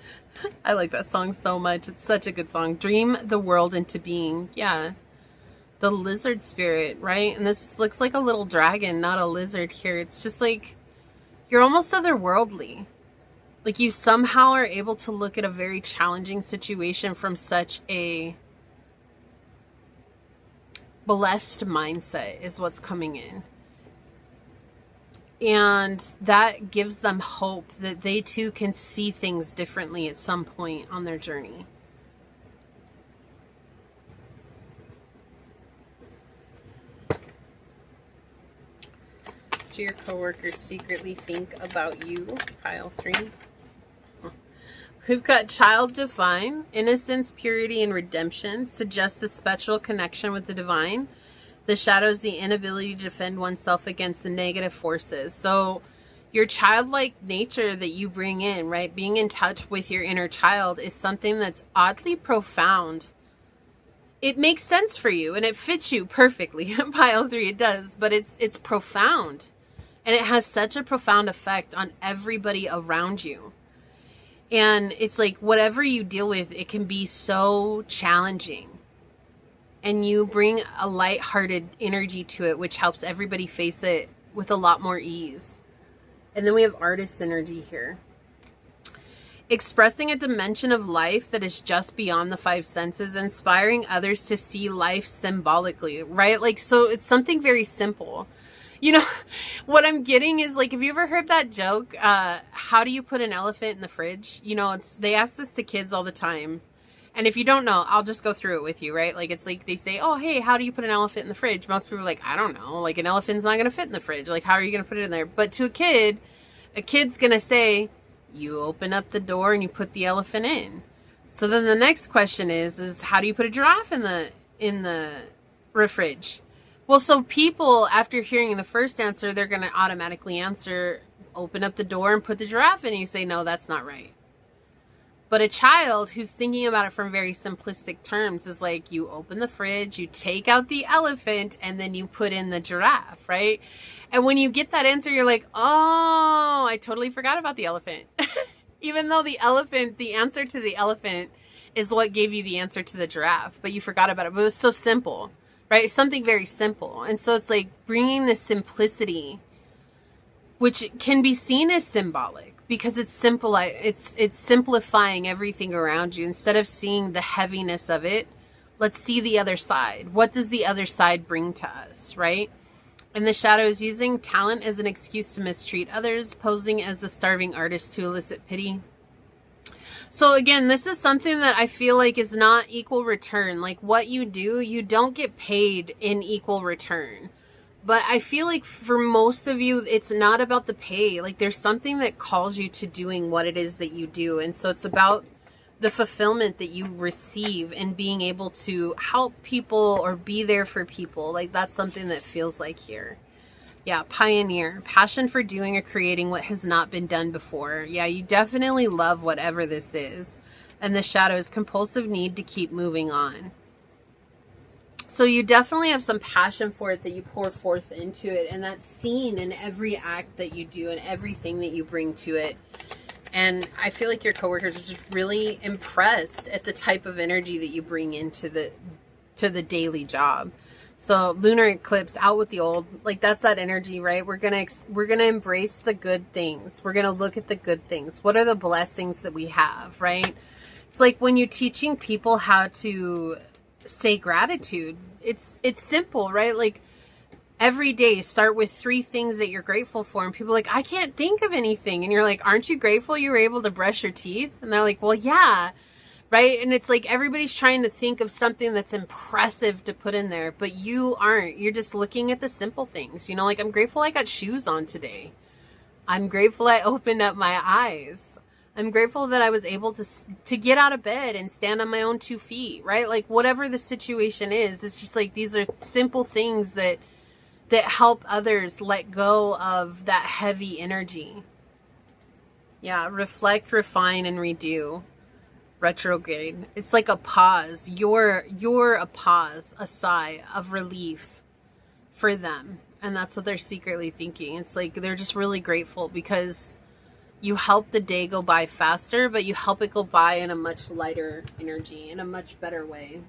I like that song so much. It's such a good song. Dream the world into being. Yeah. The lizard spirit, right? And this looks like a little dragon, not a lizard here. It's just like you're almost otherworldly. Like you somehow are able to look at a very challenging situation from such a blessed mindset is what's coming in. And that gives them hope that they too can see things differently at some point on their journey. Do your coworkers secretly think about you? Pile 3. We've got child divine, innocence, purity, and redemption. Suggests a special connection with the divine. The shadow is the inability to defend oneself against the negative forces. So your childlike nature that you bring in, right? Being in touch with your inner child is something that's oddly profound. It makes sense for you and it fits you perfectly. Pile 3, it does, but it's profound. And it has such a profound effect on everybody around you. And it's like whatever you deal with, it can be so challenging. And you bring a lighthearted energy to it, which helps everybody face it with a lot more ease. And then we have artist energy here. Expressing a dimension of life that is just beyond the 5 senses, inspiring others to see life symbolically, right? Like, so it's something very simple. You know, what I'm getting is like, have you ever heard that joke? How do you put an elephant in the fridge? You know, they ask this to kids all the time. And if you don't know, I'll just go through it with you, right? Like, it's like they say, oh, hey, how do you put an elephant in the fridge? Most people are like, I don't know. Like, an elephant's not going to fit in the fridge. Like, how are you going to put it in there? But to a kid's going to say, you open up the door and you put the elephant in. So then the next question is how do you put a giraffe in the fridge? Well, so people, after hearing the first answer, they're going to automatically answer, open up the door and put the giraffe in. And you say, no, that's not right. But a child who's thinking about it from very simplistic terms is like, you open the fridge, you take out the elephant, and then you put in the giraffe, right? And when you get that answer, you're like, oh, I totally forgot about the elephant. Even though the answer to the elephant is what gave you the answer to the giraffe, but you forgot about it. But it was so simple. Right? Something very simple. And so it's like bringing this simplicity, which can be seen as symbolic because it's simple. It's simplifying everything around you. Instead of seeing the heaviness of it, let's see the other side. What does the other side bring to us? Right? And the shadow is using talent as an excuse to mistreat others, posing as the starving artist to elicit pity. So again, this is something that I feel like is not equal return. Like what you do, you don't get paid in equal return. But I feel like for most of you, it's not about the pay. Like there's something that calls you to doing what it is that you do. And so it's about the fulfillment that you receive and being able to help people or be there for people. Like that's something that feels like here. Yeah, pioneer, passion for doing or creating what has not been done before. Yeah, you definitely love whatever this is. And the shadow is compulsive need to keep moving on. So you definitely have some passion for it that you pour forth into it. And that's seen in every act that you do and everything that you bring to it. And I feel like your coworkers are just really impressed at the type of energy that you bring into the daily job. So lunar eclipse, out with the old, like that's that energy, right? We're going to embrace the good things. We're going to look at the good things. What are the blessings that we have, right? It's like when you're teaching people how to say gratitude, it's simple, right? Like every day start with 3 things that you're grateful for. And people are like, I can't think of anything. And you're like, aren't you grateful you were able to brush your teeth? And they're like, well, yeah. Right? And it's like everybody's trying to think of something that's impressive to put in there, but you aren't. You're just looking at the simple things. You know, like I'm grateful I got shoes on today. I'm grateful I opened up my eyes. I'm grateful that I was able to get out of bed and stand on my own 2 feet, right? Like whatever the situation is, it's just like these are simple things that that help others let go of that heavy energy. Yeah, reflect, refine, and redo. Retrograde. It's like a pause. You're a pause, a sigh of relief for them. And that's what they're secretly thinking. It's like they're just really grateful because you help the day go by faster, but you help it go by in a much lighter energy, in a much better way.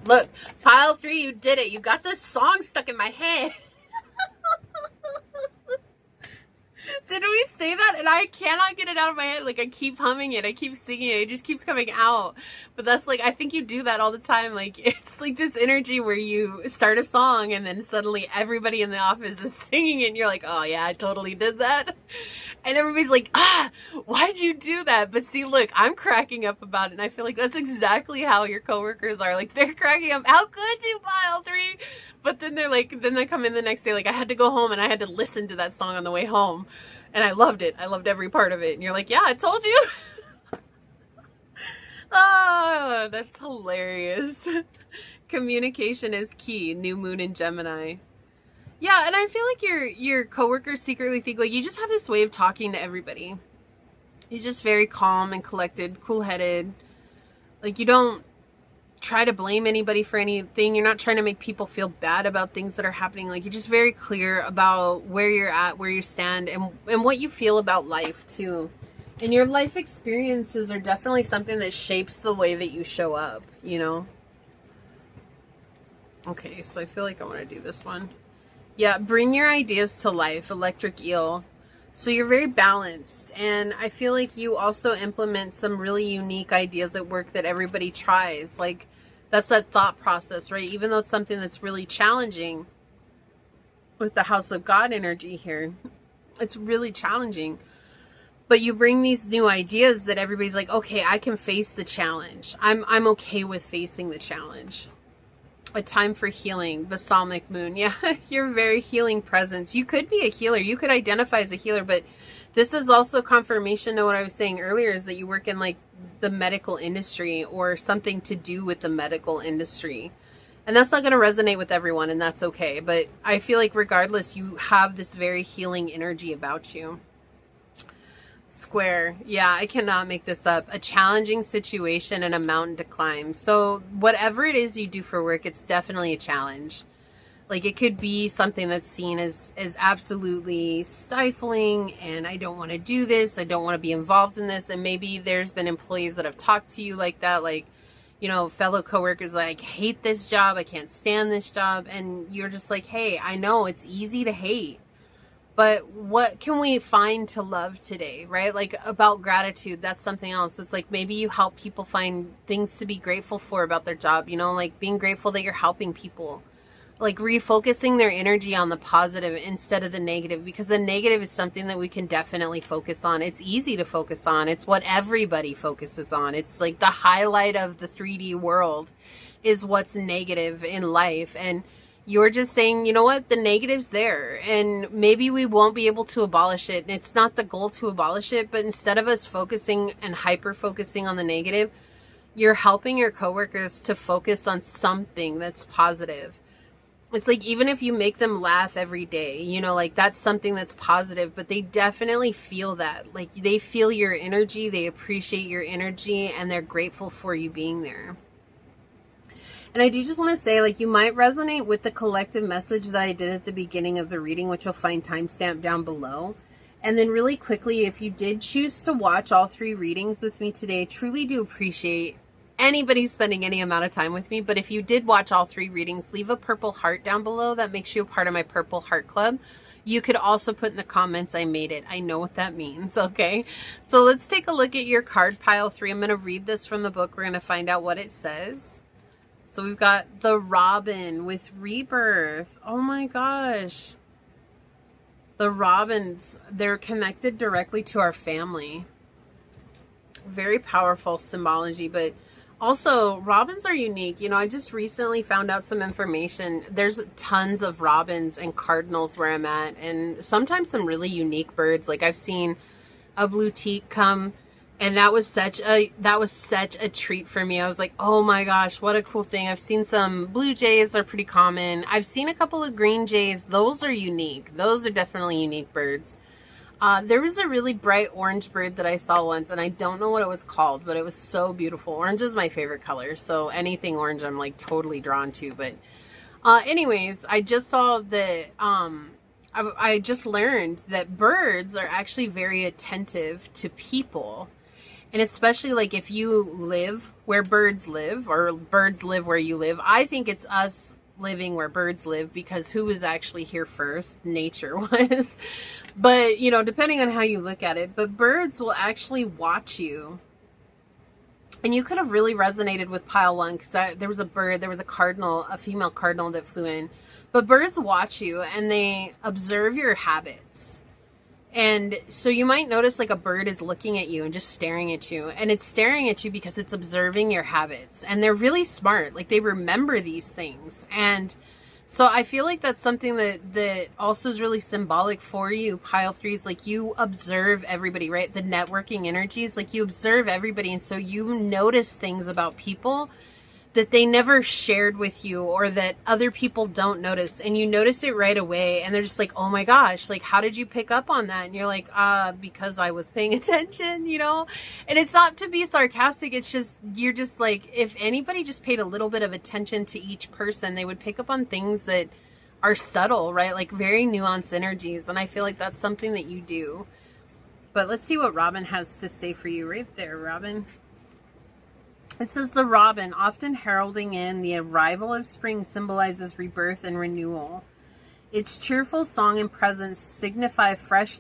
Look, pile 3, you did it. You got this song stuck in my head. Didn't we say that? And I cannot get it out of my head. Like, I keep humming it. I keep singing it. It just keeps coming out. But that's like, I think you do that all the time. Like, it's like this energy where you start a song and then suddenly everybody in the office is singing it. And you're like, oh yeah, I totally did that. And everybody's like, why'd you do that? But see, look, I'm cracking up about it. And I feel like that's exactly how your coworkers are. Like, they're cracking up. How could you, pile 3? But then they're like, then they come in the next day, like, I had to go home and I had to listen to that song on the way home. And I loved it. I loved every part of it. And you're like, yeah, I told you. Oh, that's hilarious. Communication is key. New moon in Gemini. Yeah, and I feel like your coworkers secretly think, like, you just have this way of talking to everybody. You're just very calm and collected, cool-headed. Like, you don't try to blame anybody for anything. You're not trying to make people feel bad about things that are happening. Like, you're just very clear about where you're at, where you stand, and what you feel about life too. And your life experiences are definitely something that shapes the way that you show up, you know? Okay, so I feel like I want to do this one. Yeah, bring your ideas to life, electric eel. So you're very balanced, and I feel like you also implement some really unique ideas at work that everybody tries. Like, that's that thought process, right? Even though it's something that's really challenging with the House of God energy here, it's really challenging. But you bring these new ideas that everybody's like, okay, I can face the challenge. I'm okay with facing the challenge. A time for healing, balsamic moon. Yeah, you're very healing presence. You could be a healer. You could identify as a healer, but this is also confirmation of what I was saying earlier, is that you work in like the medical industry or something to do with the medical industry. And that's not going to resonate with everyone, and that's okay. But I feel like regardless, you have this very healing energy about you. Square. Yeah, I cannot make this up. A challenging situation and a mountain to climb. So whatever it is you do for work, it's definitely a challenge. Like, it could be something that's seen as absolutely stifling, and I don't want to do this. I don't want to be involved in this. And maybe there's been employees that have talked to you like that, like, you know, fellow coworkers like, hate this job. I can't stand this job. And you're just like, hey, I know it's easy to hate, but what can we find to love today, right? Like, about gratitude, that's something else. It's like, maybe you help people find things to be grateful for about their job, you know, like being grateful that you're helping people, like refocusing their energy on the positive instead of the negative, because the negative is something that we can definitely focus on. It's easy to focus on. It's what everybody focuses on. It's like the highlight of the 3D world is what's negative in life. And you're just saying, you know what, the negative's there, and maybe we won't be able to abolish it. And it's not the goal to abolish it, but instead of us focusing and hyper-focusing on the negative, you're helping your coworkers to focus on something that's positive. It's like, even if you make them laugh every day, you know, like, that's something that's positive, but they definitely feel that. Like, they feel your energy, they appreciate your energy, and they're grateful for you being there. And I do just want to say, like, you might resonate with the collective message that I did at the beginning of the reading, which you'll find timestamped down below. And then really quickly, if you did choose to watch all 3 readings with me today, I truly do appreciate anybody spending any amount of time with me. But if you did watch all 3 readings, leave a purple heart down below. That makes you a part of my Purple Heart Club. You could also put in the comments, I made it. I know what that means, okay? So let's take a look at your card pile 3. I'm going to read this from the book. We're going to find out what it says. So we've got the Robin with rebirth. Oh my gosh. The Robins, they're connected directly to our family. Very powerful symbology, but also Robins are unique. You know, I just recently found out some information. There's tons of Robins and cardinals where I'm at, and sometimes some really unique birds. Like, I've seen a blue teak come And that was such a treat for me. I was like, oh my gosh, what a cool thing. I've seen some blue jays are pretty common. I've seen a couple of green jays. Those are unique. Those are definitely unique birds. There was a really bright orange bird that I saw once, and I don't know what it was called, but it was so beautiful. Orange is my favorite color, so anything orange I'm like totally drawn to. But anyways, I just saw that I just learned that birds are actually very attentive to people. And especially like if you live where birds live, or birds live where you live, I think it's us living where birds live, because who was actually here first? Nature was. But, you know, depending on how you look at it, but birds will actually watch you. And you could have really resonated with pile one, because there was a bird, there was a cardinal, a female cardinal that flew in. But birds watch you and they observe your habits. And so you might notice like a bird is looking at you and just staring at you. And it's staring at you because it's observing your habits. And they're really smart. Like they remember these things. And so I feel like that's something that also is really symbolic for you, pile threes. Like you observe everybody, right? The networking energies, like you observe everybody. And so you notice things about people that they never shared with you, or that other people don't notice, and you notice it right away, and they're just like, oh my gosh, like how did you pick up on that? And you're like, because I was paying attention, you know. And it's not to be sarcastic, it's just, you're just like, if anybody just paid a little bit of attention to each person, they would pick up on things that are subtle, right? Like very nuanced energies. And I feel like that's something that you do. But let's see what Robin has to say for you right there, Robin. It says the robin, often heralding in the arrival of spring, symbolizes rebirth and renewal. Its cheerful song and presence signify fresh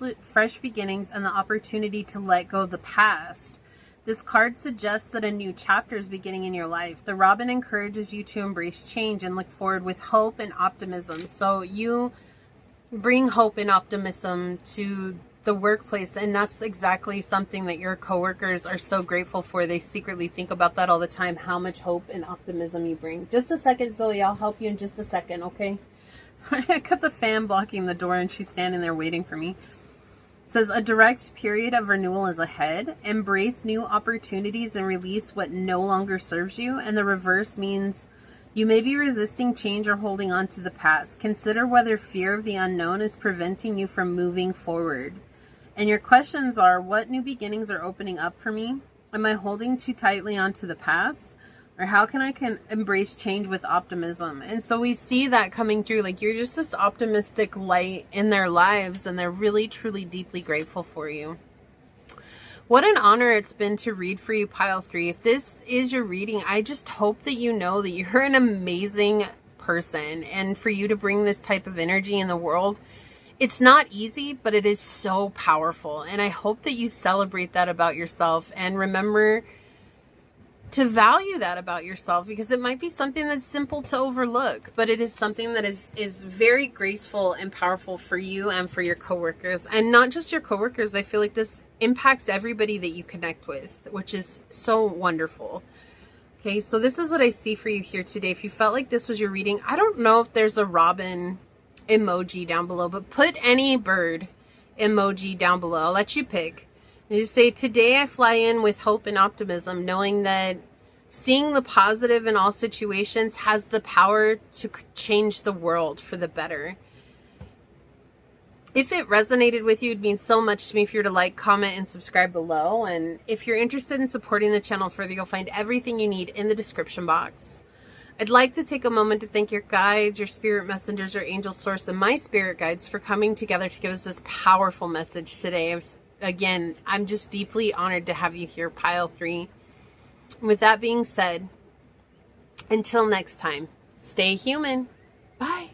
beginnings and the opportunity to let go of the past. This card suggests that a new chapter is beginning in your life. The robin encourages you to embrace change and look forward with hope and optimism. So you bring hope and optimism to the workplace, and that's exactly something that your coworkers are so grateful for. They secretly think about that all the time, how much hope and optimism you bring. Just a second, Zoe, I'll help you in just a second, okay? I got the fan blocking the door and she's standing there waiting for me. It says a direct period of renewal is ahead. Embrace new opportunities and release what no longer serves you. And the reverse means you may be resisting change or holding on to the past. Consider whether fear of the unknown is preventing you from moving forward. And your questions are, what new beginnings are opening up for me? Am I holding too tightly onto the past? Or how can I embrace change with optimism? And so we see that coming through. Like you're just this optimistic light in their lives, and they're really, truly, deeply grateful for you. What an honor it's been to read for you, pile three. If this is your reading, I just hope that you know that you're an amazing person. And for you to bring this type of energy in the world, it's not easy, but it is so powerful. And I hope that you celebrate that about yourself and remember to value that about yourself, because it might be something that's simple to overlook, but it is something that is very graceful and powerful for you and for your coworkers. And not just your coworkers. I feel like this impacts everybody that you connect with, which is so wonderful. Okay, so this is what I see for you here today. If you felt like this was your reading, I don't know if there's a robin emoji down below, but put any bird emoji down below. I'll let you pick. And just say, today I fly in with hope and optimism, knowing that seeing the positive in all situations has the power to change the world for the better. If it resonated with you, it means so much to me if you're to like, comment, and subscribe below. And if you're interested in supporting the channel further, you'll find everything you need in the description box. I'd like to take a moment to thank your guides, your spirit messengers, your angel source, and my spirit guides for coming together to give us this powerful message today. Again, I'm just deeply honored to have you here, pile three. With that being said, until next time, stay human. Bye.